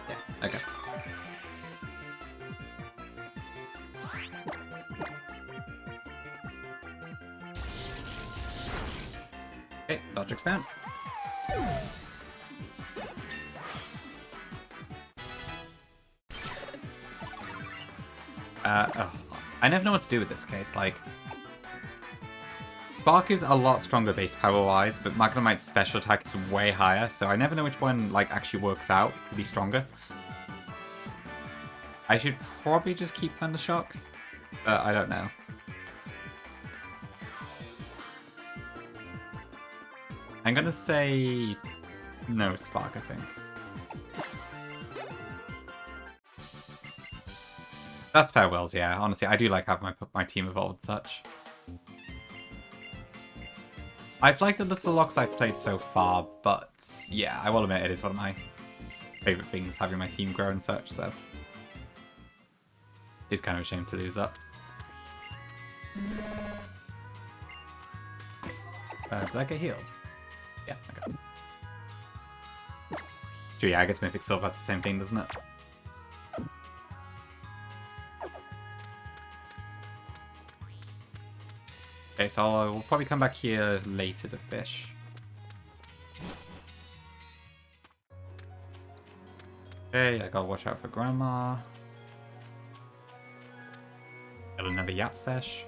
Yeah, okay. Okay, Bellatrix down. Oh, I never know what to do with this case, like... Spark is a lot stronger base power-wise, but Magnemite's special attack is way higher, so I never know which one, like, actually works out to be stronger. I should probably just keep Thundershock, but I don't know. I'm gonna say... no Spark, I think. That's farewells, yeah. Honestly, I do like having my team evolved and such. I've liked the Nuzlocke I've played so far, but yeah, I will admit it is one of my favourite things, having my team grow and such, so... It's kind of a shame to lose that. Did I get healed? Yeah, okay. Sure, yeah, I guess Mythic Silver has the same thing, doesn't it? Okay, so we'll probably come back here later to fish. Okay, I gotta watch out for Grandma. Got another Yap Sesh.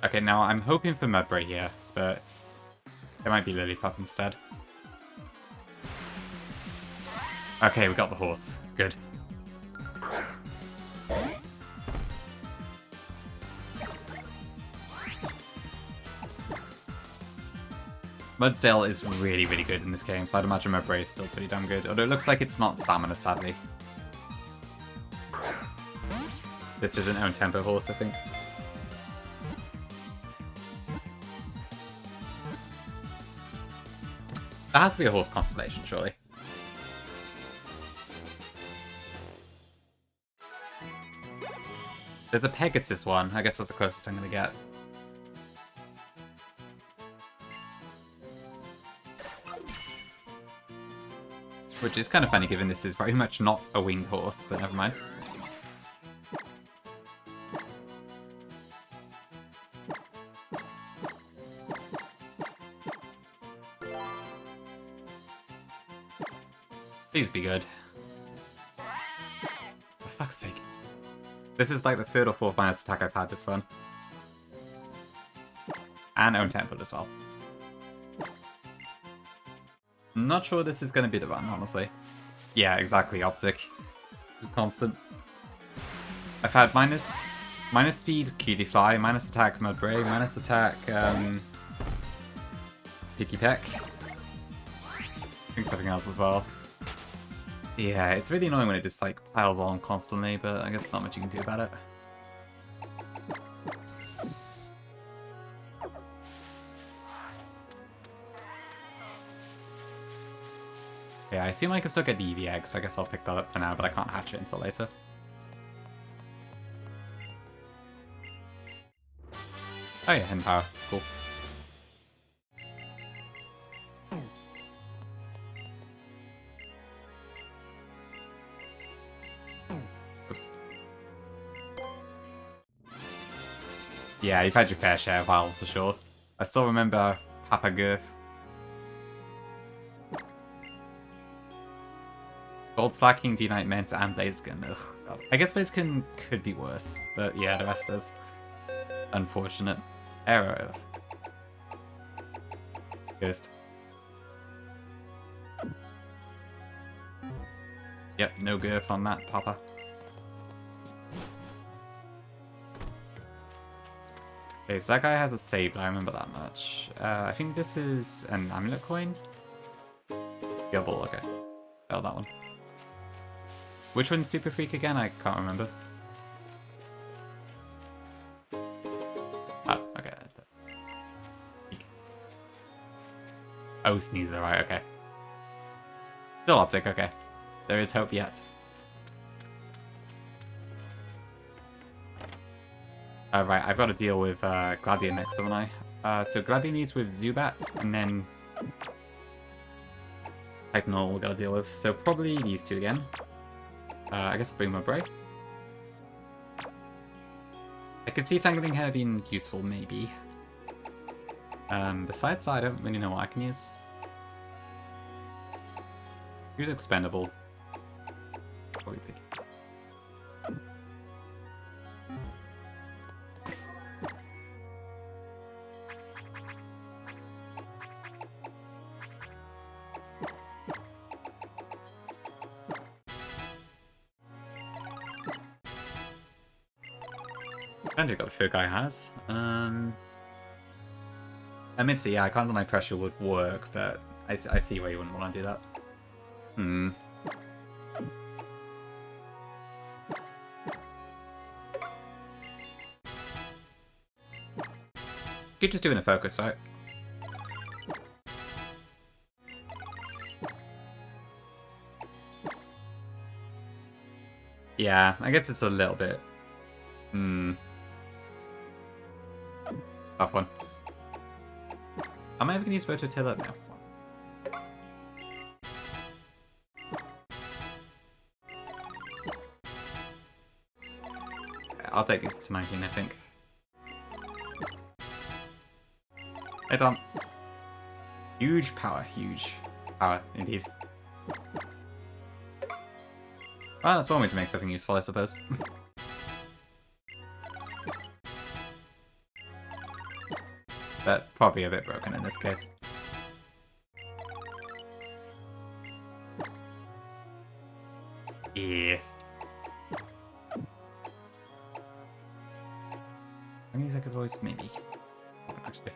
Okay, now I'm hoping for Mudbray here, but it might be Lillipup instead. Okay, we got the horse. Good. Mudsdale is really, really good in this game, so I'd imagine Mudbray is still pretty damn good. Although it looks like it's not stamina, sadly. This is an own tempo horse, I think. That has to be a horse constellation, surely. There's a Pegasus one. I guess that's the closest I'm gonna get. Which is kind of funny given this is very much not a winged horse, but never mind. Please be good. For fuck's sake. This is like the third or fourth minus attack I've had this run. And own tempo as well. I'm not sure this is going to be the run, honestly. Yeah, exactly, optic. It's constant. I've had minus speed, cutie fly, minus attack, mudbray, minus attack, picky peck. I think something else as well. Yeah, it's really annoying when it just like piles on constantly, but I guess there's not much you can do about it. Yeah, I assume I can still get the EV egg, so I guess I'll pick that up for now, but I can't hatch it until later. Oh yeah, hidden power. Cool. Oops. Yeah, you've had your fair share of while, for sure. I still remember Papa Girth. Gold Slacking, D-Knight Mensa, and Blaziken. Ugh, God. I guess Blaziken could be worse, but yeah, the rest is. Unfortunate. Error. Ghost. Yep, no Girth on that, Papa. Okay, so that guy has a save, I remember that much. I think this is an amulet coin? Gobble, okay. Failed that one. Which one's Super Freak again? I can't remember. Oh, okay. Oh, Sneezer, right, okay. Still optic, okay. There is hope yet. Right, I've got to deal with Gladiator next, haven't I? So Gladiator needs with Zubat, and then Hypnol we've got to deal with. So probably these two again. I guess I'll bring my break. I could see Tangling Hair being useful, maybe. Besides that, I don't really know what I can use. Use Expendable. Probably pick. I don't think what the third guy has. I mean, so yeah, I can't deny pressure would work, but I see why you wouldn't want to do that. Hmm. Could just do in a focus, right? Yeah, I guess it's a little bit. Tough one. Am I ever going to use Rototiller now? I'll take this to 19, I think. Hey, Tom. Huge power, indeed. Well, that's one way to make something useful, I suppose. But probably a bit broken in this case. Yeah. I use like a voice, maybe. Actually.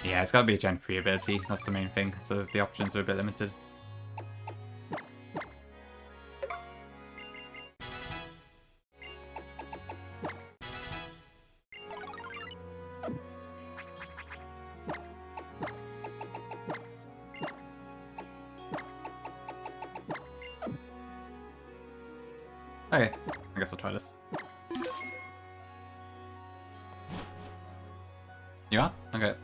Yeah, it's got to be a Gen 3 ability. That's the main thing. So the options are a bit limited. Okay, I guess I'll try this. You are? Okay.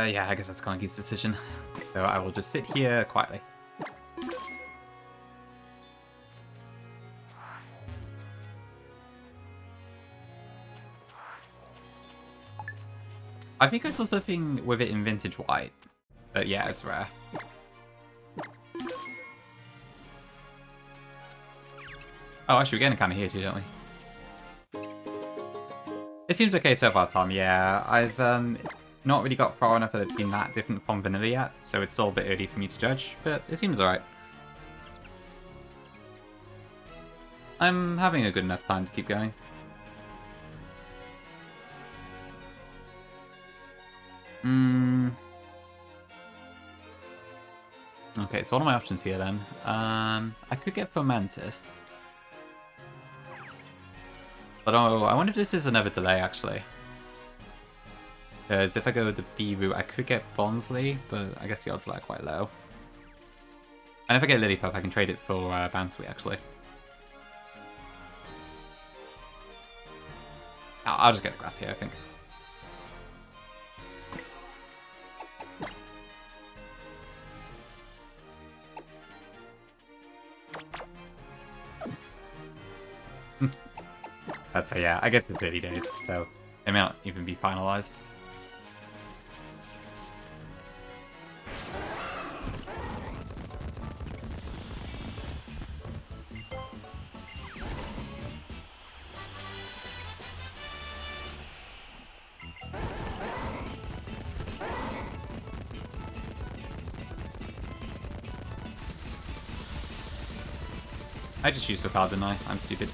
Yeah, I guess that's Conky's decision. So I will just sit here quietly. I think I saw something with it in Vintage White. But yeah, it's rare. Oh, actually, we're getting kind of here too, don't we? It seems okay so far, Tom. Yeah, I've not really got far enough that it's been that different from vanilla yet, so it's still a bit early for me to judge, but it seems alright. I'm having a good enough time to keep going. Okay, so what are my options here then? I could get Fomentis. But oh, I wonder if this is another delay actually. Because if I go with the B route, I could get Bonsly, but I guess the odds are quite low. And if I get Lillipup, I can trade it for Bounsweet actually. I'll just get the grass here, I think. That's yeah, I guess it's 30 days, so they may not even be finalized. I just used Opal, didn't I? I'm stupid.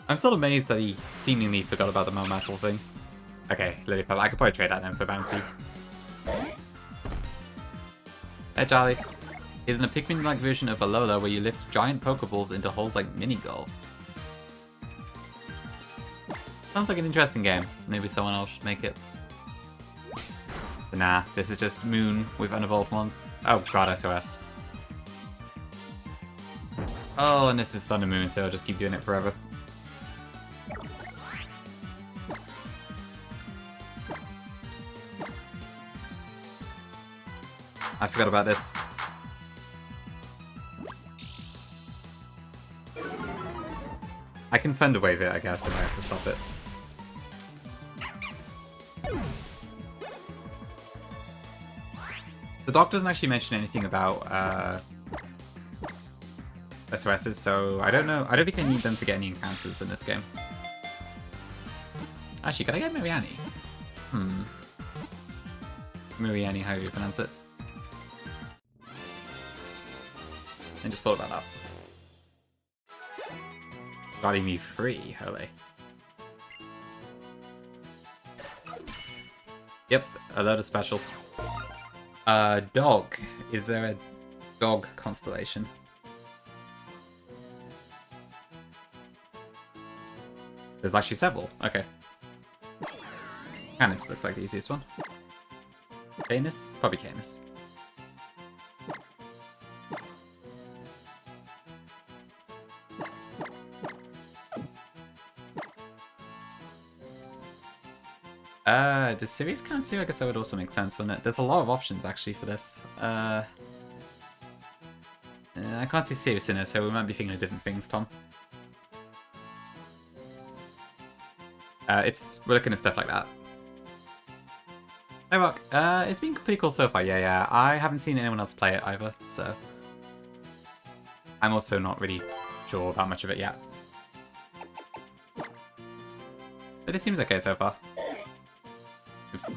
I'm still amazed that he seemingly forgot about the Mometal thing. Okay, Lillipup. I could probably trade that then for Bouncy. Hey, Charlie. Isn't a Pikmin-like version of Alola where you lift giant Pokeballs into holes like mini-golf? Sounds like an interesting game. Maybe someone else should make it. But nah, this is just Moon with unevolved ones. Oh god, SOS. Oh, and this is Sun and Moon, so I'll just keep doing it forever. I forgot about this. I can Thunder Wave it, I guess, if I have to stop it. The doc doesn't actually mention anything about SOSs, so I don't know. I don't think I need them to get any encounters in this game. Actually, can I get Miriani? Miriani, how do you pronounce it? I just thought about that. Got me free, holy. Yep, a load of special. Dog. Is there a dog constellation? There's actually several. Okay. Canis looks like the easiest one. Canis? Probably Canis. Does Sirius count too? I guess that would also make sense, wouldn't it? There's a lot of options actually for this. I can't see Sirius in it, so we might be thinking of different things, Tom. We're looking at stuff like that. Hey Rock, it's been pretty cool so far, yeah. I haven't seen anyone else play it either, so I'm also not really sure about much of it yet. But it seems okay so far. Oops.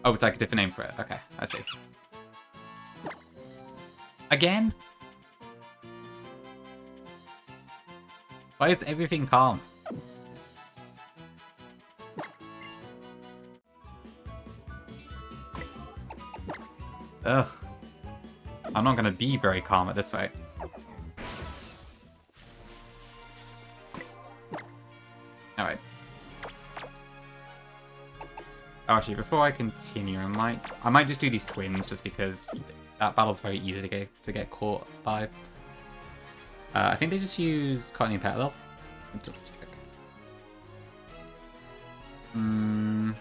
Oh, it's like a different name for it. Okay, I see. Again? Why is everything calm? Ugh. I'm not gonna be very calm at this rate. Alright. Oh, actually, before I continue, I might just do these twins just because that battle's very easy to get caught by. I think they just use Courtney and Petal. Just check. Not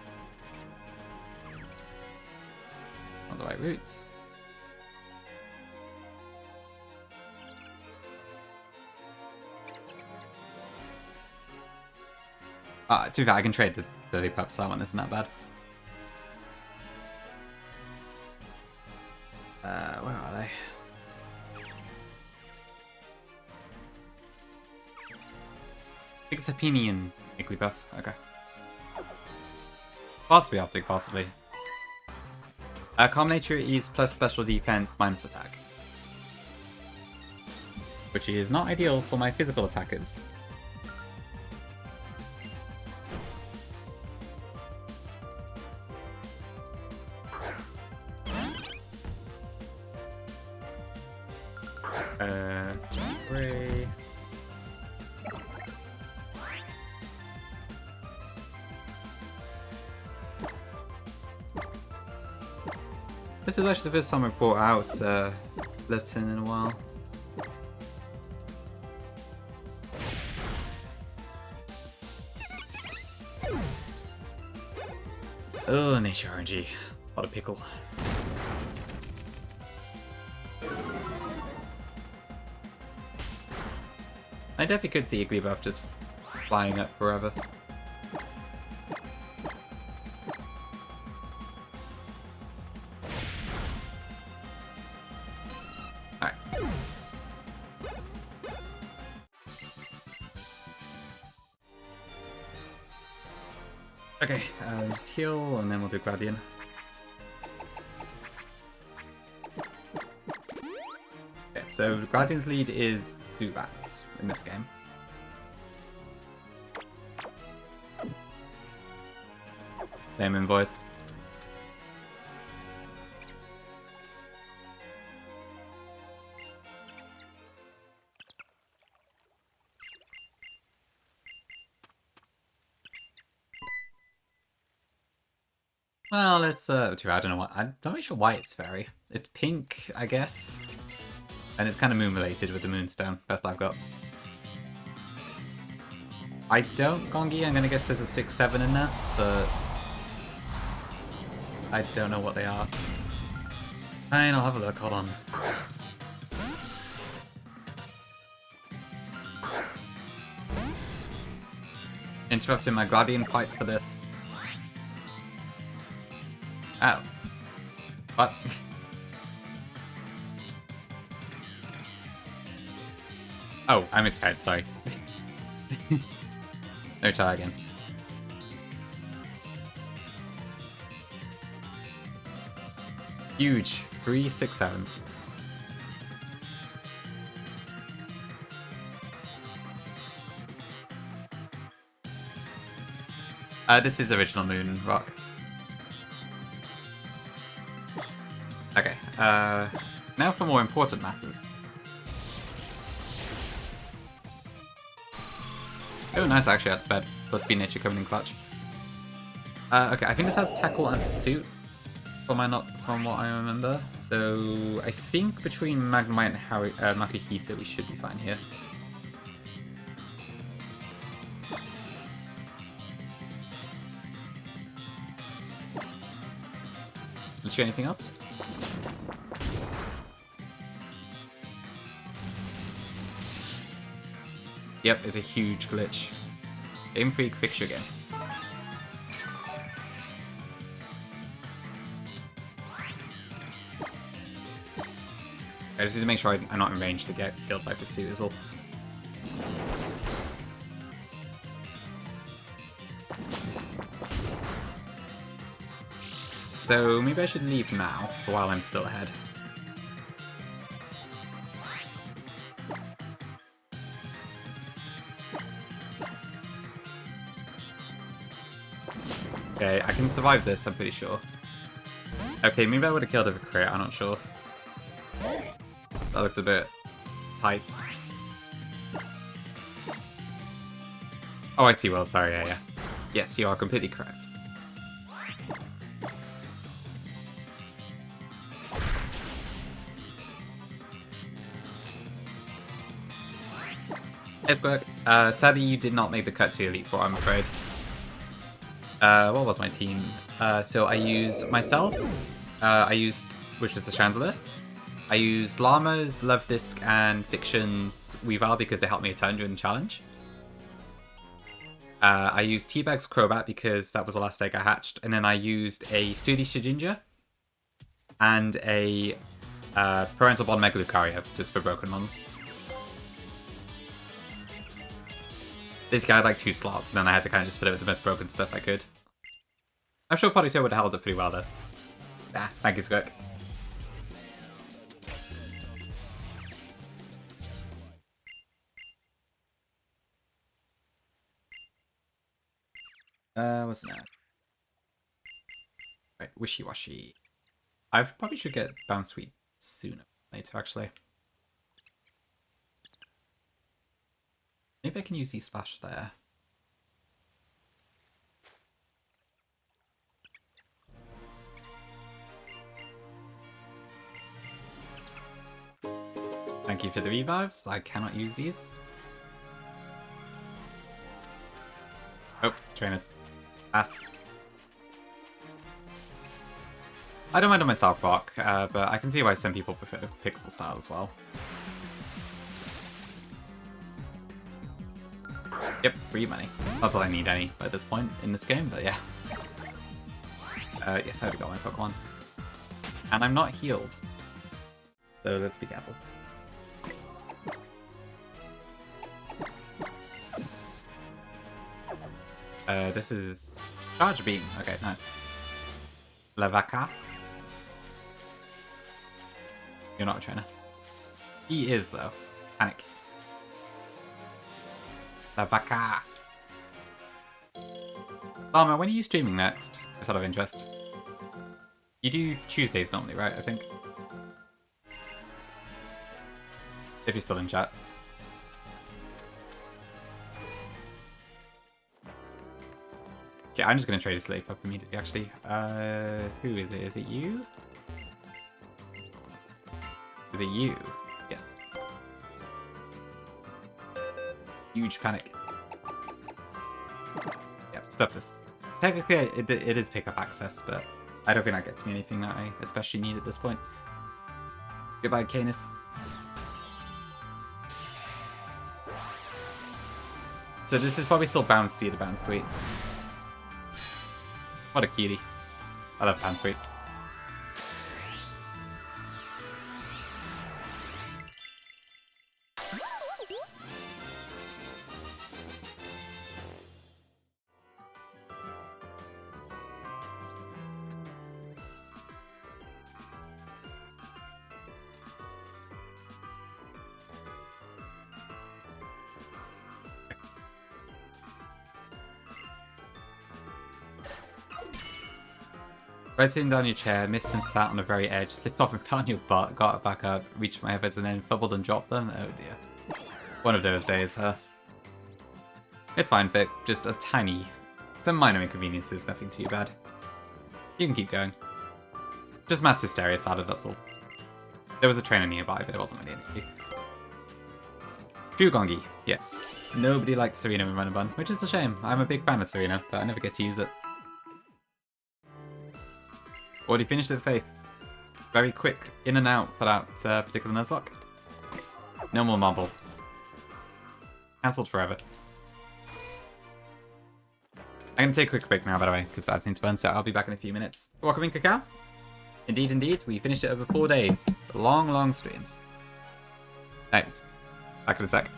the right routes. To be fair, I can trade the Lily Pups. That one isn't that bad. Where are they? Pixapini and Igglybuff. Okay. Possibly Optic, possibly. Calm Nature is plus special defense minus attack. Which is not ideal for my physical attackers. Gray. This is actually the first time I brought out Blitzen in a while. Oh, Nature RNG. What a pickle. I definitely could see Igglybuff just flying up forever. Alright. Okay, just heal and then we'll do Gradian. Okay, so Gradian's lead is Zubat in this game. Same invoice. Well, it's I don't know what. I'm not really sure why it's fairy. It's pink, I guess. And it's kind of moon related with the moonstone. Best I've got. I don't Gongi. I'm gonna guess there's a 6-7 in there, but I don't know what they are. Fine, I'll have a look. Hold on. Interrupting my Gladian fight for this. Oh. What? Oh, I misread, sorry. Let me try again. Huge. 3 6-7s. This is original Moon Rock. Okay, now for more important matters. Oh, nice, actually, that's sped. Plus Speed Nature coming in clutch. Okay, I think this has Tackle and Pursuit, from what I remember. So, I think between Magnemite and Makuhita, we should be fine here. shoot anything else? Yep, it's a huge glitch. Game Freak, fix your game. I just need to make sure I'm not in range to get killed by Pursuit is all. So maybe I should leave now, while I'm still ahead. Okay, I can survive this, I'm pretty sure. Okay, maybe I would have killed it with a crit, I'm not sure. That looks a bit tight. Oh, I see, Will, sorry, yeah. Yes, you are completely correct. Esberg, sadly you did not make the cut to Elite Four, I'm afraid. What was my team? So I used myself, which was the Chandelier. I used Llamas, Love Disc, and Fiction's Weavile because they helped me a ton during the challenge. I used Teabag's Crobat because that was the last egg I hatched, and then I used a Sturdy Shijinja and a Parental Bond Mega Lucario just for broken ones. This guy had like 2 slots, and then I had to kind of just fill it with the most broken stuff I could. I'm sure Ponytail would have held it pretty well, though. Ah, thank you, Skirk. What's that? Right, Wishy-Washy. I probably should get Bounce Sweet sooner later, actually. Maybe I can use the splash there. Thank you for the revives. I cannot use these. Oh, trainers. Pass. I don't mind on my Soft Rock, but I can see why some people prefer the Pixel style as well. Yep, free money. Not that I need any at this point in this game, but yeah. Yes, I already got my Pokemon. And I'm not healed. So let's be careful. This is Charge Beam. Okay, nice. Lavaca. You're not a trainer. He is, though. Panic. Lavaca. Llama, when are you streaming next? Just out of interest. You do Tuesdays normally, right? I think. If you're still in chat. Okay, I'm just going to trade a sleep up immediately, actually. Who is it? Is it you? Is it you? Yes. Huge panic. Yep, stuff this. Technically, it is pickup access, but I don't think that gets me anything that I especially need at this point. Goodbye, Canis. So this is probably still Bounce Seed, the Bounce Sweet. What a cutie. I love Bounce Sweet. Right sitting down your chair, missed and sat on the very edge, slipped off and found your butt, got it back up, reached my heavens and then fumbled and dropped them. Oh dear. One of those days, huh? It's fine, Vic. Just a tiny... Some minor inconveniences, nothing too bad. You can keep going. Just mass hysteria started, that's all. There was a trainer nearby, but it wasn't really an issue. Jugongi, yes. Nobody likes Serena in Run and Bun, which is a shame. I'm a big fan of Serena, but I never get to use it. Already finished it, Faith. Very quick in and out for that particular Nuzlocke. No more marbles. Cancelled forever. I'm going to take a quick break now, by the way, because I need to burn, so I'll be back in a few minutes. Welcome in, Cacao. Indeed, indeed. We finished it over 4 days. Long, long streams. Thanks. Back in a sec.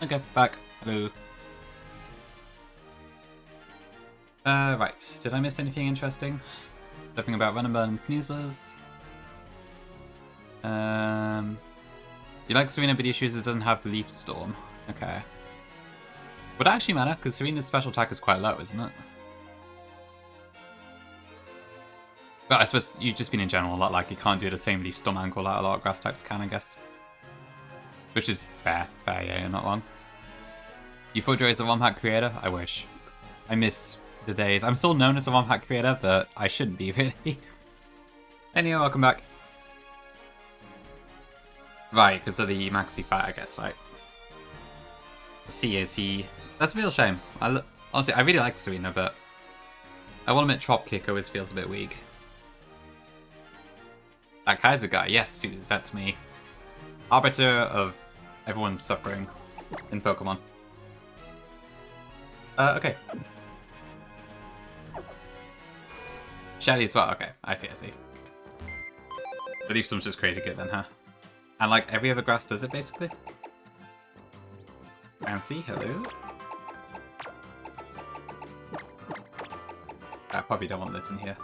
Okay, back. Hello. Right. Did I miss anything interesting? Nothing about Run and Burn and Snoozers. You like Serena, but the issue is it doesn't have Leaf Storm. Okay. Would it actually matter? Because Serena's special attack is quite low, isn't it? But I suppose you've just been in general a lot like you can't do the same Leaf Storm angle that a lot of grass types can, I guess. Which is fair. Fair, yeah, you're not wrong. You thought Joey is a ROM hack creator? I wish. I miss the days. I'm still known as a ROM hack creator, but I shouldn't be, really. Anyway, welcome back. Right, because of the maxi fight, I guess, right? C is he... That's a real shame. Honestly, I really like Serena, but I will admit Trop Kick always feels a bit weak. That Kaiser guy, yes, Suze, that's me. Arbiter of everyone's suffering in Pokemon. Okay. Shelly as well, okay. I see, I see. The Leaf Storm's just crazy good then, huh? And like every other grass does it, basically? Fancy, hello? I probably don't want this in here.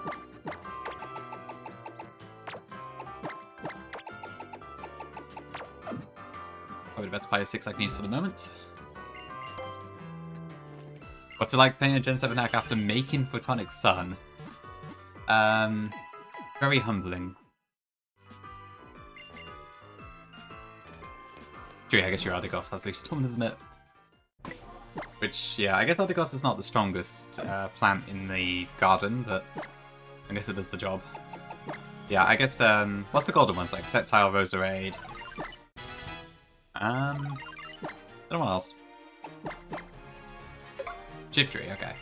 Probably the best player 6 I can use for the moment. What's it like playing a Gen 7 hack after making Photonic Sun? Very humbling. True, I guess your Ardigos has Leaf Storm, isn't it? Which, yeah, I guess Ardigos is not the strongest plant in the garden, but I guess it does the job. Yeah, I guess, what's the golden ones like? Sceptile, Roserade. I don't know what else. Shiftry, okay.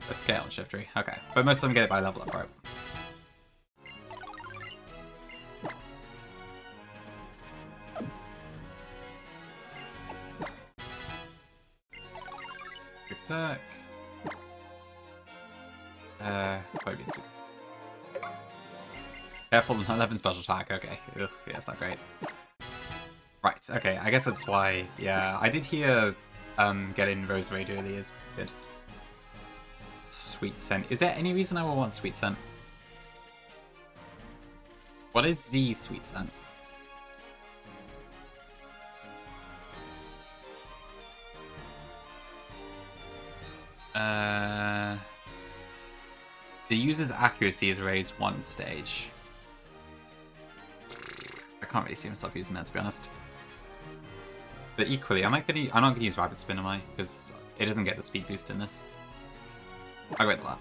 A scale on Shiftry, okay. But most of them get it by level up, right? Quick attack. Probably get 6. Careful, 11 special attack, okay. Ugh, yeah, that's not great. Right, okay, I guess that's why, yeah, I did hear getting Roserade early is good. Sweet Scent. Is there any reason I would want Sweet Scent? What is the Sweet Scent? The user's accuracy is raised 1 stage. I can't really see myself using that, to be honest. But equally, I'm not gonna use Rapid Spin, am I? Because it doesn't get the speed boost in this. I'll wait that.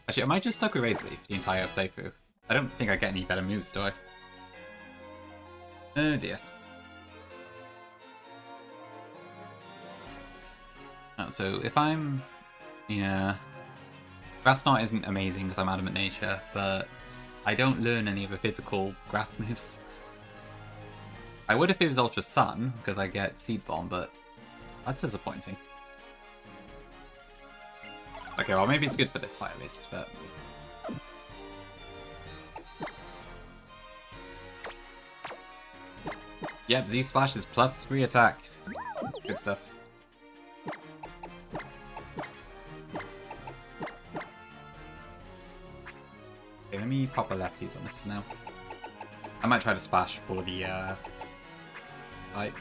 Actually, am I just stuck with Razor Leaf the entire playthrough? I don't think I get any better moves, do I? Oh dear. Oh, so if I'm... Yeah... Grass Knot isn't amazing because I'm Adamant Nature, but I don't learn any of the physical grass moves. I would if it was Ultra Sun, because I get Seed Bomb, but that's disappointing. Okay, well maybe it's good for this fight at least, but... Yep, Z-Splash is plus 3 attack. Good stuff. Okay, let me pop a lefties on this for now. I might try to splash for the, like...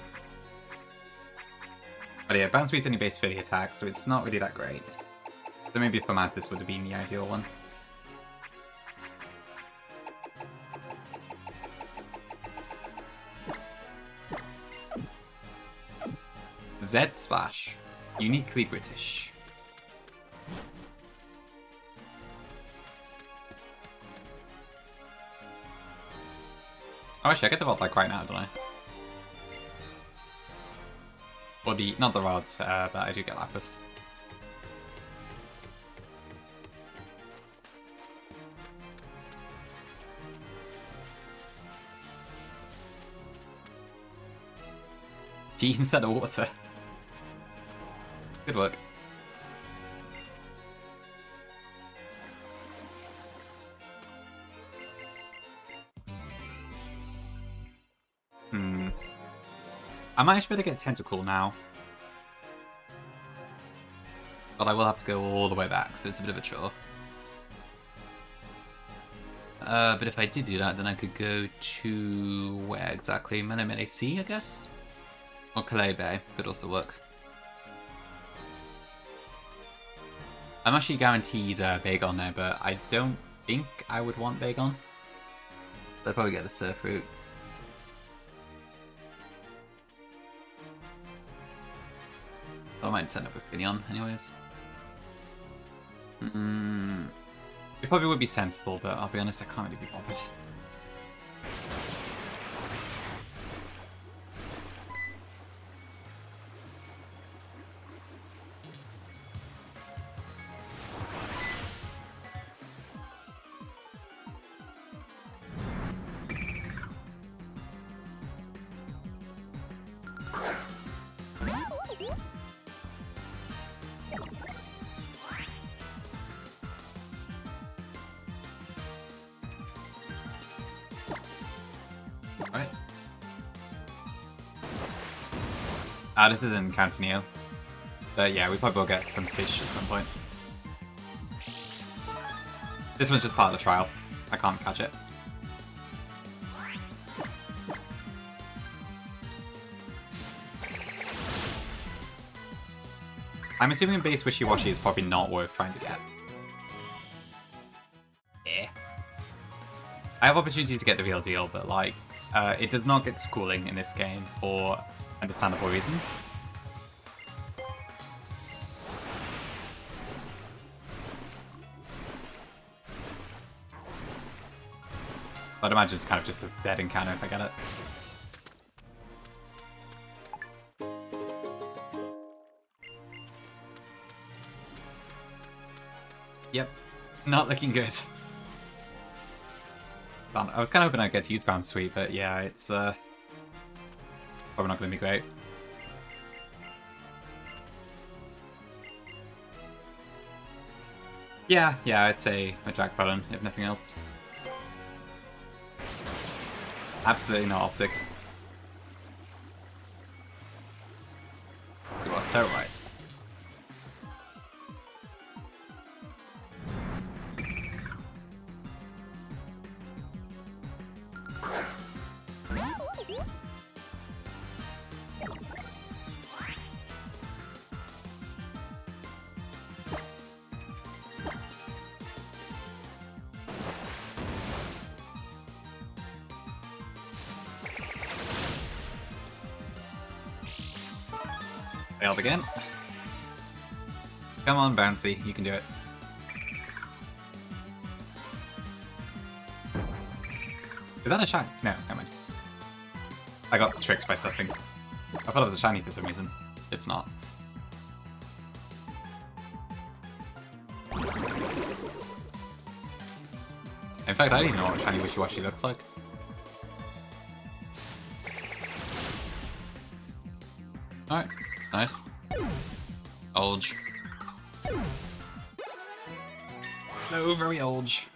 But yeah, bounce rate's only based for the attack, so it's not really that great. So maybe for Mantis would have been the ideal one. Z-Splash. Uniquely British. Oh, actually, I get the rod like right now, don't I? Or the... not the rod, but I do get Lapis. Tea instead of water. Good work. I might actually better get Tentacle now. But I will have to go all the way back, so it's a bit of a chore. But if I did do that, then I could go to... where exactly? Melemele Sea, I guess? Or Calais Bay could also work. I'm actually guaranteed Bagon there, but I don't think I would want Bagon. They'll probably get the surf route. I might end up with Finion, anyways. It probably would be sensible, but I'll be honest, I can't really be bothered. Right. This isn't Cantonio. But yeah, we probably will get some fish at some point. This one's just part of the trial. I can't catch it. I'm assuming base Wishy-Washy is probably not worth trying to get. Yeah. I have opportunity to get the real deal, but like, it does not get schooling in this game for understandable reasons. I'd imagine it's kind of just a dead encounter if I get it. Yep, not looking good. I was kind of hoping I'd get to use Bound Sweep, but yeah, it's probably not going to be great. Yeah, I'd say a Jack button, if nothing else. Absolutely not Optic. You are so right. Failed again. Come on, Bouncy, you can do it. Is that a shiny? No, never mind. I got tricked by something. I thought it was a shiny for some reason. It's not. In fact, I don't even know what shiny Wishy-Washy looks like. Alright, nice. Olge. So very Olge.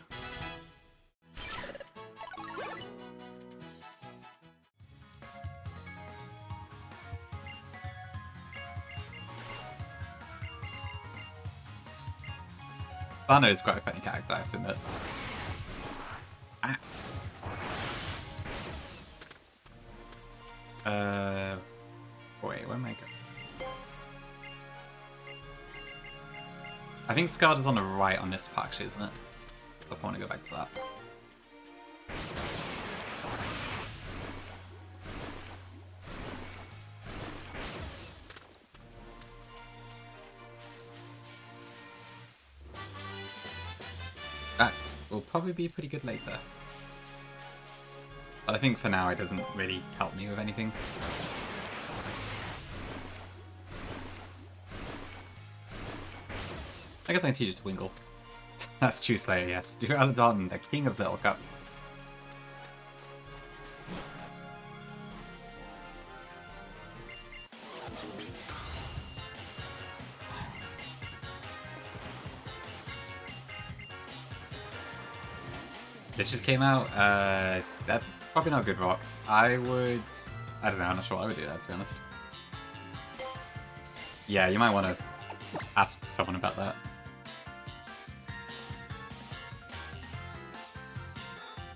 Thunder is quite a funny character, I have to admit. Wait, where am I going? I think Scarred is on the right on this part, actually, isn't it? I want to go back to that. That will probably be pretty good later. But I think for now it doesn't really help me with anything. I guess I can teach it to Wingle. That's true Slayer, yes. Duraludon, the king of Little Cup. This just came out. That's probably not a good rock. I don't know, I'm not sure I would do that, to be honest. Yeah, you might want to ask someone about that.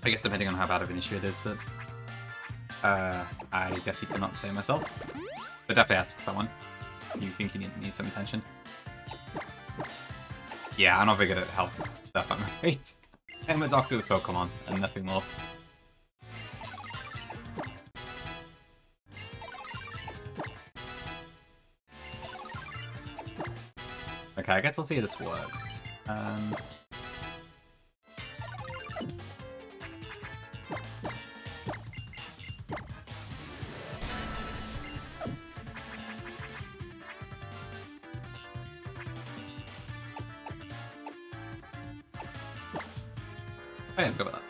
I guess depending on how bad of an issue it is, but I definitely cannot say myself. But definitely ask someone. You think you need some attention. Yeah, I'm not very good at health stuff, I'm afraid. I'm a doctor with Pokemon, and nothing more. Okay, I guess I'll see how this works. I am good with that.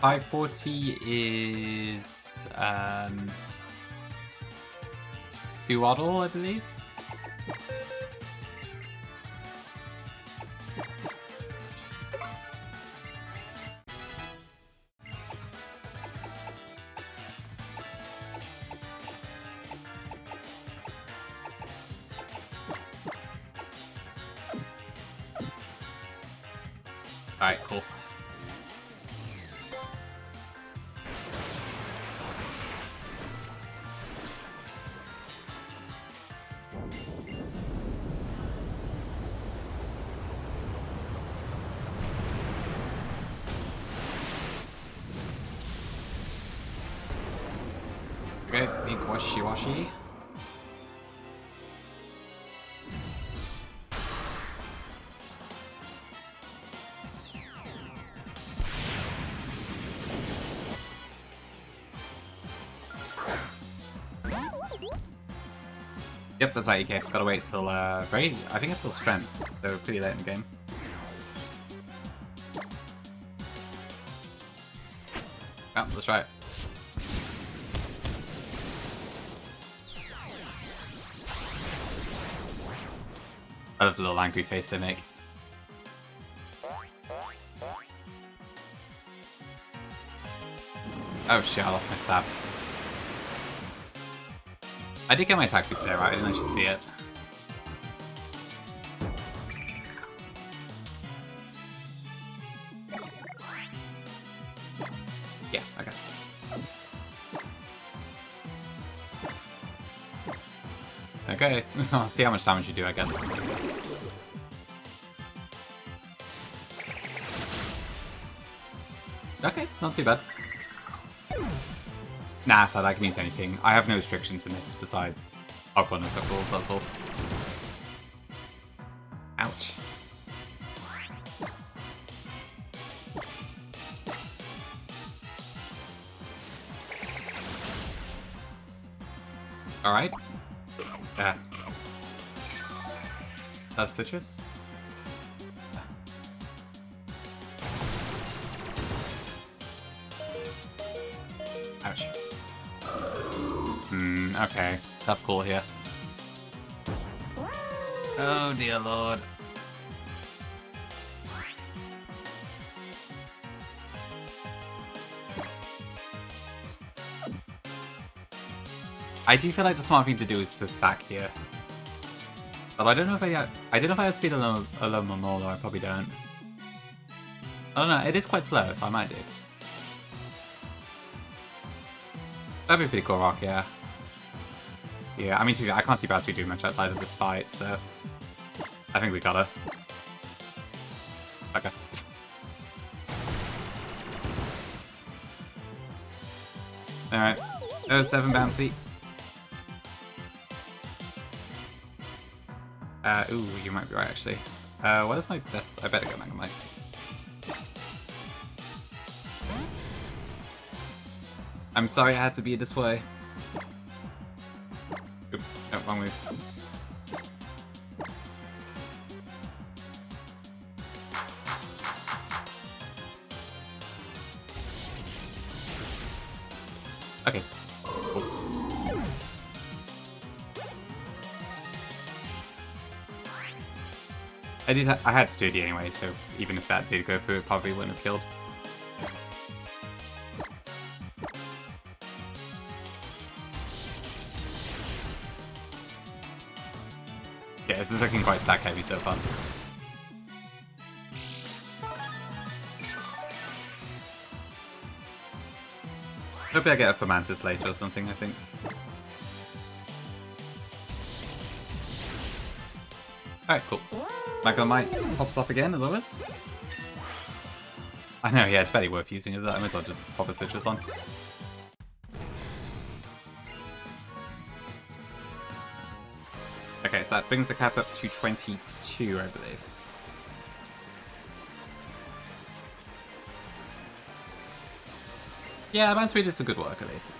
540 is Suwaddle, I believe. Alright, cool. Okay, big washy-washy. Yep, that's right, okay. Gotta wait till, I think it's till strength, so pretty late in the game. Oh, that's right. I love the little angry face they make. Oh shit, I lost my stab. I did get my attack boost there, right? I didn't actually see it. Yeah, okay. Okay, I'll see how much damage you do, I guess. Okay, not too bad. Nah, so I can use anything. I have no restrictions in this besides awkwardness, of course, that's all. Ouch. Alright. That's citrus. Ouch. Okay. Tough call here. Oh dear lord. I do feel like the smart thing to do is to sack here. But I don't know if I don't know if I have speed alone or more, though I probably don't. I don't know, it is quite slow, so I might do. That'd be a pretty cool rock, yeah. Yeah, I mean, I can't see Bratsby doing much outside of this fight, so I think we gotta. Okay. Alright. Oh, 7 bouncy. Ooh, you might be right, actually. What is my best? I better go Melemele. I'm sorry I had to be this way. Oop, no, wrong move. Okay. Cool. I had Sturdy anyway, so even if that did go through, it probably wouldn't have killed. Yeah, this is looking quite sack heavy so far. Maybe I get a Fomantis later or something, I think. Alright, cool. Megalemite pops up again, as always. I know, yeah, it's barely worth using, is it? I might as well just pop a citrus on. Okay, so that brings the cap up to 22, I believe. Yeah, Bounce Speed did some good work, at least.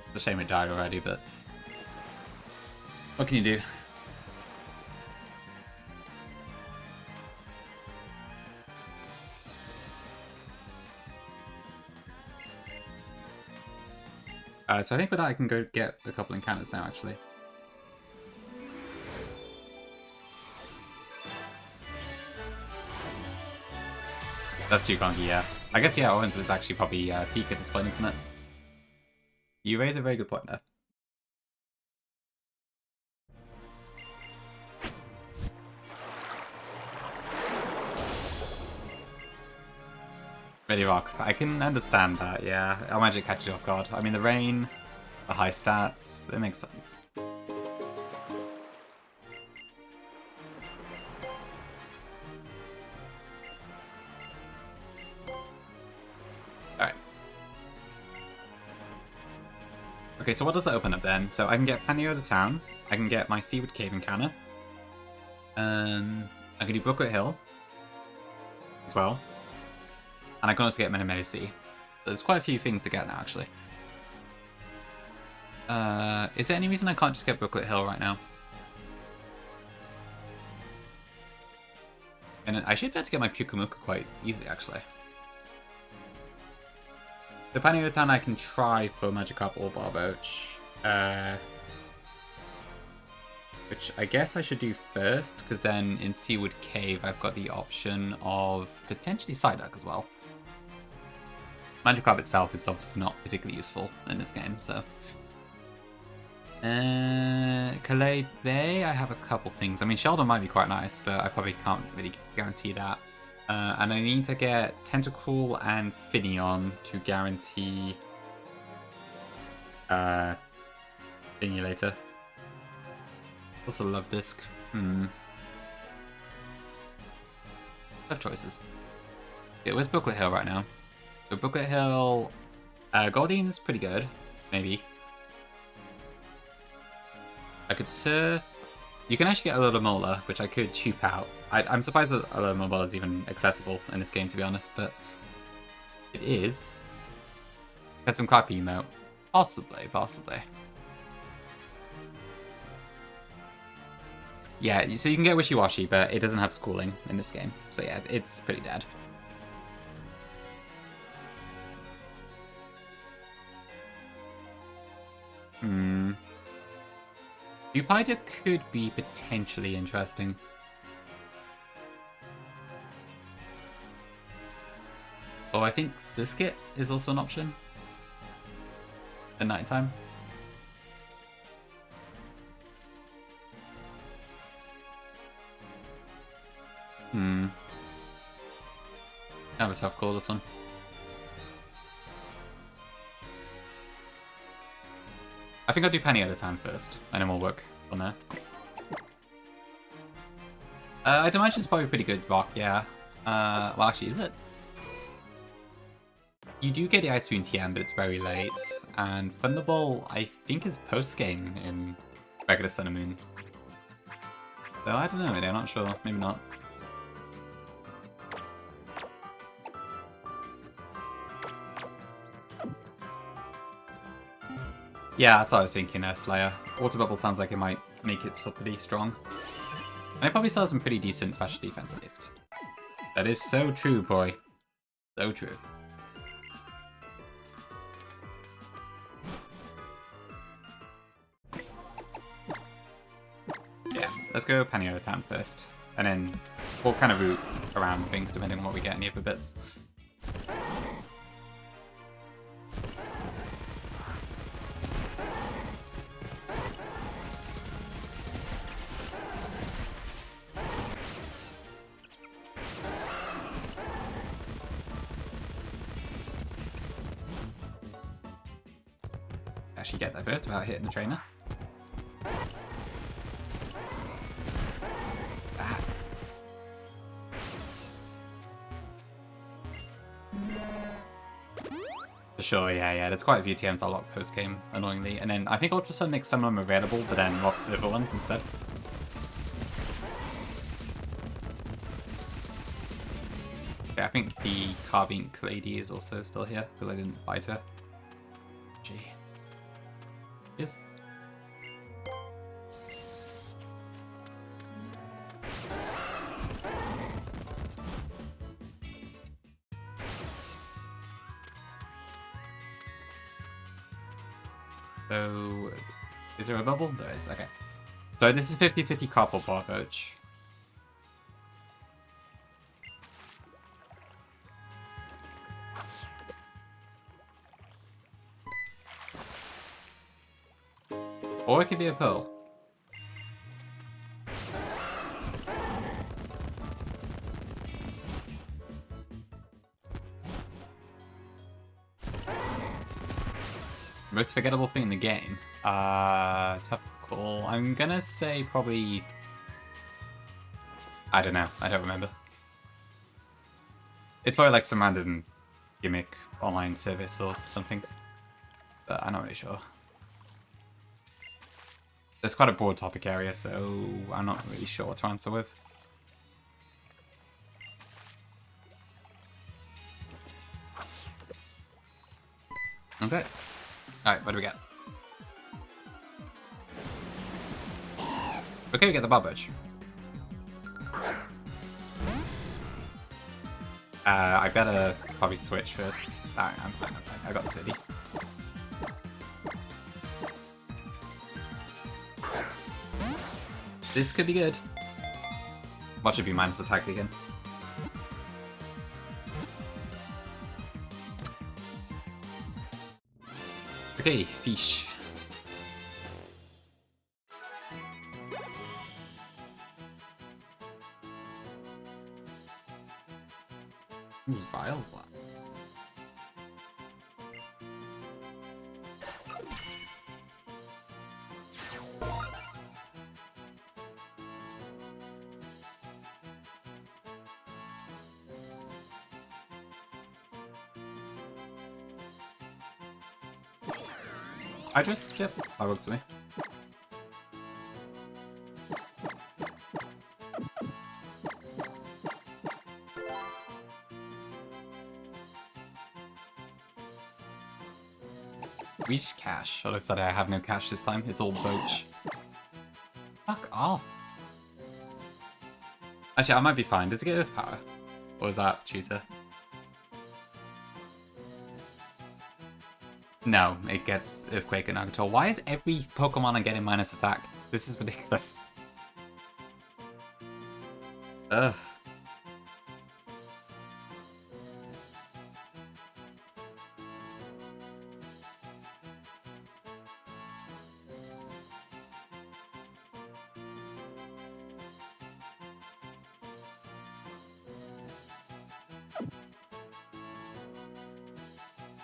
It's a shame it died already, but... what can you do? So I think with that I can go get a couple encounters now, actually. That's too clunky, yeah. I guess, yeah, Owens is actually probably peak at this point, isn't it? You raise a very good point there. Ready rock. I can understand that, yeah. Our magic catches you off guard. I mean, the rain, the high stats, it makes sense. Alright. Okay, so what does that open up then? So I can get Panio the Town, I can get my Seaward Cave encounter, I can do Brooklet Hill as well. And I can also get Melemele Sea. There's quite a few things to get now, actually. Is there any reason I can't just get Brooklet Hill right now? And I should be able to get my Pukumuka quite easily, actually. The Panio Town I can try for Magikarp or Barboach. Which I guess I should do first, because then in Seaward Cave I've got the option of potentially Psyduck as well. Magikarp itself is obviously not particularly useful in this game, so... Calais Bay, I have a couple things. I mean, Sheldon might be quite nice, but I probably can't really guarantee that. And I need to get Tentacool and Finneon to guarantee... thingy later. Also Love Disc. Tough choices. Okay, where's Brooklet Hill right now? So Brooklet Hill... Goldine's pretty good. Maybe. I could surf... You can actually get a Alomola, which I could cheap out. I'm surprised that Alomola is even accessible in this game, to be honest, but... it is. Get some Clappy emote. Possibly, possibly. Yeah, so you can get Wishy-Washy, but it doesn't have schooling in this game. So yeah, it's pretty dead. Dewpider could be potentially interesting. Oh, I think Siskit is also an option. At nighttime. Kind of a tough call, this one. I think I'll do Penny at a time first, and then we'll work on there. I'd imagine it's probably pretty good rock, yeah. Well, actually, is it? You do get the Ice Spoon TM, but it's very late. And Thunderbolt, I think, is post-game in regular Sun and Moon. So I don't know, really, I'm not sure. Maybe not. Yeah, that's what I was thinking, Slayer. Water Bubble sounds like it might make it still pretty strong. And it probably still has some pretty decent special defense, at least. That is so true, boy. So true. Yeah, let's go Panio Town first. And then we'll kind of route around things depending on what we get in the other bits. Actually get there first without hitting the trainer. Ah. The sure, yeah. There's quite a few TMs that lock post-game, annoyingly. And then I think Ultra Sun makes some of them available, but then locks other ones instead. Okay, I think the Carbine lady is also still here, because I didn't fight her. Gee. Yes. So, is there a bubble? There is, okay. So this is 50-50 couple bar coach. Or it could be a pearl. Most forgettable thing in the game. Tough call. I'm gonna say probably... I don't know. I don't remember. It's probably like some random gimmick online service or something. But I'm not really sure. There's quite a broad topic area, so I'm not really sure what to answer with. Okay. Alright, what do we get? Okay, we get the Barbage. I better probably switch first. Alright, I'm fine. I got the city. This could be good. Watch it be minus attack again. Okay, fish. Vile. Yep, that works for me. Reach cash. Although said I have no cash this time. It's all boach. Fuck off. Actually, I might be fine. Does it get Earth Power? Or is that tutor? No, it gets Earthquake and Nagator. Why is every Pokemon I'm getting minus attack? This is ridiculous. Ugh.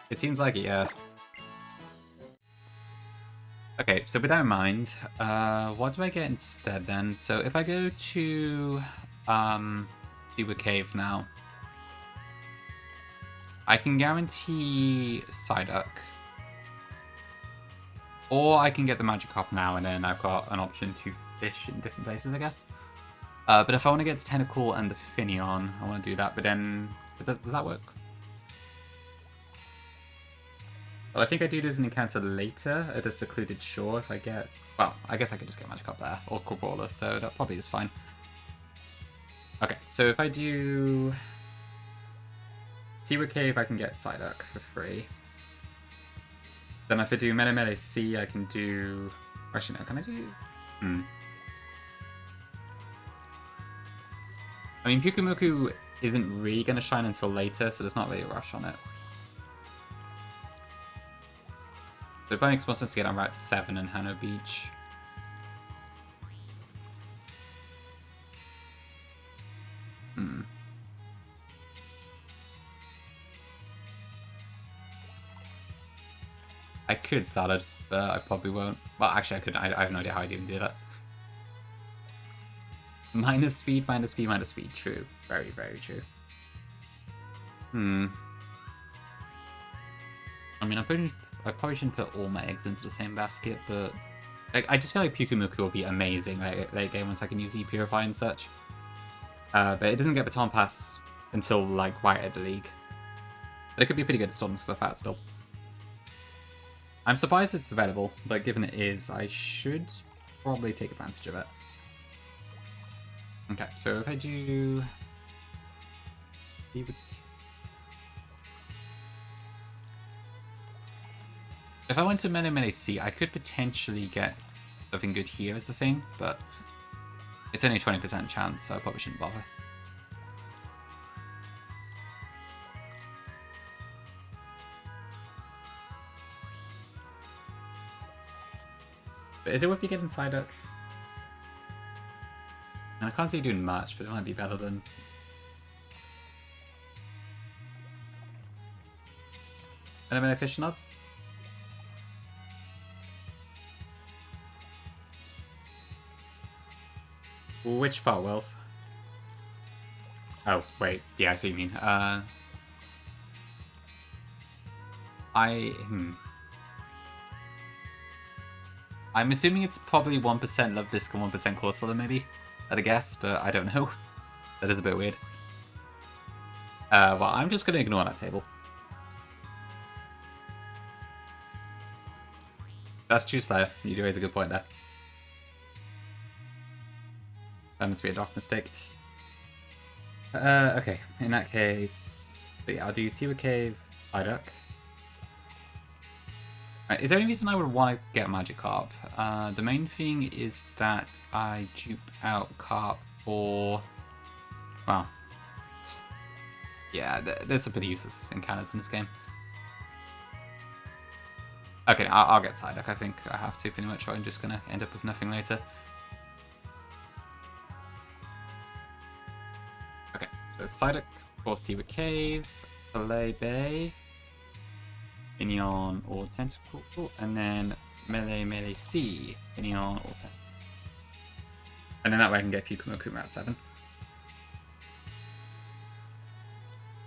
It seems like it, yeah. Okay, so with that in mind, what do I get instead then? So if I go to Cuba Cave now, I can guarantee Psyduck. Or I can get the Magikarp now, and then I've got an option to fish in different places, I guess. But if I want to get the Tentacle and the Finneon, I want to do that, but then... Does that work? Well, I think I do this an encounter later at a secluded shore if I get... Well, I guess I could just get Magikarp there, or Corbrawler, so that probably is fine. Okay, so if I do... Tiwa Cave, I can get Psyduck for free. Then if I do Melemele C, I can do... Actually, no, can I do... I mean, Pyukumuku isn't really going to shine until later, so there's not really a rush on it. So it probably makes more sense to get on Route 7 in Hanno Beach. I could Salad, but I probably won't. Well, actually I couldn't. I have no idea how I'd even do that. Minus speed, minus speed, minus speed. True. Very, very true. I mean, I probably shouldn't put all my eggs into the same basket, but I just feel like Pyukumuku will be amazing late game once I can use E-Purify and such. But it doesn't get Baton Pass until like right at the league. But it could be pretty good at sorting stuff out still. I'm surprised it's available, but given it is, I should probably take advantage of it. Okay, so if I do... If I went to Melemele C, I could potentially get something good here as the thing, but it's only a 20% chance, so I probably shouldn't bother. But is it worth me getting Psyduck? And I can't see you doing much, but it might be better than... Melemele Aficionados? Which part, Wells? Oh, wait. Yeah, I see what you mean. I'm assuming it's probably 1% Love Disc and 1% Corsola, maybe? At a guess, but I don't know. That is a bit weird. Well, I'm just going to ignore that table. That's true, sire. You do raise a good point there. That must be a dark mistake. Okay, in that case... But yeah, I'll do Seaward Cave, Psyduck. Is there any reason I would want to get Magikarp? The main thing is that I dupe out Carp for... Well... Yeah, there's some pretty useless encounters in this game. Okay, I'll get Psyduck. I think I have to pretty much, or I'm just going to end up with nothing later. Okay, so Psyduck for Seaward Cave, Fillet Bay, Pinion or Tentacle, and then Melemele C, Pinion or Tentacle. And then that way I can get Pyukumuku at 7.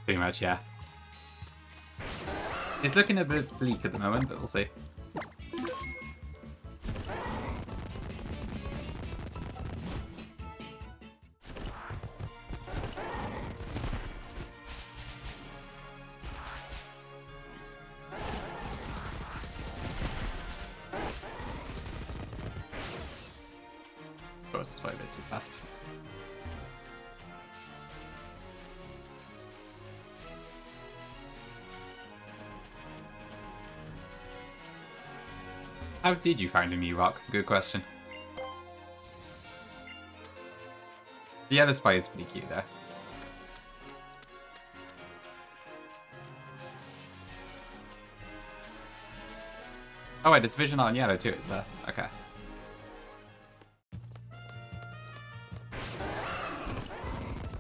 Pretty much, yeah. It's looking a bit bleak at the moment, but we'll see. Of course, it's probably a bit too fast. How did you find a new rock? Good question. The other spy is pretty cute there. Oh wait, it's Vision on Yellow too, it's okay.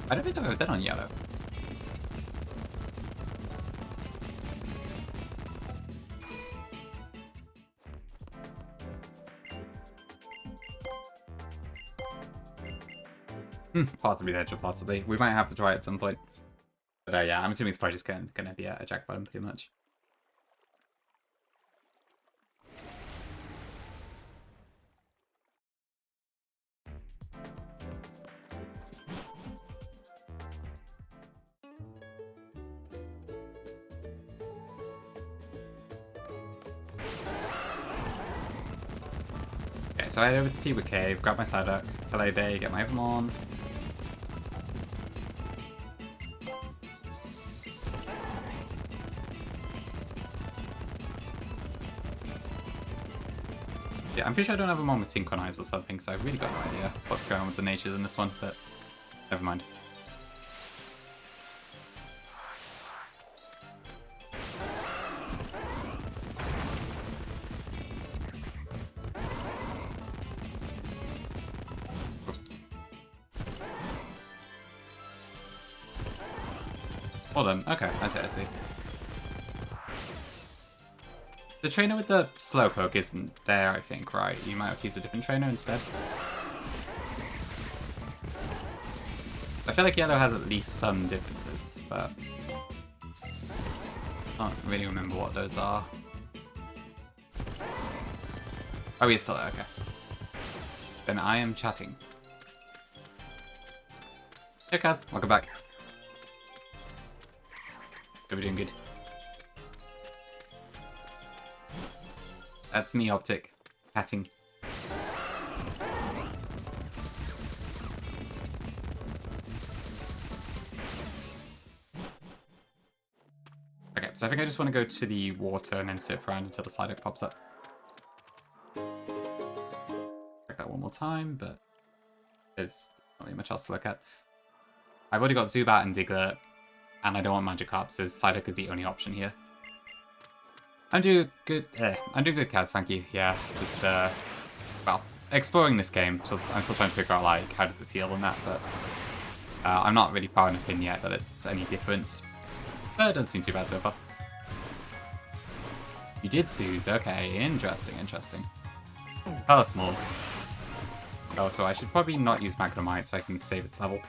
I don't think I've ever done on Yellow. Possibly Edge, possibly. We might have to try it at some point. But yeah, I'm assuming it's probably just gonna be a jack bottom pretty much. Okay, so I head over to Seaward Cave, grab my Psyduck, Fillet Bay, get my Evermon. Yeah, I'm pretty sure I don't have a one with Synchronize or something, so I've really got no idea what's going on with the natures in this one, but never mind. Oops. Well done. Okay, I see, I see. The trainer with the Slowpoke isn't there, I think, right? You might have to use a different trainer instead. I feel like Yellow has at least some differences, but... Can't really remember what those are. Oh, he's still there, okay. Then I am chatting. Hey Kaz, welcome back. Hope you're doing good. That's me, Optic. Chatting. Okay, so I think I just want to go to the water and then surf around until the Psyduck pops up. Check that one more time, but there's not really much else to look at. I've already got Zubat and Diglett, and I don't want Magikarp, so Psyduck is the only option here. I'm doing good. I'm doing good, Kaz. Thank you. Yeah, just well, exploring this game. So I'm still trying to figure out like how does it feel and that, but I'm not really far enough in yet that it's any different. But it doesn't seem too bad so far. You did Suze. Okay, interesting, interesting. Oh, small. Oh, so I should probably not use Magnemite so I can save its level.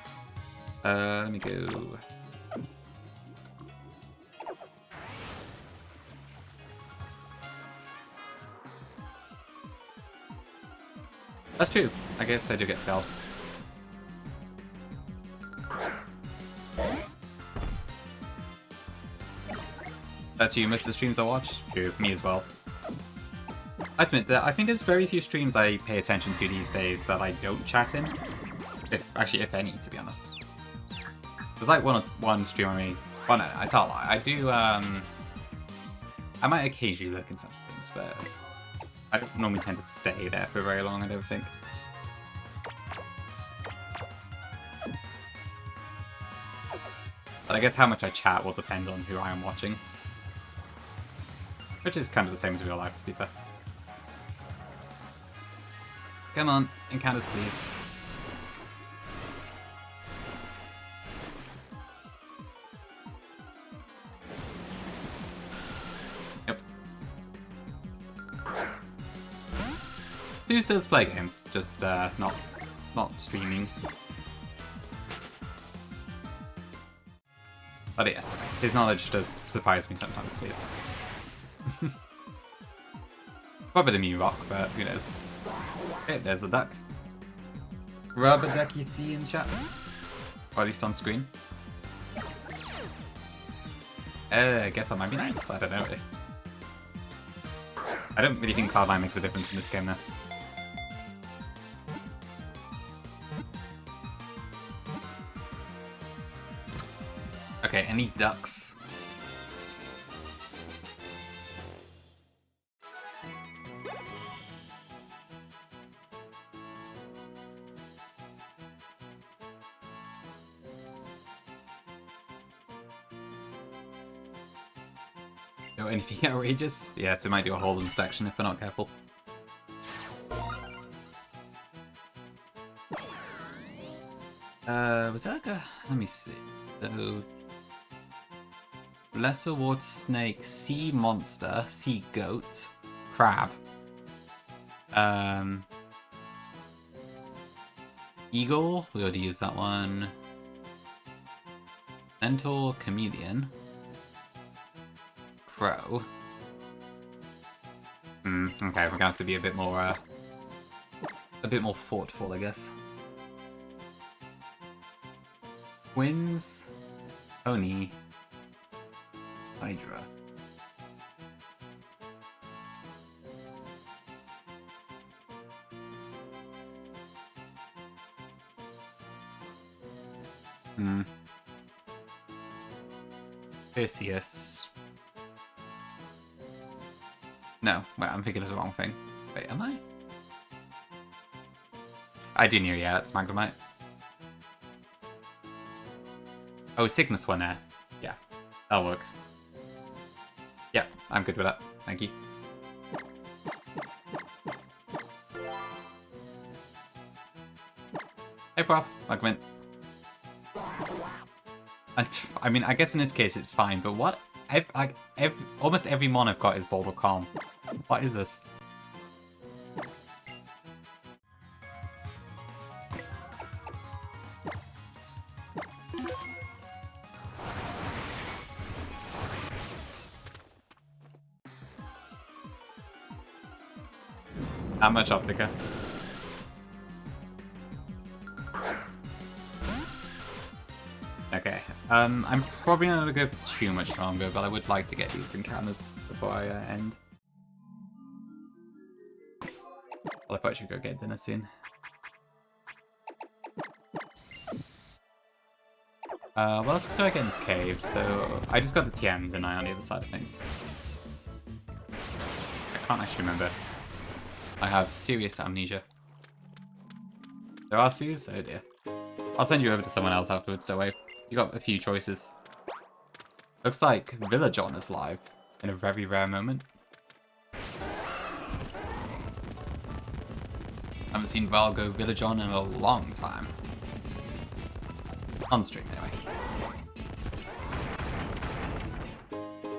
Let me go. That's true. I guess I do get Scald. That's you, miss the streams I watch? True, me as well. I admit that I think there's very few streams I pay attention to these days that I don't chat in. If any, to be honest. There's like one stream I mean. Well, no, I tell a lie. I do, I might occasionally look in some things, but I don't normally tend to stay there for very long, I don't think. But I guess how much I chat will depend on who I am watching. Which is kind of the same as real life, to be fair. Come on, encounters, please. Yep. Zeus does play games, just not streaming. But yes, his knowledge does surprise me sometimes too. Probably the Mew Rock, but who knows. Okay, there's a duck. Rubber duck you see in chat. Or at least on screen. I guess that might be nice. I don't know really. I don't really think Cloud9 makes a difference in this game though. Okay, any ducks? No, anything outrageous? Yes, it might do a whole inspection if we're not careful. Was that like a... Let me see. So... Lesser water snake, sea monster, sea goat, crab. Eagle, we already used that one. Centaur, chameleon. Crow. Okay, we're gonna have to be a bit more thoughtful, I guess. Twins, pony, Hydra. Perseus. No, wait, I'm thinking of the wrong thing. Wait, am I? I do know, yeah, it's Magnemite. Oh, Cygnus one there. Yeah, that'll work. Yeah, I'm good with that. Thank you. Hey, Prop. Magment. I mean, I guess in this case it's fine, but what? Almost every mon I've got is Boulder Calm. What is this? That much Optica. Okay, I'm probably not going to go too much longer, but I would like to get these encounters before I end. Well, I probably should go get dinner soon. Well, let's try again in this cave. So, I just got the TM, didn't I, on the other side, I think. I can't actually remember. I have serious amnesia. There are Sues? Oh dear. I'll send you over to someone else afterwards, don't worry. You got a few choices. Looks like Villajon is live in a very rare moment. Haven't seen Val go Villajon in a long time. On stream, anyway.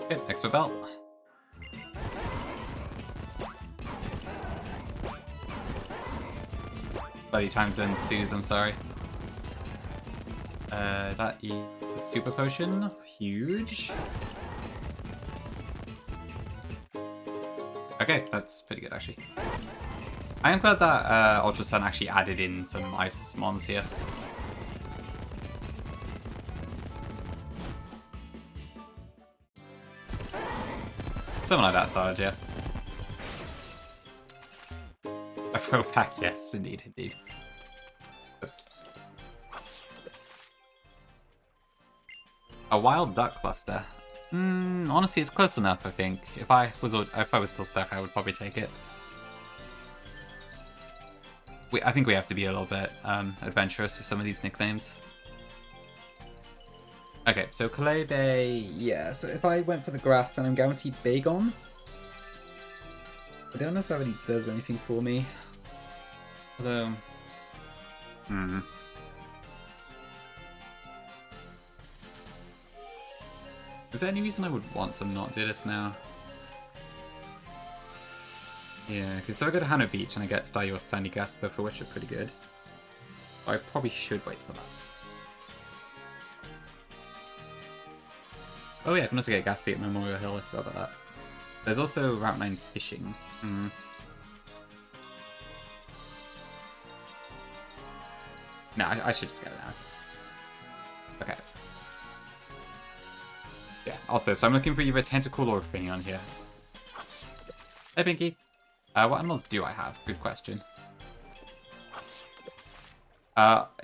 Okay, expert belt. Bloody time zone Suze, I'm sorry. That is a super potion. Huge. Okay, that's pretty good actually. I am glad that Ultra Sun actually added in some ice mons here. Something like that, Sarge, yeah. A throwback, yes, indeed, indeed. Oops. A wild duck cluster. Honestly, it's close enough, I think. If I was still stuck, I would probably take it. I think we have to be a little bit adventurous with some of these nicknames. Okay, so Kalebe, yeah, so if I went for the grass and I'm guaranteed Bagon, I don't know if that really does anything for me. Although, is there any reason I would want to not do this now? Yeah, because if I go to Hano Beach and I get Staryu Sandy Gas, both of which are pretty good. So I probably should wait for that. Oh yeah, I can also get Ghastly at Memorial Hill, I forgot about that. There's also Route 9 fishing. No, I should just get it now. Okay. Yeah, also, so I'm looking for either a Tentacool or a Finneon here. Hey, Pinky. What animals do I have? Good question.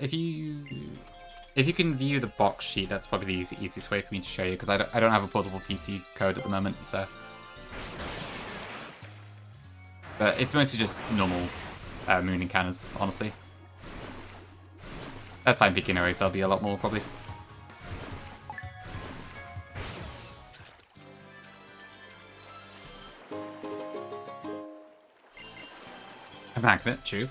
If you can view the box sheet, that's probably the easiest way for me to show you, because I don't have a portable PC code at the moment, so. But it's mostly just normal moon encounters, honestly. That's fine, picking arrays, there'll be a lot more, probably. A magnet, true.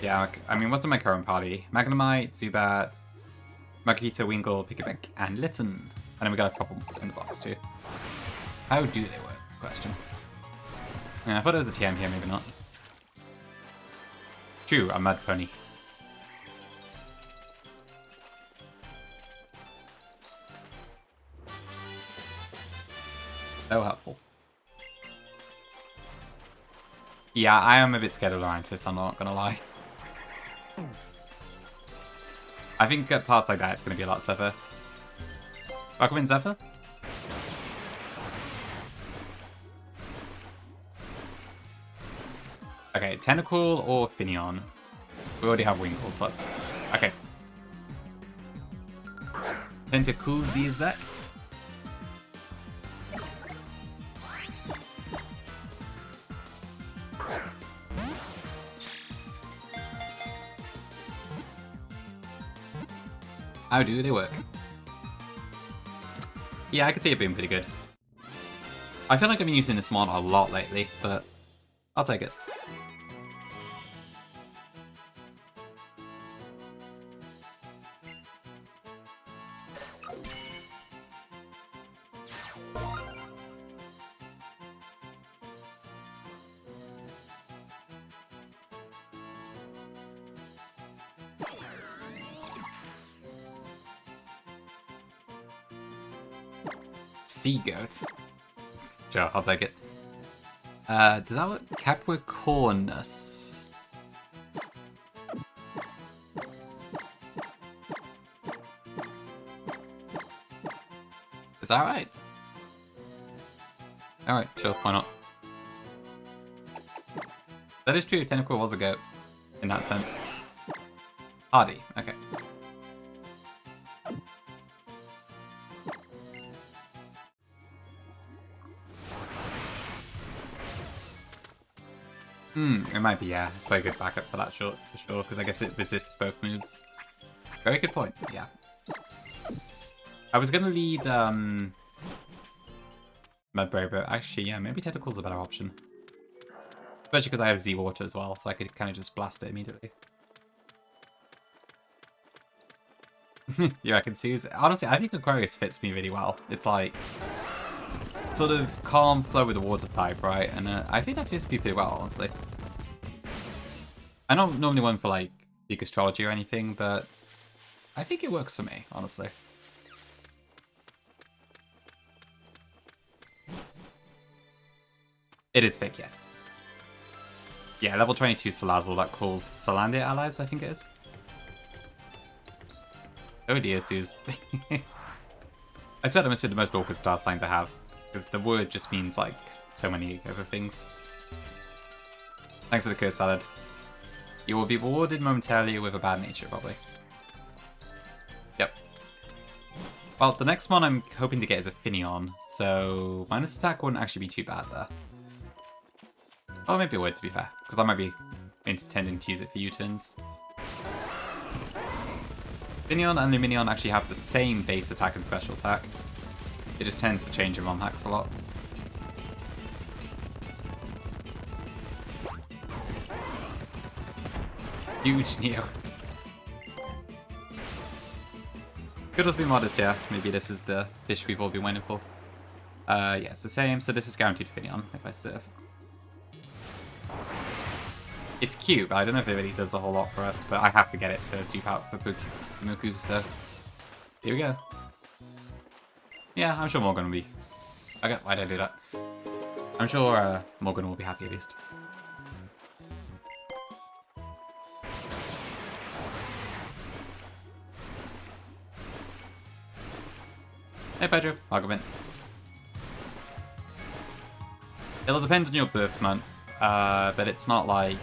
Yeah, I mean, what's in my current party? Magnemite, Zubat, Margarita, Wingull, Pikabek, and Litten. And then we got a couple in the box too. How do they work? Question. Yeah, I thought it was a TM here, maybe not. True, a Mud Pony. So helpful. Yeah, I am a bit scared of Lurantis, I'm not gonna lie. I think at parts like that it's gonna be a lot tougher. Rockwind Zephyr? Okay, Tentacool or Finneon. We already have Wingull, so let's... Okay. Tentacool, do that. How do they work? Yeah, I could see it being pretty good. I feel like I've been using this mod a lot lately, but I'll take it. sea goat. Sure, I'll take it. Does that look Capricornus? Is that right? Alright, sure, why not? That is true, Tentacle was a goat, in that sense. Hardy, okay. It might be, yeah. It's very good backup for that short, for sure, because I guess it resists both moves. Very good point, yeah. I was gonna lead, Mudbray, but actually, yeah, maybe Tentacle's a better option. Especially because I have Z-Water as well, so I could kind of just blast it immediately. Yeah, I can see. Honestly, I think Aquarius fits me really well. It's like sort of calm flow with the water type, right? And I think that fits me pretty well, honestly. I don't normally one for like big astrology or anything, but I think it works for me, honestly. It is fake, yes. Yeah, level 22 Salazzle that calls Salandia allies, I think it is. Oh dear, Suze. I swear that must be the most awkward star sign to have, because the word just means, like, so many other things. Thanks for the curse salad. You will be rewarded momentarily with a bad nature, probably. Yep. Well, the next one I'm hoping to get is a Finneon, so minus attack wouldn't actually be too bad there. Oh, maybe it would, to be fair, because I might be intending to use it for U-turns. Finneon and Luminion actually have the same base attack and special attack. It just tends to change your mom hacks a lot. Huge Neo. Good as be modest, yeah. Maybe this is the fish we've all been waiting for. Yeah, so same. So this is guaranteed Finneon if I surf. It's cute, but I don't know if it really does a whole lot for us, but I have to get it to dupe out for Muku, so here we go. Yeah, I'm sure Morgan will be... Okay, why did I do that? I'm sure Morgan will be happy at least. Hey Pedro, argument. It'll depend on your birth month, but it's not like...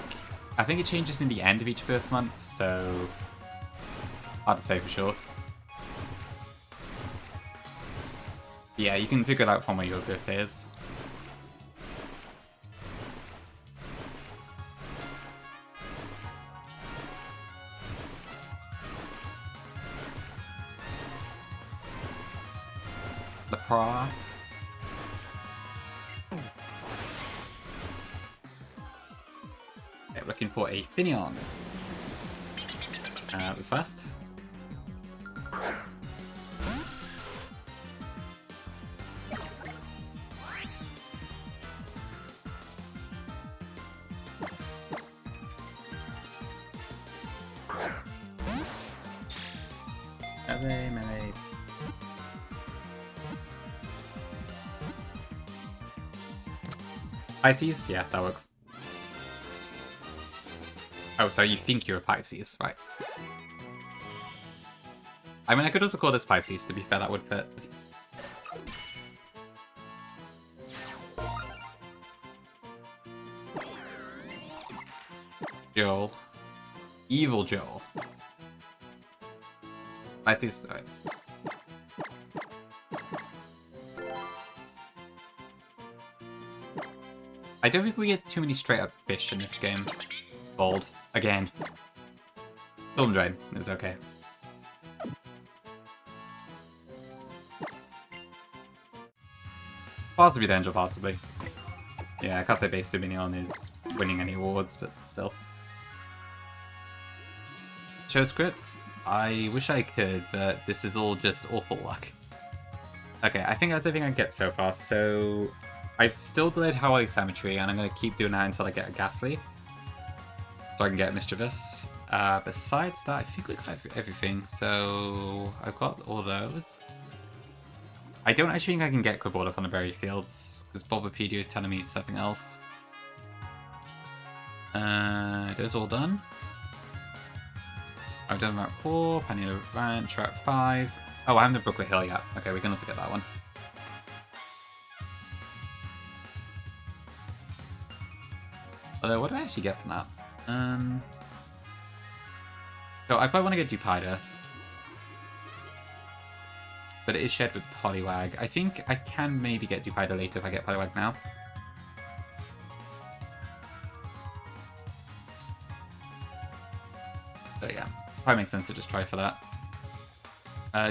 I think it changes in the end of each birth month, so hard to say for sure. Yeah, you can figure it out from where your birthday is. Lepra. Okay, looking for a Finneon. It was fast. Meleles. Pisces? Yeah, that works. Oh, so you think you're a Pisces, right. I mean, I could also call this Pisces, to be fair, that would fit. Joel. Evil Joel. Pisces, alright. I don't think we get too many straight up fish in this game. Bold. Again. Golden Drain is okay. Possibly the Angel, possibly. Yeah, I can't say base Dominion is winning any awards, but still. Show scripts? I wish I could, but this is all just awful luck. Okay, I think that's everything I get so far, so... I've still delayed Howling Cemetery, and I'm going to keep doing that until I get a Ghastly. So I can get Mischievous. Besides that, I think we got everything, so I've got all those. I don't actually think I can get Quibborder from the Berry Fields, because Bulbapedia is telling me something else. Those all done. I've done Route 4, Panio Ranch, Route 5. Oh, I haven't done Brooklet Hill yet. Okay, we can also get that one. Although, what do I actually get from that? So I probably want to get Dupida. But it is shared with Poliwag. I think I can maybe get Dupida later if I get Poliwag now. So yeah, probably makes sense to just try for that.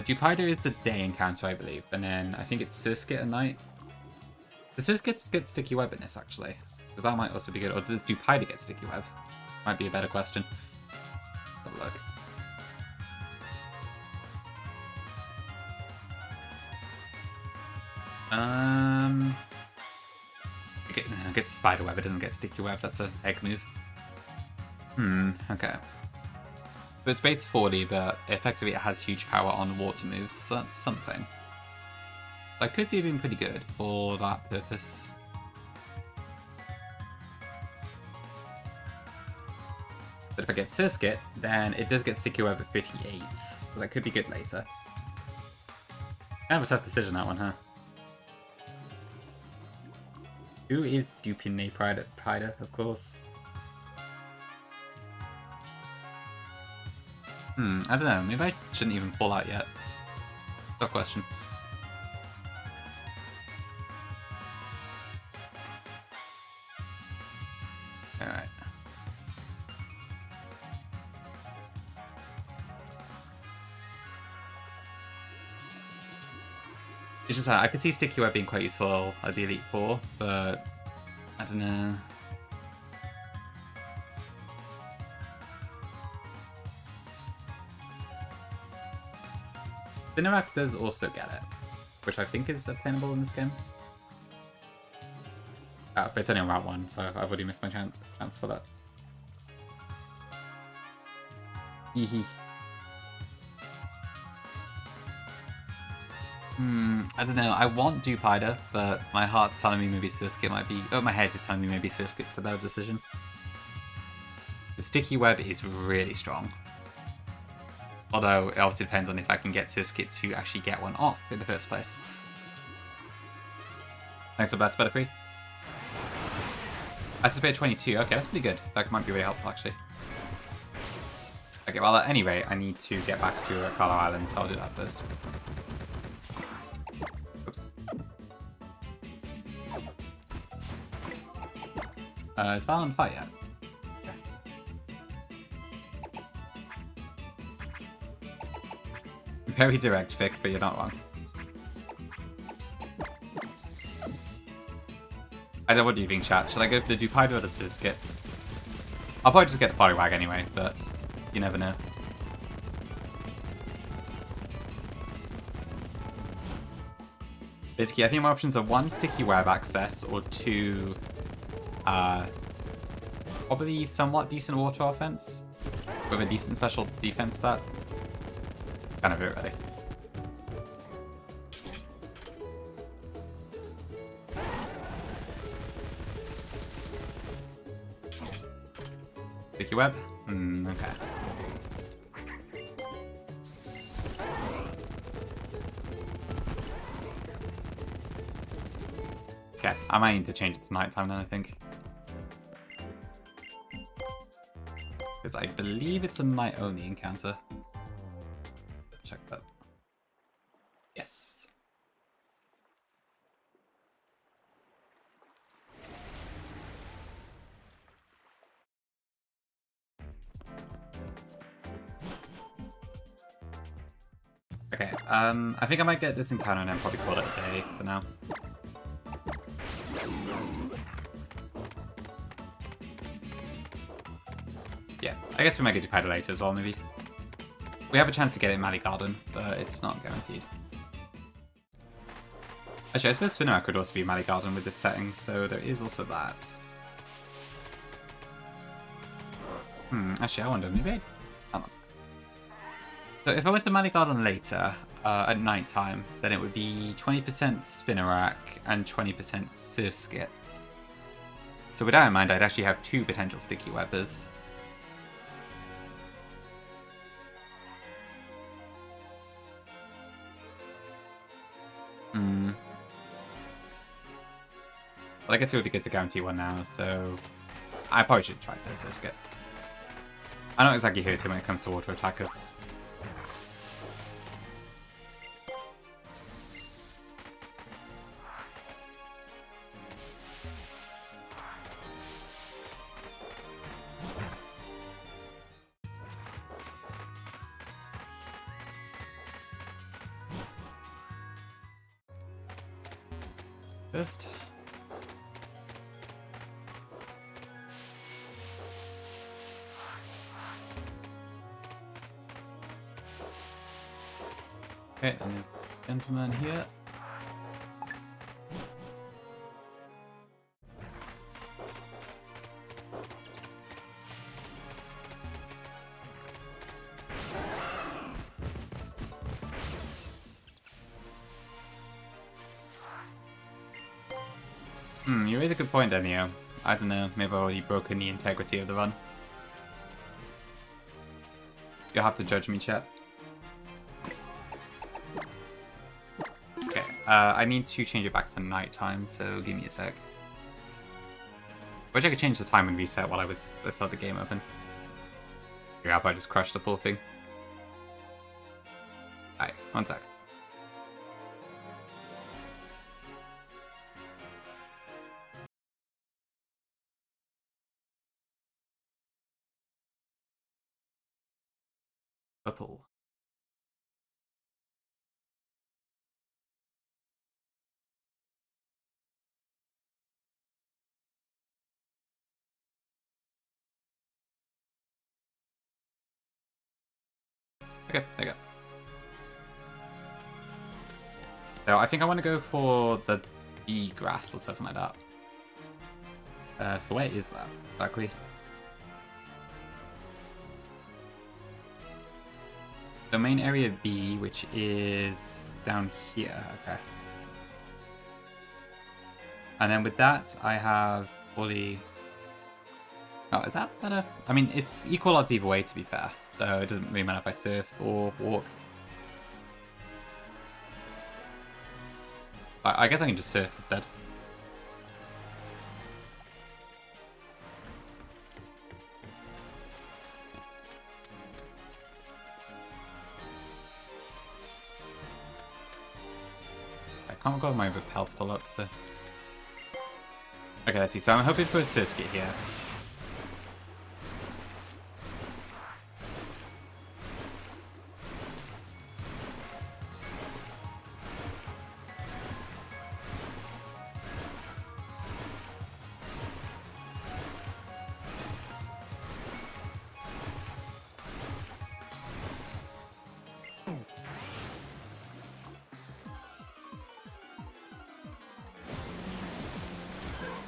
Dupida is the day encounter, I believe. And then I think it's Surskit at night. Does Surskit get Sticky Web in this, actually? Because that might also be good. Or does Dupida get Sticky Web? Might be a better question. Have a look. It gets Spider Web, it doesn't get Sticky Web, that's an egg move. Okay. But it's base 40, but effectively it has huge power on water moves, so that's something. That could have been pretty good for that purpose. But if I get Surskit, then it does get Sticky Web at 58, so that could be good later. Kind of a tough decision, that one, huh? Who is Dupine Prida, of course? I don't know. Maybe I shouldn't even pull out yet. Tough question. Alright. It's just I could see Sticky Web being quite useful at the Elite Four, but I don't know. Spinarak does also get it, which I think is obtainable in this game. But it's only on Route 1, so I've already missed my chance for that. Hehe. I don't know. I want Dupida, but my heart's telling me maybe Surskit might be... Oh, my head is telling me maybe Surskit's the better decision. The Sticky Web is really strong. Although, it obviously depends on if I can get Surskit to actually get one off in the first place. Thanks for Blast Butterfree. I suspect 22. Okay, that's pretty good. That might be really helpful, actually. Okay, well, anyway, I need to get back to Akala Island, so I'll do that first. Oops. Is Val on fire yet? Very direct, Vic, but you're not wrong. I don't know, what do you think, chat? Should I go for the Dupida or the Surskit? I'll probably just get the Poliwag anyway, but you never know. Basically, I think my options are 1, Sticky Web access, or 2, probably somewhat decent water offense, with a decent special defense stat. Kind of it, really. Sticky Web? Okay. Okay, I might need to change it to nighttime then, I think. Because I believe it's a night-only encounter. Check that. Yes. Okay, I think I might get this encounter and then probably call it a day for now. Yeah, I guess we might get Dupida later as well, maybe. We have a chance to get it in Mally Garden, but it's not guaranteed. Actually, I suppose Spinarak could also be Mally Garden with this setting, so there is also that. Actually, I wonder, maybe... Hold on. So if I went to Mally Garden later, at night time, then it would be 20% Spinnerack and 20% Surskit. So with that in mind, I'd actually have 2 potential sticky webbers. Well, I guess it would be good to guarantee one now, so I probably should try this Surskit. I'm not exactly hurting when it comes to water attackers. First. Okay, and there's the gentleman here. You raise a good point there, Neo. I don't know, maybe I've already broken the integrity of the run. You'll have to judge me, chat. Okay, I need to change it back to nighttime, so give me a sec. Wish I could change the time and reset while I start the game open. Yeah, I just crashed the poor thing. Alright, one sec. Purple. Okay, there you go. So I think I want to go for the bee grass or something like that. So where is that exactly? Domain area B, which is down here. Okay. And then with that, I have fully... Oh, is that better? I mean, it's equal odds either way, to be fair. So it doesn't really matter if I surf or walk. I guess I can just surf instead. I can't go my repel still up, so... Okay, let's see. So I'm hoping for a Surskit here.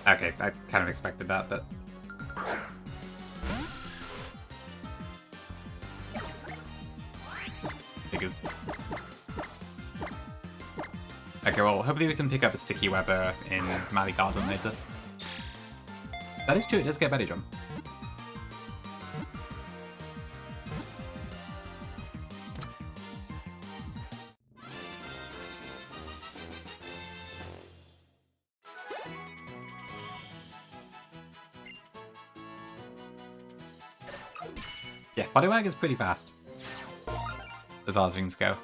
Okay, I kind of expected that, but... Figures. Okay, well, hopefully we can pick up a Sticky Webber in Mali Garden later. That is true, it does get Betty Drum. Yeah, Bodywag is pretty fast. As far as things go.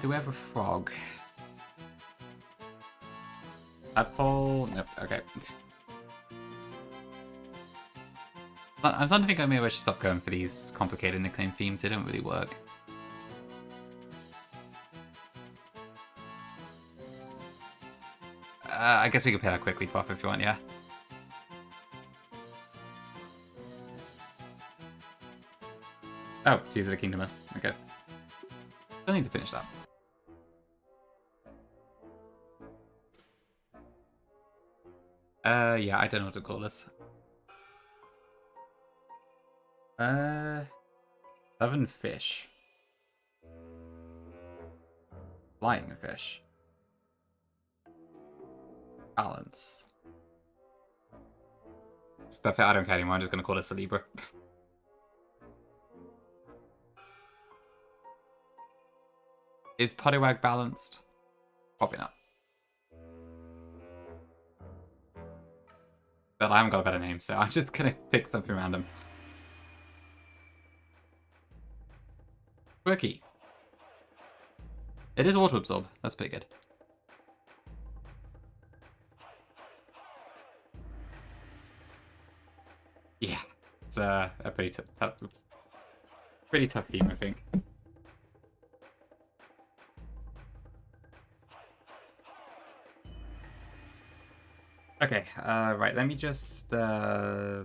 Do we have a frog? Apple? Nope, okay. I'm starting to think maybe I should stop going for these complicated nickname themes, they don't really work. I guess we could play that quickly, Prof, if you want, yeah? Oh, Tears of the Kingdom. Okay. Don't need to finish that. Yeah, I don't know what to call this. Uh, 7 fish. Flying fish. Balance. Stuff it, I don't care anymore, I'm just gonna call this a Libra. Is Poliwag balanced? Probably not. But I haven't got a better name, so I'm just gonna pick something random. Quirky. It is water absorb. That's pretty good. Yeah, it's a pretty tough. Oops. Pretty tough team, I think. Okay, right, let me just, I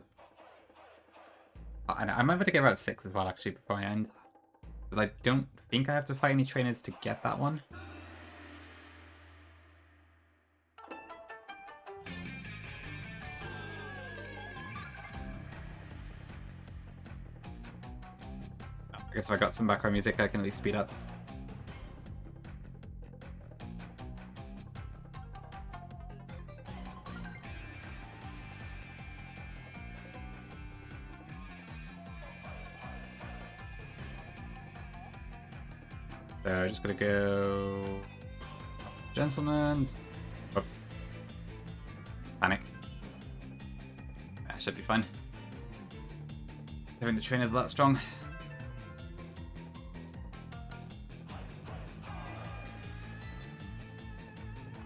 might have to get about 6 as well, actually, before I end. Because I don't think I have to fight any trainers to get that one. I guess if I got some background music, I can at least speed up. So just gonna go gentleman. Whoops. Panic. That should be fine. I think the trainer's that strong.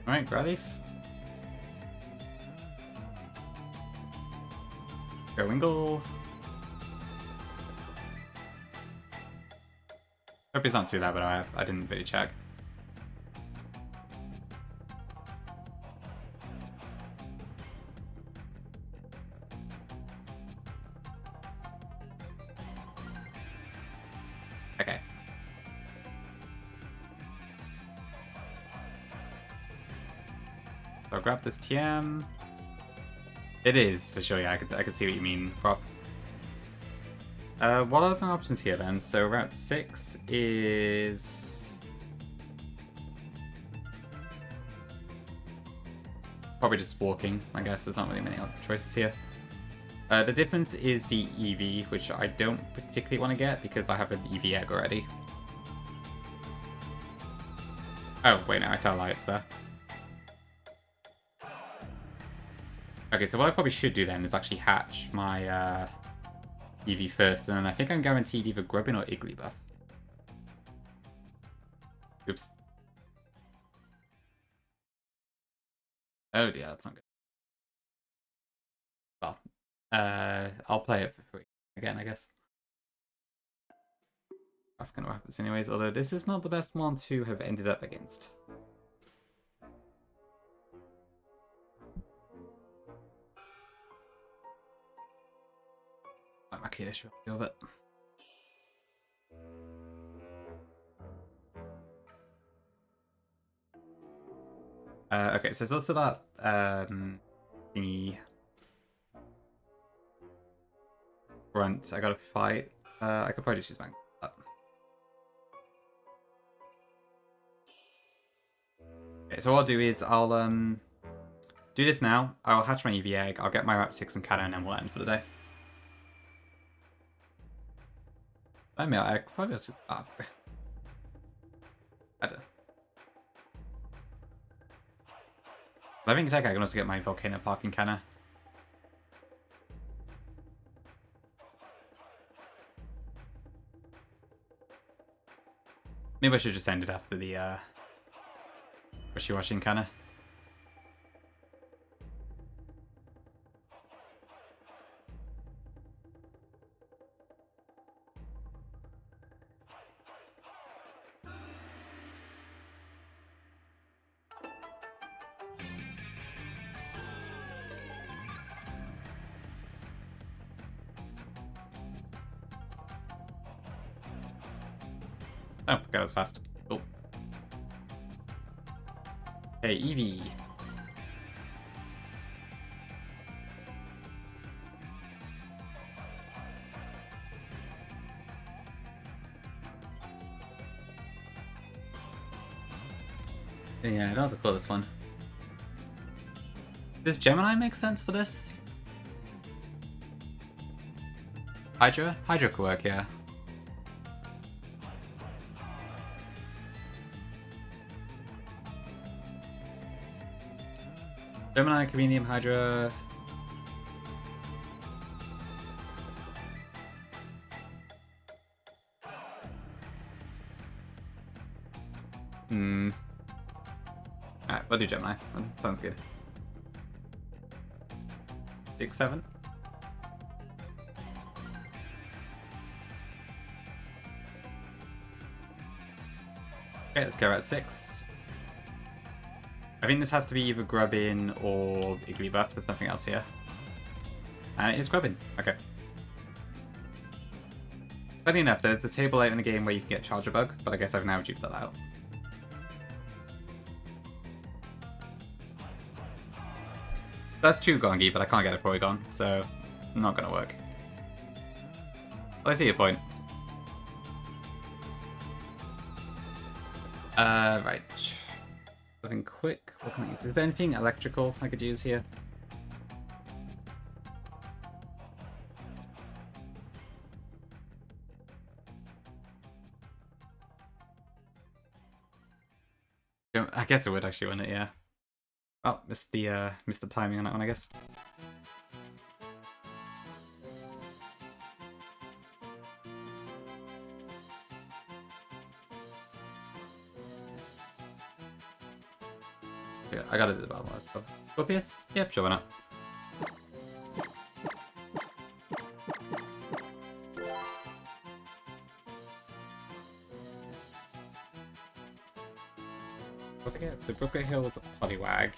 Alright, Growleaf. Go Wingle. Hope he's not too loud, but I didn't really check. Okay. So I'll grab this TM. It is, for sure, yeah, I can see what you mean, Prop. What are my options here then? So Route 6 is... probably just walking, I guess. There's not really many other choices here. The difference is the EV, which I don't particularly want to get because I have an EV egg already. Oh, wait, no, I tell a lie, it's there. Okay, so what I probably should do then is actually hatch my EV first, and then I think I'm guaranteed either Grubbin or Igglybuff. Oops. Oh dear, that's not good. Well, I'll play it for free again, I guess. That's gonna wrap this anyways, although this is not the best one to have ended up against. I'm okay, I should feel it. Okay, so there's also that thingy front I gotta fight. I could probably just use my up. Okay, so what I'll do is I'll do this now. I'll hatch my EV egg, I'll get my Route 6 and cannon, and then we'll end for the day. I mean, I probably also... I don't know. I think I can also get my Volcano Parking cannon. Maybe I should just end it after the wishy-washy cannon. Oh, that was fast. Cool. Hey, Eevee. Yeah, I don't have to pull this one. Does Gemini make sense for this? Hydra? Hydra could work, yeah. Gemini, Comedium, Hydra. Alright, we'll do Gemini. That sounds good. 6, 7. Okay, let's go at 6. I think this has to be either Grubbin or Igglybuff. There's nothing else here. And it is Grubbin. Okay. Funny enough, there's a table late in the game where you can get Charger Bug, but I guess I've now duped that out. That's true, Gongi, but I can't get a Porygon, so not gonna work. Well, I see your point. Right. Something quick. What can I use? Is there anything electrical I could use here? I guess it would actually, wouldn't it? Yeah. Oh, missed the timing on that one, I guess. Yeah, I gotta do the bottom last stuff. Scorpius? Yep, sure, why not? So Brooklyn Hill was a Poliwag.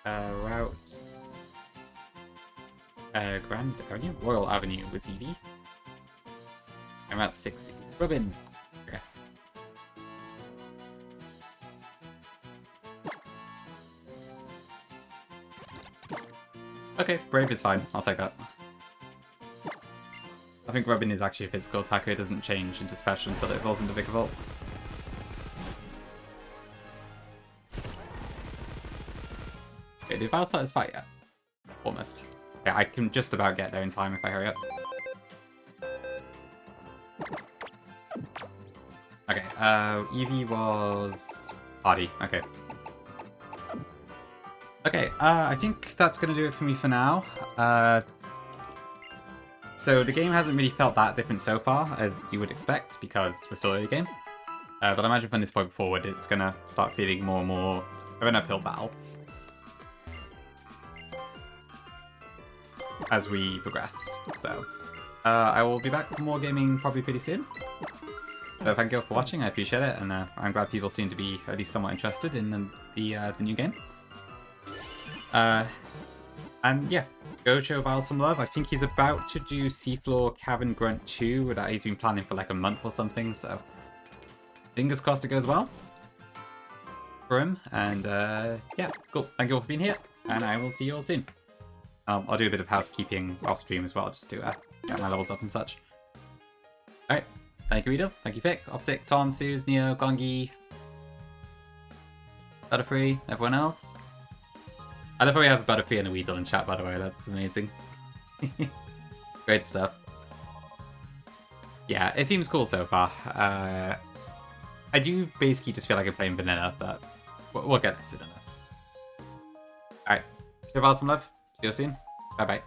Route. Grand Avenue? Royal Avenue with Eevee. And Route 6. Robin! Okay. Okay, Brave is fine. I'll take that. I think Robin is actually a physical attacker. It doesn't change into special until it evolves into Vikavolt. Okay, did Val start his fight yet? Almost. Yeah, I can just about get there in time if I hurry up. Okay, Eevee was Hardy. Okay. Okay, I think that's going to do it for me for now. So the game hasn't really felt that different so far, as you would expect, because we're still early game. But I imagine from this point forward, it's going to start feeling more and more of an uphill battle as we progress. So, I will be back for more gaming probably pretty soon. So thank you all for watching, I appreciate it, and I'm glad people seem to be at least somewhat interested in the new game. And yeah, go show Val some love. I think he's about to do Seafloor Cavern Grunt 2 that he's been planning for like a month or something, so fingers crossed it goes well for him. And yeah, cool. Thank you all for being here, and I will see you all soon. I'll do a bit of housekeeping off stream as well, just to get my levels up and such. Alright, thank you Rido, thank you Vic, Optic, Tom, Sears, Neo, Gongi, Butterfree, everyone else. I love how we have a Butterfree and a Weedle in chat, by the way, that's amazing. Great stuff. Yeah, it seems cool so far. I do basically just feel like I'm playing vanilla, but we'll get there soon enough. Alright, give Val some love. See you soon. Bye bye.